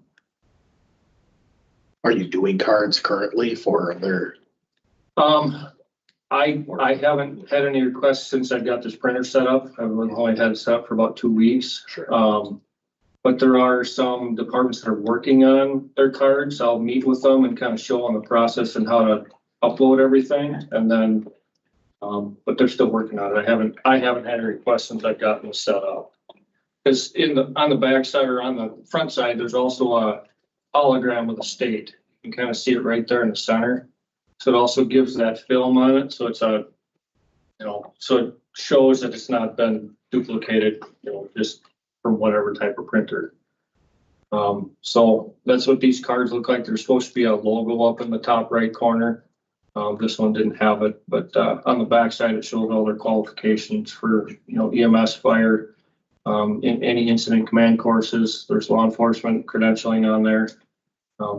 are you doing cards currently for other? I haven't had any requests since I got this printer set up. I've only had it set up for about 2 weeks. Sure. But there are some departments that are working on their cards. I'll meet with them and kind of show them the process and how to upload everything. And then, but they're still working on it. I haven't had any requests since I've gotten this set up. Because on the back side or on the front side, there's also a hologram of the state. You can kind of see it right there in the center. So it also gives that film on it. So it's so it shows that it's not been duplicated, just from whatever type of printer. So that's what these cards look like. There's supposed to be a logo up in the top right corner. This one didn't have it, but on the back side, it shows all their qualifications for, EMS, fire, in any incident command courses. There's law enforcement credentialing on there.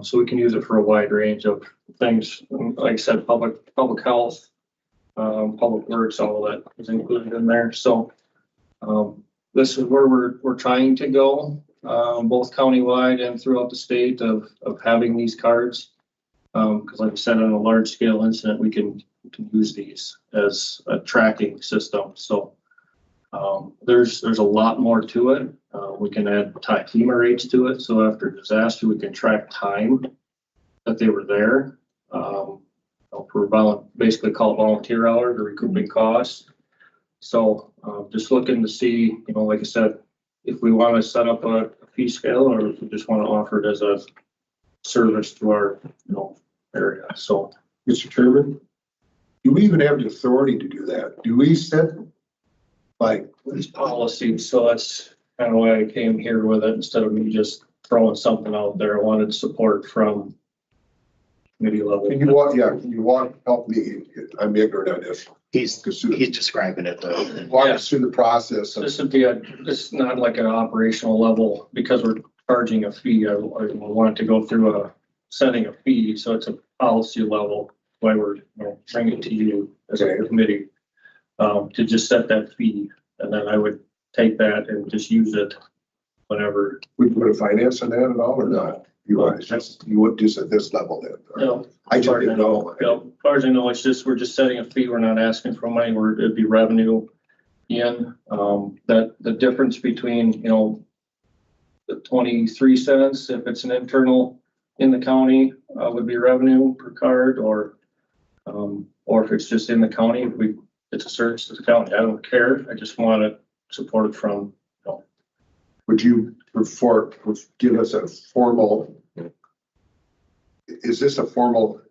So we can use it for a wide range of things. Like I said, public health, public works, all of that is included in there. So this is where we're trying to go, both countywide and throughout the state of having these cards. Because like I said, on a large scale incident, we can use these as a tracking system. So there's a lot more to it. We can add FEMA rates to it, so after disaster, we can track time that they were there. For basically call it volunteer hours or recouping costs. So just looking to see, like I said, if we want to set up a fee scale or if we just want to offer it as a service to our, area. So, Mr. Chairman, do we even have the authority to do that? Do we set like, these policies, so that's kind of why I came here with it instead of me just throwing something out there. I wanted support from committee level. can you help me? I'm ignorant on this. He's describing it though. Walk us through the process of, This would be this is not like an operational level because we're charging a fee. I want to go through setting a fee, so it's a policy level why we're bringing it to you as a committee to just set that fee, and then I would take that and just use it whenever. would you put a finance on that at all or not? You would just at this level then? I just didn't know. As far as I know, we're just setting a fee. We're not asking for money. It'd be revenue in. That the difference between, the 23 cents, if it's an internal in the county, would be revenue per card, or if it's just in the county, it's a service to the county. I don't care. I just want to support it from, Would you give us a formal,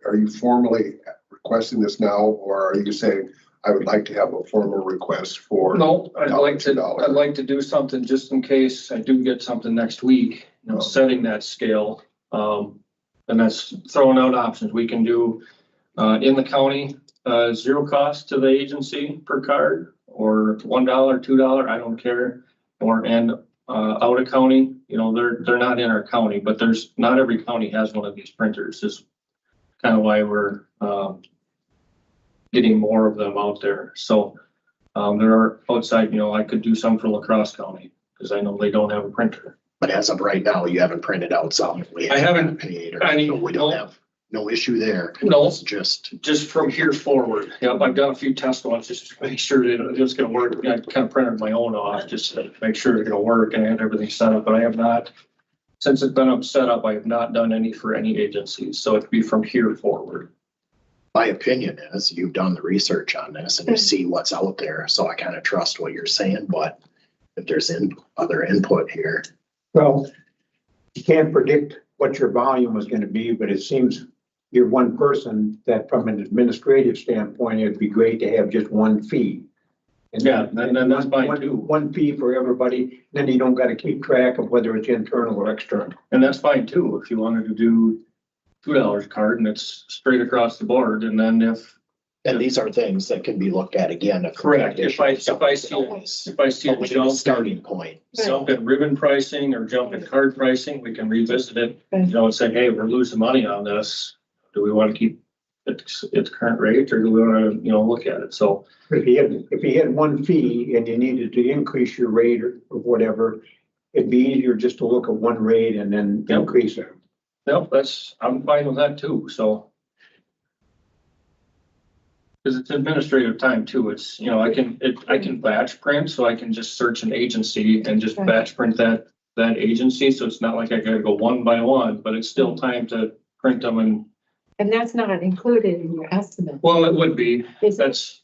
are you formally requesting this now, or are you saying, I would like to have a formal request for? No, I'd like to do something just in case I do get something next week, setting that scale. And that's throwing out options. We can do, in the county, zero cost to the agency per card, or $1, $2, I don't care. And out of county, they're not in our county, but not every county has one of these printers. Is kind of why we're getting more of them out there. So there are outside, I could do some for La Crosse County because I know they don't have a printer. But as of right now, you haven't printed out some. I haven't paid, so we don't have no issue there. No, it's just from here forward. Yep, I've done a few test ones just to make sure that it's going to work. I kind of printed my own off just to make sure it's going to work, and I had everything set up. But I have not, since it's been set up, I have not done any for any agencies. So it'd be from here forward. My opinion is you've done the research on this and you see what's out there. So I kind of trust what you're saying, but if there's other input here. Well, you can't predict what your volume is going to be, but it seems you're one person that from an administrative standpoint, it'd be great to have just one fee. And and that's fine too. One fee for everybody, then you don't got to keep track of whether it's internal or external. And that's fine too, if you wanted to do $2 card and it's straight across the board, and then and these are things that can be looked at again. Correct. If I see a starting point, jump in ribbon pricing or jump in card pricing, we can revisit it, and say, hey, we're losing money on this. Do we want to keep its current rate, or do we want to, look at it? So if you had one fee and you needed to increase your rate or whatever, it'd be easier just to look at one rate and then increase it. Nope, I'm fine with that too. So. Because it's administrative time too. It's, I can batch print, so I can just search an agency and just batch print that agency. So it's not like I gotta go one by one, but it's still time to print them. And that's not included in your estimate. Well, it would be. Is it?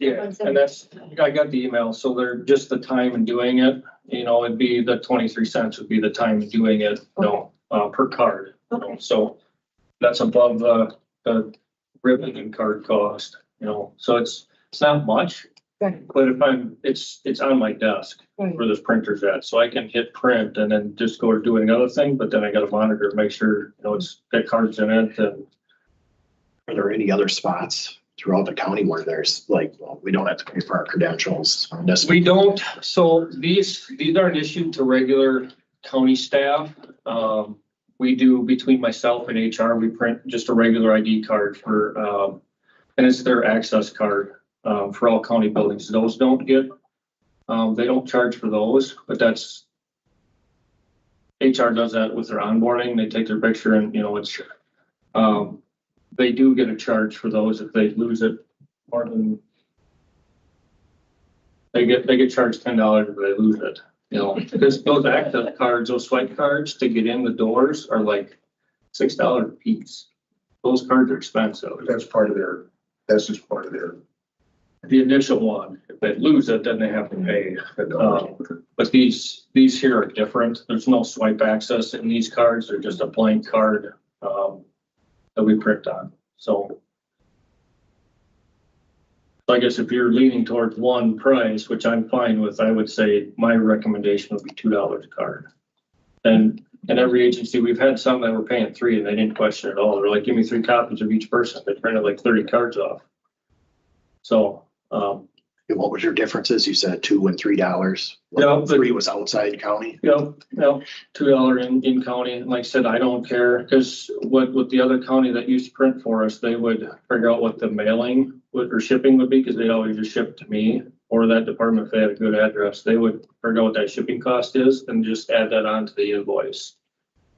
I got the email. So they're just the time in doing it, it'd be the 23 cents would be the time in doing it, per card. So that's above the ribbon and card cost. So it's not much, Right. but it's on my desk where this printer's at, so I can hit print and then just go to doing another thing, but then I got to monitor, make sure, it's got cards in it. And are there any other spots throughout the county where there's we don't have to pay for our credentials? We don't. So these aren't issued to regular county staff. We do, between myself and HR, we print just a regular ID card for, and it's their access card for all county buildings. Those don't get, they don't charge for those, but that's, HR does that with their onboarding. They take their picture and, it's, they do get a charge for those if they lose it more than, they get charged $10 if they lose it. You know, because those access cards, those swipe cards to get in the doors are like $6 a piece. Those cards are expensive. That's part of their, that's just part of their. The initial one, if they lose it, then they have to pay. But these here are different. There's no swipe access in these cards. They're just a blank card that we print on. So I guess if you're leaning towards one price, which I'm fine with, I would say my recommendation would be $2 a card. And in every agency, we've had some that were paying $3 and they didn't question it at all. They're like, give me 3 copies of each person. They printed like 30 cards off. So, What was your differences? You said $2 and $3. Yeah, but- 3 was outside county. Yep, $2 in county. And like I said, I don't care, because what the other county that used to print for us, they would figure out what the mailing would or shipping would be, because they'd always just ship to me or that department if they had a good address. They would figure out what that shipping cost is and just add that onto the invoice.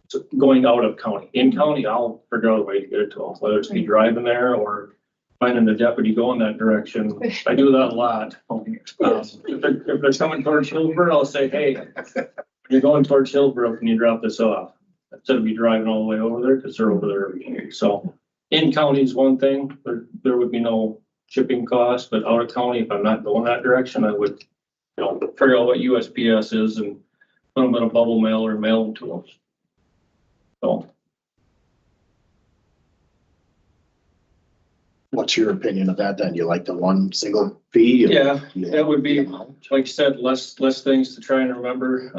So going out of county. In county, I'll figure out a way to get it to them, whether it's me driving there or finding a deputy going that direction. I do that a lot. If they're coming towards Hillsborough, I'll say, hey, when you're going towards Hillsborough, can you drop this off? Instead of me driving all the way over there, because they're over there every day. So in county is one thing, there would be no shipping cost, but out of county, if I'm not going that direction, I would, figure out what USPS is and put them in a bubble mail or mail them to them. So. What's your opinion of that then? You like the one single fee? Yeah, that would be, like I said, less things to try and remember.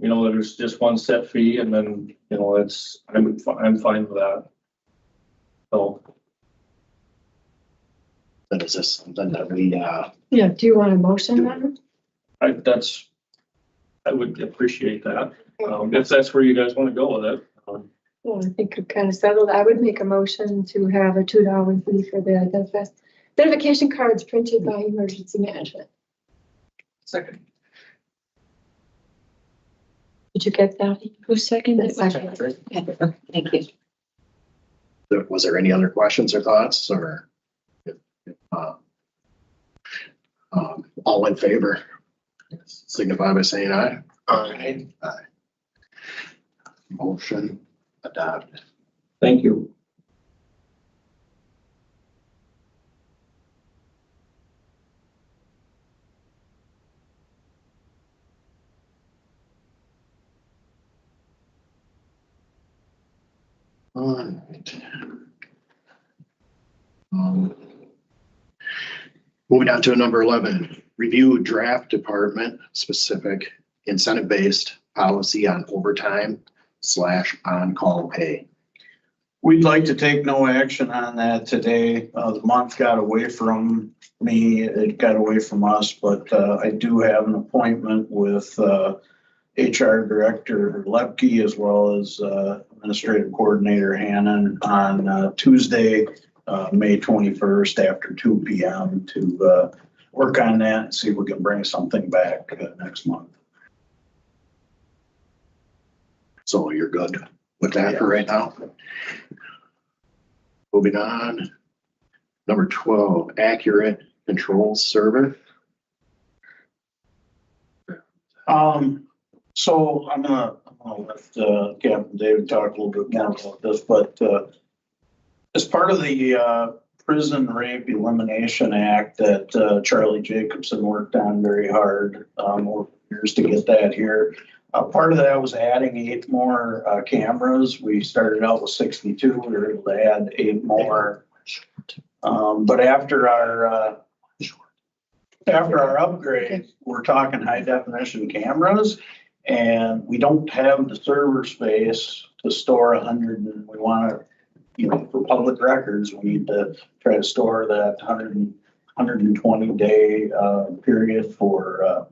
There's just one set fee, and then, I'm fine with that. So. But is this something that we, Yeah, do you want a motion then? I would appreciate that. If that's where you guys want to go with it. Well, I think we've kind of settled. I would make a motion to have a $2 fee for the identification cards printed by emergency management. Second. Did you get that? Who seconded? Second. Thank you. was there any other questions or thoughts or? All in favor, signify by saying aye. Aye. Aye. Motion adopted. Thank you. All right. Moving on to number 11, review draft department specific incentive-based policy on overtime / on-call pay. We'd like to take no action on that today. The month got away from me, it got away from us, but I do have an appointment with HR Director Lepke as well as Administrative Coordinator Hannon on Tuesday, May 21st after 2 p.m. to work on that and see if we can bring something back next month. So you're good with that for right now? Moving on. Number 12, accurate control server. So I'm gonna let Captain David talk a little bit more about this, but as part of the Prison Rape Elimination Act that Charlie Jacobson worked on very hard over years to get that here. Part of that was adding 8 more cameras. We started out with 62. We were able to add 8 more. But after our upgrade, we're talking high definition cameras, and we don't have the server space to store 100. And we want to, for public records, we need to try to store that 120 day period for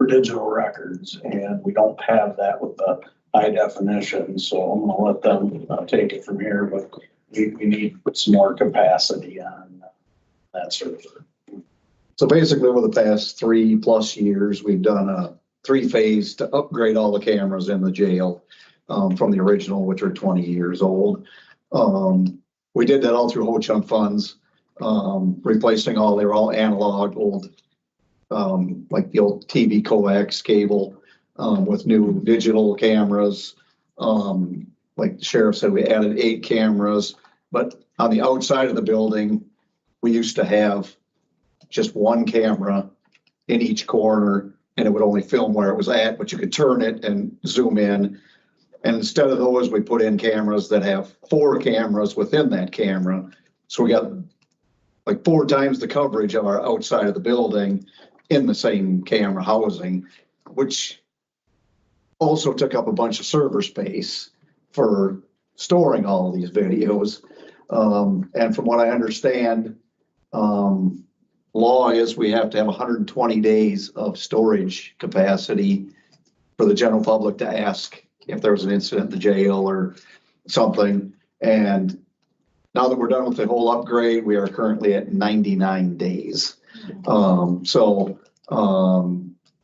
digital records, and we don't have that with the high definition. So I'm gonna let them take it from here, but we need some more capacity on that server. So basically, over the past 3+ years, we've done a 3-phase to upgrade all the cameras in the jail from the original, which are 20 years old. We did that all through whole chunk funds, replacing they were all analog old like the old TV coax cable, with new digital cameras. Like the sheriff said, we added 8 cameras, but on the outside of the building, we used to have just one camera in each corner, and it would only film where it was at, but you could turn it and zoom in. And instead of those, we put in cameras that have 4 cameras within that camera. So we got like 4 times the coverage of our outside of the building in the same camera housing, which also took up a bunch of server space for storing all of these videos. And from what I understand, law is we have to have 120 days of storage capacity for the general public to ask if there was an incident in the jail or something. And now that we're done with the whole upgrade, we are currently at 99 days.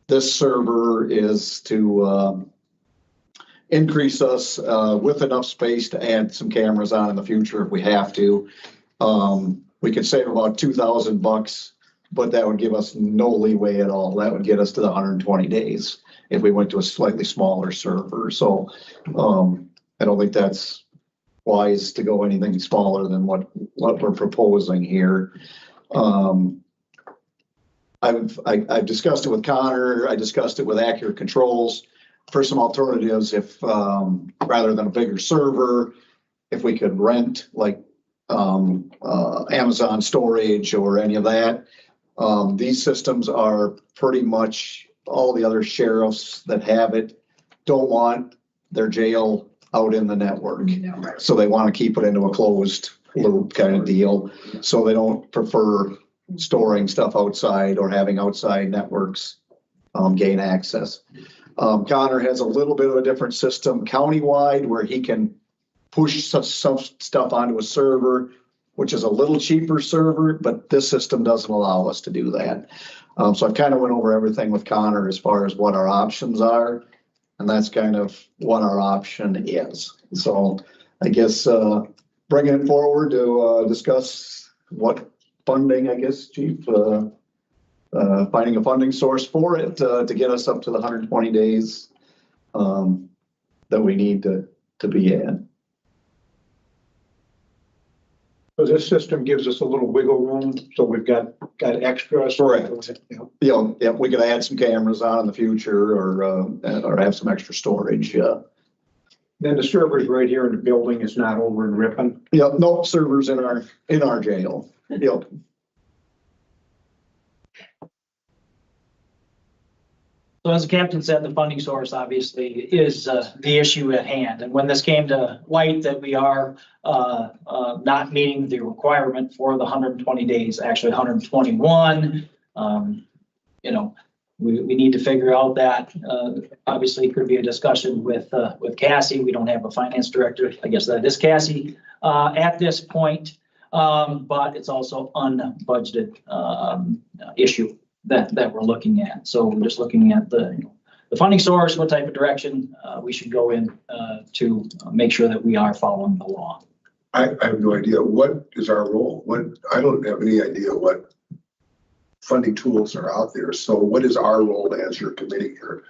This server is to increase us with enough space to add some cameras on in the future if we have to. We could save about $2,000, but that would give us no leeway at all. That would get us to the 120 days if we went to a slightly smaller server. So I don't think that's wise to go anything smaller than what we're proposing here. I've discussed it with Connor. I discussed it with Accurate Controls for some alternatives. If rather than a bigger server, if we could rent like Amazon storage or any of that. These systems are pretty much all the other sheriffs that have it don't want their jail out in the network. So they want to keep it into a closed loop kind of deal. So they don't prefer storing stuff outside or having outside networks gain access. Connor has a little bit of a different system countywide where he can push some stuff onto a server, which is a little cheaper server, but this system doesn't allow us to do that. So I've kind of went over everything with Connor as far as what our options are, and that's kind of what our option is. So I guess bringing it forward to discuss what funding, I guess, Chief, finding a funding source for it to get us up to the 120 days that we need to be in. So this system gives us a little wiggle room, so we've got extras. Correct. Yeah, we could add some cameras on in the future or have some extra storage. Then the server's right here in the building. It's not over in Ripon. Yep, no servers in our jail. Yep. So as the captain said, the funding source obviously is the issue at hand. And when this came to light that we are not meeting the requirement for the 120 days, actually 121, we need to figure out that obviously it could be a discussion with Cassie. We don't have a finance director. I guess that is Cassie at this point, but it's also unbudgeted issue that we're looking at. So we're just looking at the funding source, what type of direction we should go in to make sure that we are following the law. I have no idea. What is our role? I don't have any idea what funding tools are out there. So what is our role as your committee here?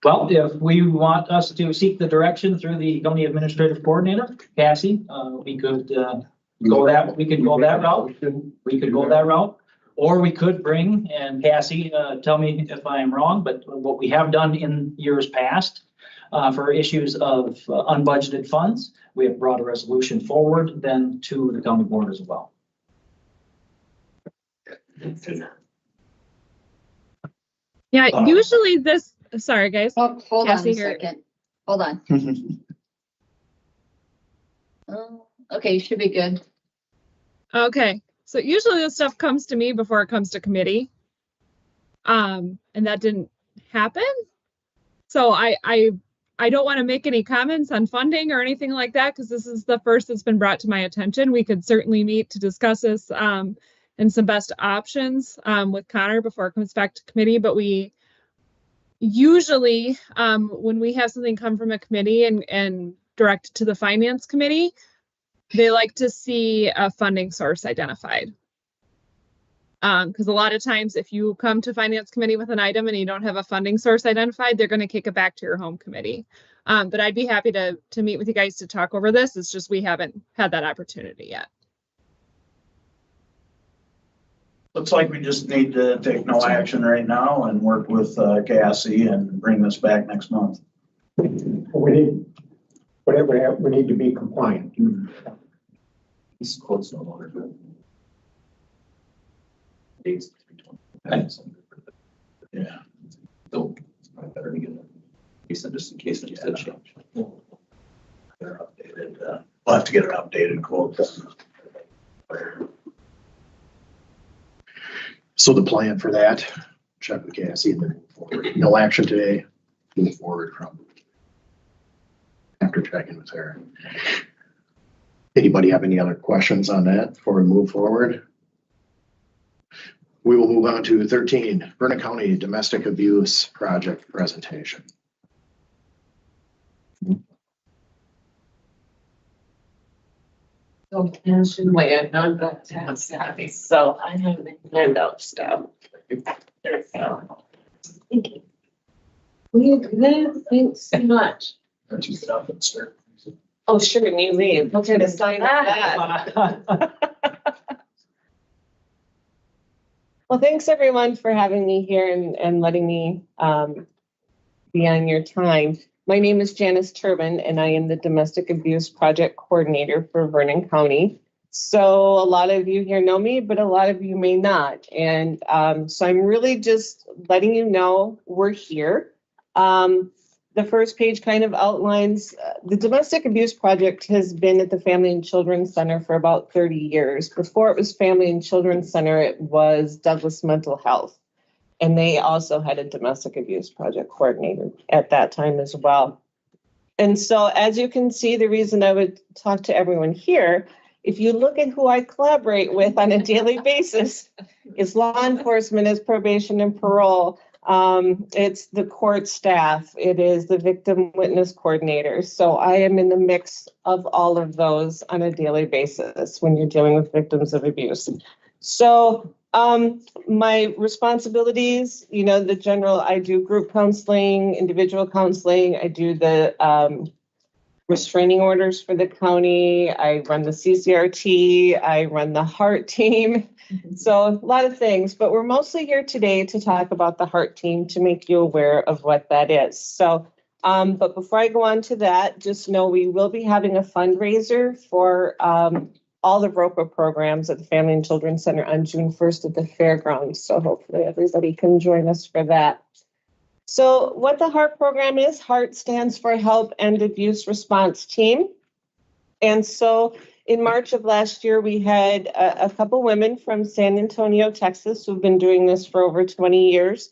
Well, if we want us to seek the direction through the county administrative coordinator, Cassie, we could go that route. We could go that route. Or we could bring, and Cassie, tell me if I am wrong, but what we have done in years past for issues of unbudgeted funds, we have brought a resolution forward then to the county board as well. Yeah, usually this, sorry guys. Oh, hold on Cassie a here. second. Hold on. Oh, okay, you should be good. Okay, so usually this stuff comes to me before it comes to committee. And that didn't happen. So I don't want to make any comments on funding or anything like that, because this is the first that's been brought to my attention. We could certainly meet to discuss this and some best options with Connor before it comes back to committee. But we usually, when we have something come from a committee and direct to the finance committee, they like to see a funding source identified. Because a lot of times if you come to finance committee with an item and you don't have a funding source identified, they're going to kick it back to your home committee. But I'd be happy to meet with you guys to talk over this. It's just we haven't had that opportunity yet. Looks like we just need to take no action right now and work with Cassie and bring this back next month. We need, whatever, we need to be compliant. These quotes no longer good. Dates. Yeah. So it's probably better to get it. Just in case it said change. They're updated. We'll have to get an updated quote. So the plan for that, check with Cassie and then move forward. No action today, move forward from after checking with her. Anybody have any other questions on that before we move forward? We will move on to 13, Vernon County Domestic Abuse Project Presentation. So pension way, I'm not that savvy, so I have the handout stuff. There we go. Thank you. Well, good, thanks so much. Don't you get up and start? Oh, sure, and you leave. Okay, to sign that. Well, thanks everyone for having me here and letting me be on your time. My name is Janice Turbin, and I am the Domestic Abuse Project Coordinator for Vernon County. So a lot of you here know me, but a lot of you may not. And so I'm really just letting you know we're here. The first page kind of outlines the Domestic Abuse Project has been at the Family and Children's Center for about 30 years. Before it was Family and Children's Center, it was Douglas Mental Health. And they also had a domestic abuse project coordinator at that time as well. And so as you can see, the reason I would talk to everyone here, if you look at who I collaborate with on a daily basis, is law enforcement, is probation and parole. It's the court staff. It is the victim witness coordinator. So I am in the mix of all of those on a daily basis when you're dealing with victims of abuse. So my responsibilities, the general, I do group counseling, individual counseling. I do the restraining orders for the county. I run the CCRT. I run the HEART team. So a lot of things, but we're mostly here today to talk about the HEART team to make you aware of what that is. So, but before I go on to that, just know we will be having a fundraiser for all the ROPA programs at the Family and Children's Center on June 1st at the fairgrounds. So hopefully everybody can join us for that. So what the HEART program is, HEART stands for Help and Abuse Response Team. And so in March of last year, we had a couple women from San Antonio, Texas, who've been doing this for over 20 years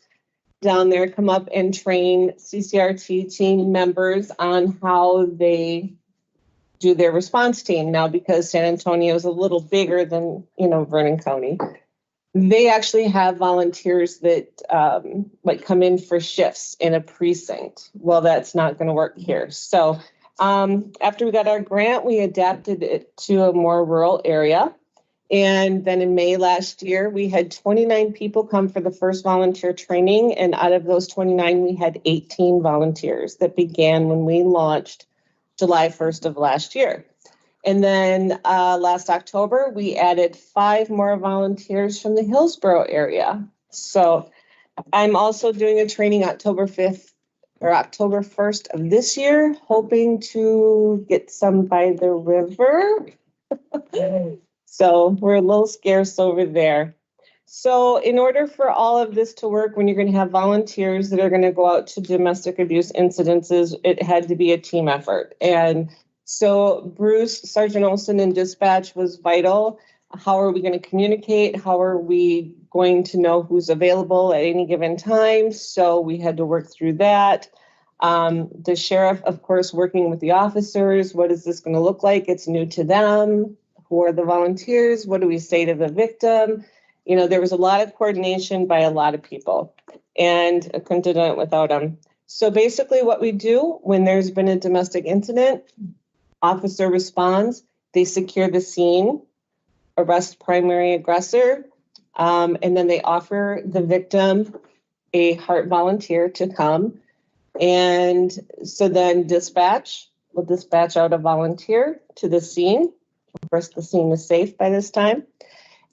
down there come up and train CCRT team members on how they do their response team. Now, because San Antonio is a little bigger than, Vernon County, they actually have volunteers that come in for shifts in a precinct. Well, that's not going to work here. So after we got our grant, we adapted it to a more rural area. And then in May last year, we had 29 people come for the first volunteer training. And out of those 29, we had 18 volunteers that began when we launched July 1st of last year. And then last October, we added 5 more volunteers from the Hillsborough area. So I'm also doing a training October 5th or October 1st of this year, hoping to get some by the river. So we're a little scarce over there. So in order for all of this to work, when you're going to have volunteers that are going to go out to domestic abuse incidences, it had to be a team effort. And so Bruce, Sergeant Olson, and dispatch was vital. How are we going to communicate? How are we going to know who's available at any given time? So we had to work through that. The sheriff, of course, working with the officers. What is this going to look like? It's new to them. Who are the volunteers? What do we say to the victim? There was a lot of coordination by a lot of people, and I couldn't have done it without them. So basically what we do when there's been a domestic incident, officer responds, they secure the scene, arrest primary aggressor, And then they offer the victim a heart volunteer to come. And so then dispatch will dispatch out a volunteer to the scene. Of course, the scene is safe by this time.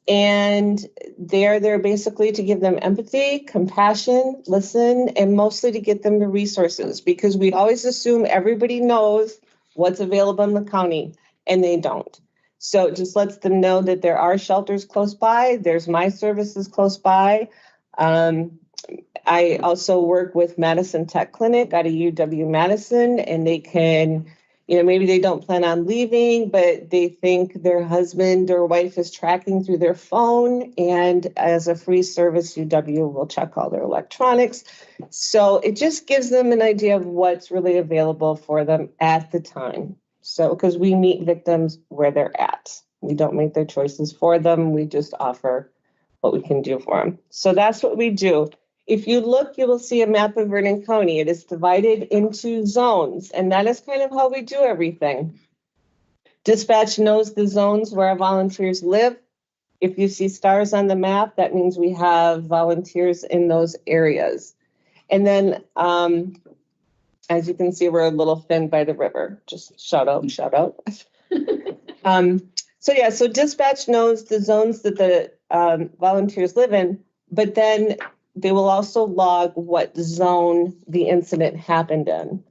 And they're there basically to give them empathy, compassion, listen, and mostly to get them the resources, because we always assume everybody knows what's available in the county, and they don't. So it just lets them know that there are shelters close by. There's my services close by. I also work with Madison Tech Clinic out of UW-Madison, and they can, maybe they don't plan on leaving, but they think their husband or wife is tracking through their phone. And as a free service, UW will check all their electronics. So it just gives them an idea of what's really available for them at the time. So, because we meet victims where they're at. We don't make their choices for them. We just offer what we can do for them. So that's what we do. If you look, you will see a map of Vernon County. It is divided into zones, and that is kind of how we do everything. Dispatch knows the zones where our volunteers live. If you see stars on the map, that means we have volunteers in those areas. And then, as you can see, we're a little thin by the river. Just shout out. So dispatch knows the zones that the volunteers live in, but then they will also log what zone the incident happened in.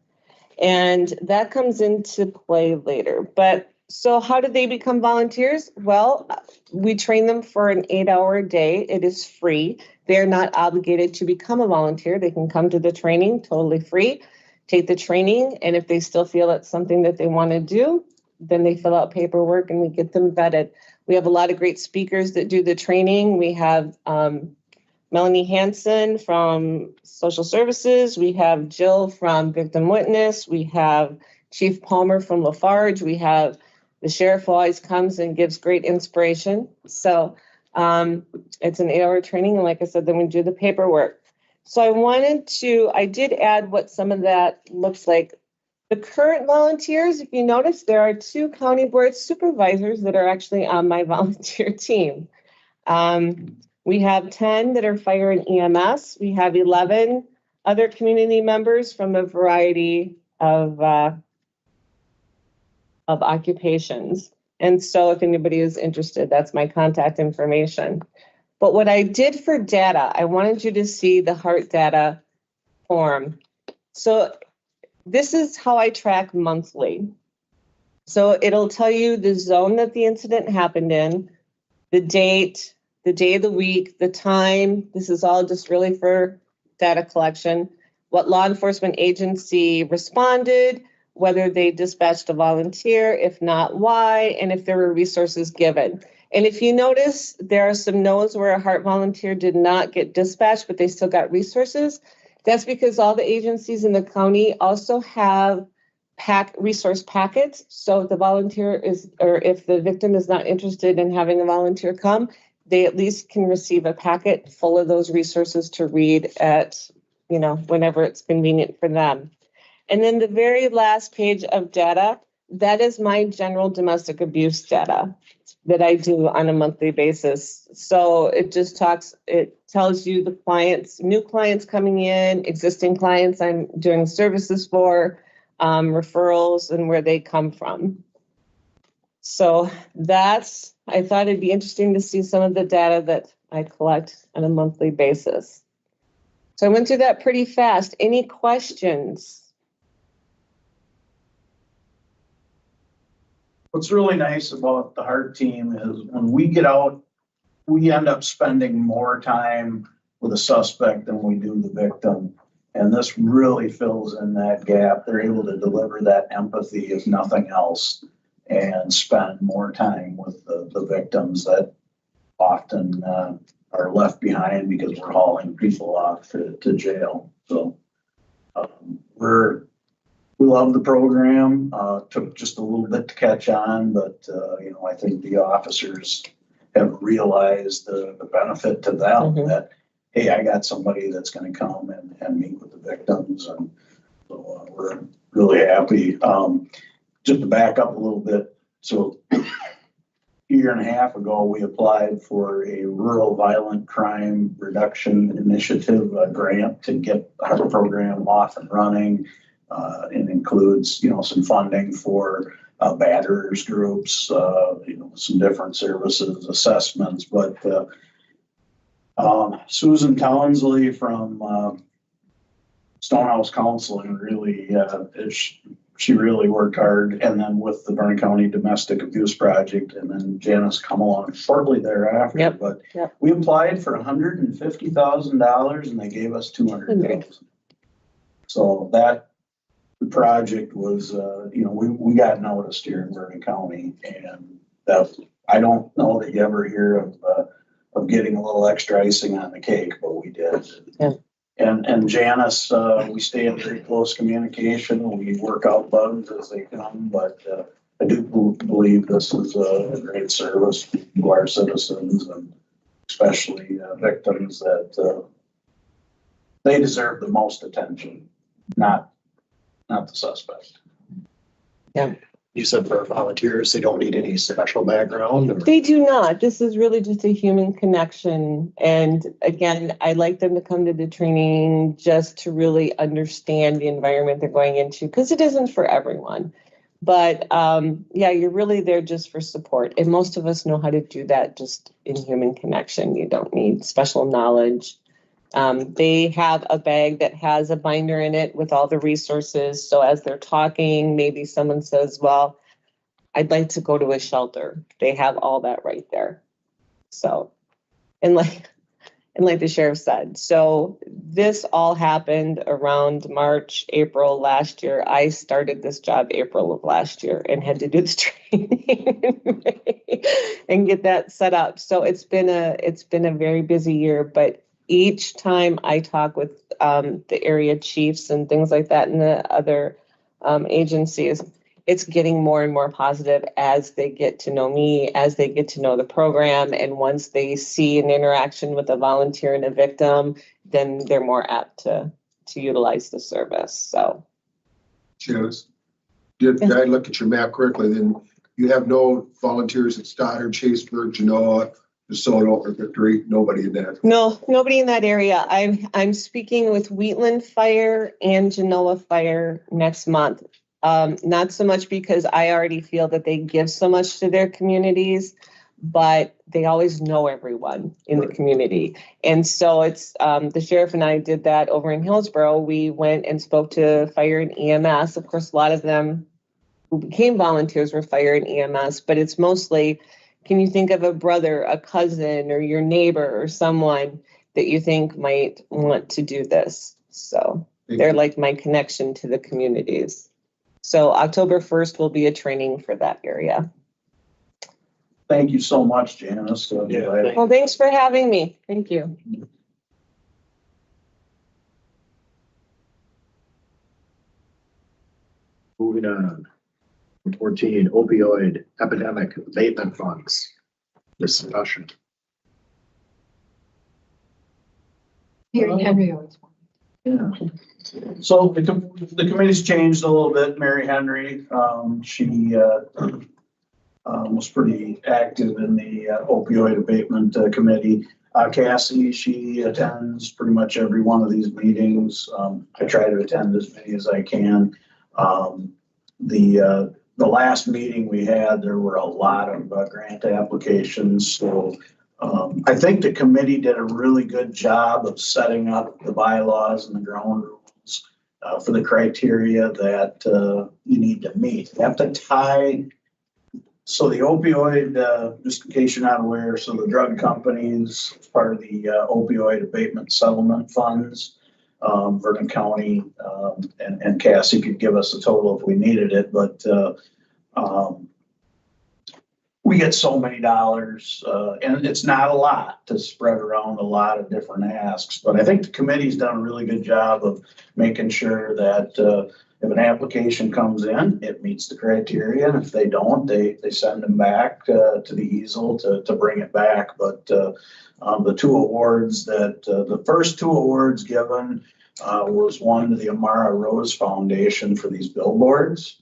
And that comes into play later. But so how do they become volunteers? Well, we train them for an 8-hour day. It is free. They're not obligated to become a volunteer. They can come to the training totally free, take the training, and if they still feel it's something that they want to do, then they fill out paperwork and we get them vetted. We have a lot of great speakers that do the training. We have Melanie Hansen from Social Services. We have Jill from Victim Witness. We have Chief Palmer from Lafarge. We have the sheriff who always comes and gives great inspiration. So it's an 8-hour training. And like I said, then we do the paperwork. So I did add what some of that looks like. The current volunteers, if you notice, there are 2 county board supervisors that are actually on my volunteer team. We have 10 that are fire and EMS. We have 11 other community members from a variety of occupations. And so if anybody is interested, that's my contact information. But what I did for data, I wanted you to see the heart data form. So this is how I track monthly. So it'll tell you the zone that the incident happened in, the date, the day of the week, the time. This is all just really for data collection. What law enforcement agency responded, whether they dispatched a volunteer, if not, why, and if there were resources given. And if you notice, there are some no's where a heart volunteer did not get dispatched, but they still got resources. That's because all the agencies in the county also have resource packets. So if the volunteer is, or if the victim is not interested in having a volunteer come, they at least can receive a packet full of those resources to read at, whenever it's convenient for them. And then the very last page of data, that is my general domestic abuse data that I do on a monthly basis. So it tells you the clients, new clients coming in, existing clients I'm doing services for, referrals, and where they come from. So I thought it'd be interesting to see some of the data that I collect on a monthly basis. So I went through that pretty fast. Any questions? What's really nice about the heart team is when we get out, we end up spending more time with a suspect than we do the victim. And this really fills in that gap. They're able to deliver that empathy, if nothing else, and spend more time with the victims that often are left behind because we're hauling people off to jail. So we love the program. Took just a little bit to catch on, but I think the officers have realized the benefit to them that, hey, I got somebody that's going to come and meet with the victims, and so we're really happy. Just to back up a little bit, so year and a half ago, we applied for a rural violent crime reduction initiative grant to get our program off and running. It includes, some funding for batterers groups, some different services, assessments, but Susan Townsley from Stonehouse Counseling really, she really worked hard, and then with the Vernon County Domestic Abuse Project, and then Janice come along shortly thereafter. Yep, But yep. we applied for $150,000 and they gave us $200,000. So that project was, we got noticed here in Vernon County, and that, I don't know that you ever hear of getting a little extra icing on the cake, but we did. Yeah. And Janice, we stay in very close communication. We work out bugs as they come, but I do believe this is a great service to our citizens, and especially victims that they deserve the most attention, not the suspect. Yeah. You said for volunteers, they don't need any special background or? They do not. This is really just a human connection. And again, I like them to come to the training just to really understand the environment they're going into, because it isn't for everyone. But you're really there just for support. And most of us know how to do that just in human connection. You don't need special knowledge. They have a bag that has a binder in it with all the resources. So as they're talking, maybe someone says, well, I'd like to go to a shelter. They have all that right there. So, and like the sheriff said, so this all happened around March, April last year. I started this job April of last year and had to do this training and get that set up. So it's been a very busy year, but each time I talk with the area chiefs and things like that and the other agencies, it's getting more and more positive as they get to know me, as they get to know the program. And once they see an interaction with a volunteer and a victim, then they're more apt to utilize the service. So, Janice, did I look at your map correctly? Then you have no volunteers at Stoddard, Chaseburg, Genoa, DeSoto, or Victory? Nobody in that? No, nobody in that area. I'm speaking with Wheatland Fire and Genoa Fire next month. Not so much because I already feel that they give so much to their communities, but they always know everyone in the community. And so it's the sheriff and I did that over in Hillsborough. We went and spoke to fire and EMS. Of course, a lot of them who became volunteers were fire and EMS, but it's mostly, can you think of a brother, a cousin, or your neighbor or someone that you think might want to do this? So they're like my connection to the communities. So October 1st will be a training for that area. Thank you so much, Janice. Well, thanks for having me. Thank you. Moving on. 14, opioid epidemic abatement funds. Discussion. Mary Henry always. Yeah. So the committee's changed a little bit. Mary Henry, she was pretty active in the opioid abatement committee. Cassie, she attends pretty much every one of these meetings. I try to attend as many as I can. The last meeting we had, there were a lot of grant applications. So I think the committee did a really good job of setting up the bylaws and the ground rules for the criteria that you need to meet. You have to tie. So the opioid, just in case you're not aware, so the drug companies, as part of the opioid abatement settlement funds, Vernon County, and Cassie could give us a total if we needed it, but we get so many dollars, and it's not a lot to spread around a lot of different asks. But I think the committee's done a really good job of making sure that if an application comes in, it meets the criteria, and if they don't, they send them back to the easel to bring it back. But the two awards that the first two awards given was one to the Amara Rose Foundation for these billboards.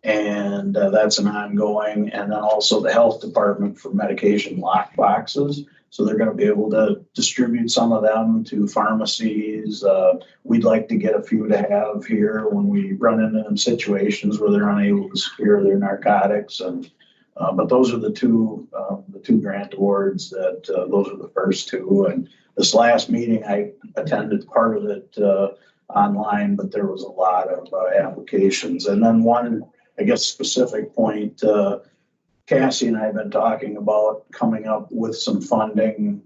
And that's an ongoing, and then also the health department for medication lock boxes. So they're gonna be able to distribute some of them to pharmacies. We'd like to get a few to have here when we run into them situations where they're unable to secure their narcotics. And but those are the two grant awards that, those are the first two. And this last meeting, I attended part of it online, but there was a lot of applications. And then one, I guess, specific point, Cassie and I have been talking about coming up with some funding.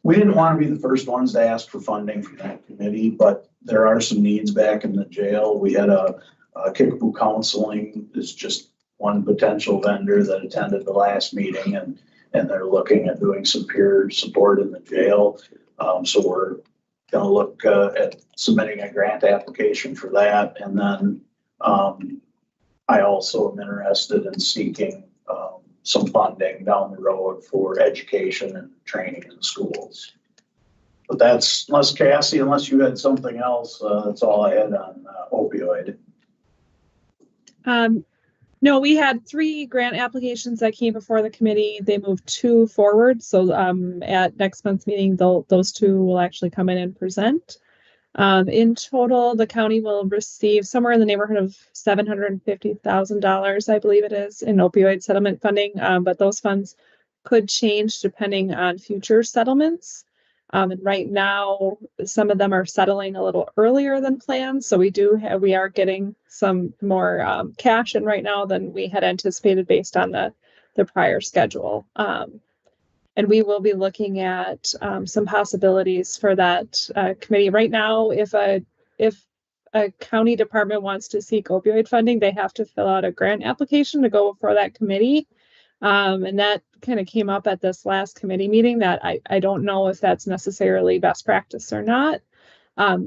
We didn't want to be the first ones to ask for funding from that committee, but there are some needs back in the jail. We had a Kickapoo Counseling is just one potential vendor that attended the last meeting, and they're looking at doing some peer support in the jail. So we're gonna look at submitting a grant application for that. And then I also am interested in seeking some funding down the road for education and training in schools. But that's, unless Cassie, unless you had something else, that's all I had on opioid. No, we had 3 grant applications that came before the committee. They moved 2 forward. So at next month's meeting, those 2 will actually come in and present. In total, the county will receive somewhere in the neighborhood of $750,000, I believe it is, in opioid settlement funding. But those funds could change depending on future settlements. And right now, some of them are settling a little earlier than planned. So we are getting some more cash in right now than we had anticipated based on the prior schedule. And we will be looking at some possibilities for that committee. Right now, if a county department wants to seek opioid funding, they have to fill out a grant application to go before that committee. And that kind of came up at this last committee meeting that I don't know if that's necessarily best practice or not.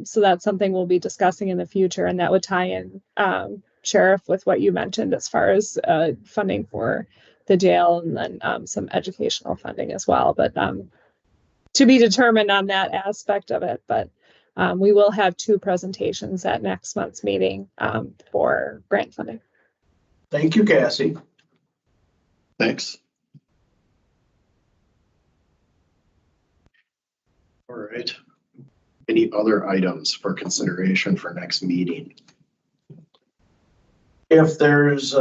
So that's something we'll be discussing in the future, and that would tie in, Sheriff, with what you mentioned as far as funding for the jail, and then some educational funding as well. But to be determined on that aspect of it. But we will have 2 presentations at next month's meeting for grant funding. Thank you, Cassie. Thanks. All right. Any other items for consideration for next meeting? If there's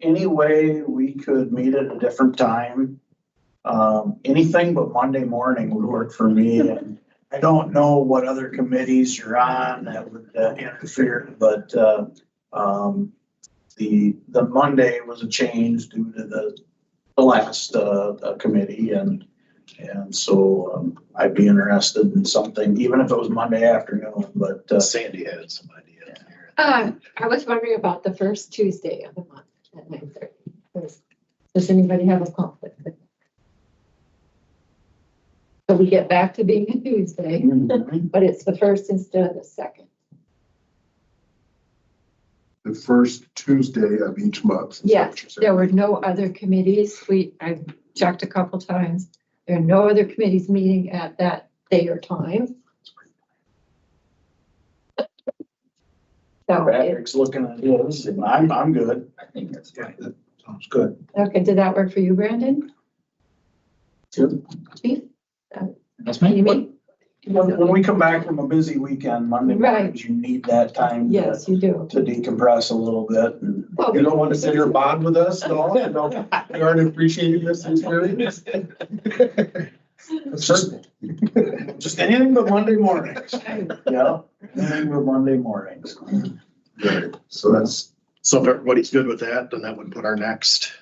any way we could meet at a different time, anything but Monday morning would work for me. And I don't know what other committees you're on that would interfere, but the Monday was a change due to the last committee, and so I'd be interested in something, even if it was Monday afternoon. But Sandy had some ideas. I was wondering about the first Tuesday of the month at 9:30. Does anybody have a conflict with that? So we get back to being a Tuesday, but it's the first instead of the second. The first Tuesday of each month. Yes, there were no other committees. I checked a couple times. There are no other committees meeting at that day or time. So Patrick's looking at his, and I'm good. I think that's fine. That sounds good. okay, did that work for you, Brandon? Good. Chief? That's You fine. mean? When we come back from a busy weekend, Monday mornings, you need that time Yes, you do. to decompress a little bit. And Well, You don't want to sit here and bond with us at all? You aren't appreciating this experience? just anything but Monday mornings. Yeah, anything but Monday mornings. Right, so that's, So if everybody's good with that, then that would put our next,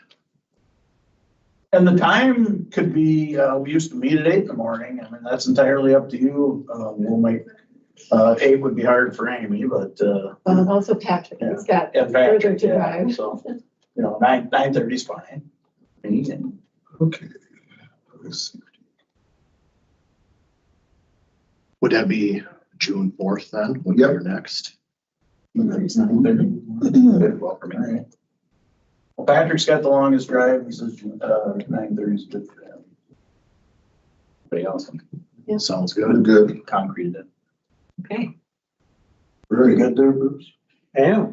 And the time could be, we used to meet at 8 in the morning. I mean, that's entirely up to you. We'll make, 8 would be hard for Amy, but, Also Patrick, he's got and further Patrick, to yeah, drive. so, 9:30 is fine. Anything. okay. Let's see. would that be June 4th then? Would be Yep. your next? It's 9:30. Good, well, for me. All right. Well, Patrick's got the longest drive. He says 9:30 is good for him. Pretty awesome. Sounds Good, good. good. Concreted it. Okay. Very good there, Bruce. Yeah.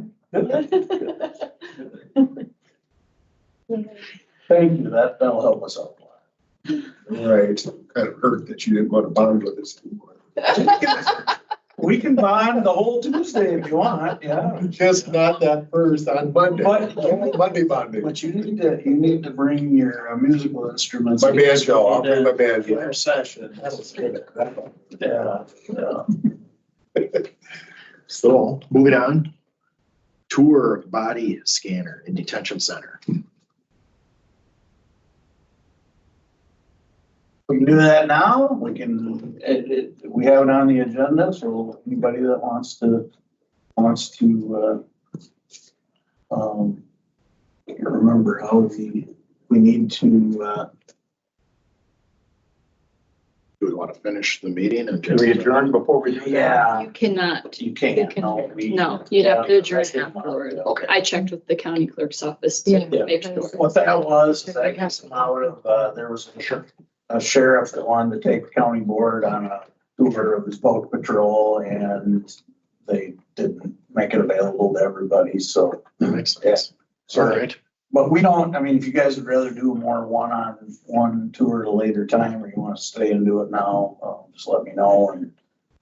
Thank you, that'll help us out a lot. Right, kind of hurt that you didn't want to bond with us anymore. We can bond the whole Tuesday if you want, yeah. Just not that first on Monday. But- Monday bonding. But you need to bring your musical instruments. My banjo, I'll bring my banjo. Your session. Yeah, yeah. So, moving on. Tour of body scanner in detention center. We can do that now, we can, we have it on the agenda, so anybody that wants to, I can't remember how we need to, Do we want to finish the meeting and Can just? we adjourn before we do that? yeah, You cannot. you can't, no. No, you'd have to adjourn Yeah. afterward. Okay. I checked with the county clerk's office Yeah. to make sure. What that was, is that came out of, there was a sheriff that wanted to take the county board on a tour of his boat patrol, and they didn't make it available to everybody, so. That makes sense. All right. But we don't, I mean, if you guys would rather do a more one-on-one tour at a later time, or you wanna stay and do it now, just let me know, and.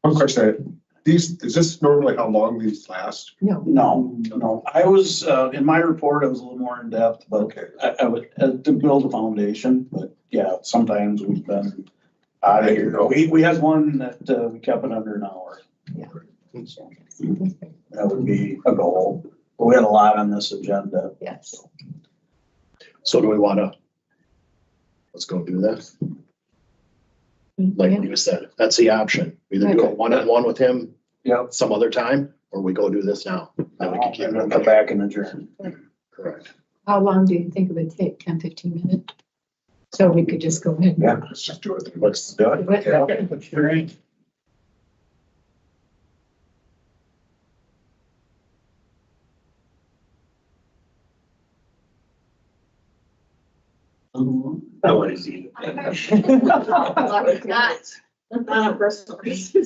One question, is this normally how long these last? No, I was, in my report, I was a little more in depth, but Okay. I would, to build a foundation, but yeah, sometimes we've been out of here. We had one that, we kept it under an hour. Yeah. So, that would be a goal, but we had a lot on this agenda. Yes. So do we want to? Let's go do that. Like you said, that's the option. Either do a one-on-one with him Yep. some other time, or we go do this now. Then we can keep And then it come back and adjourn. correct. How long do you think it would take? 10, 15 minutes? So we could just go ahead. Yeah, let's just do it. Let's do it. What- That one is easy. Not a personal reason.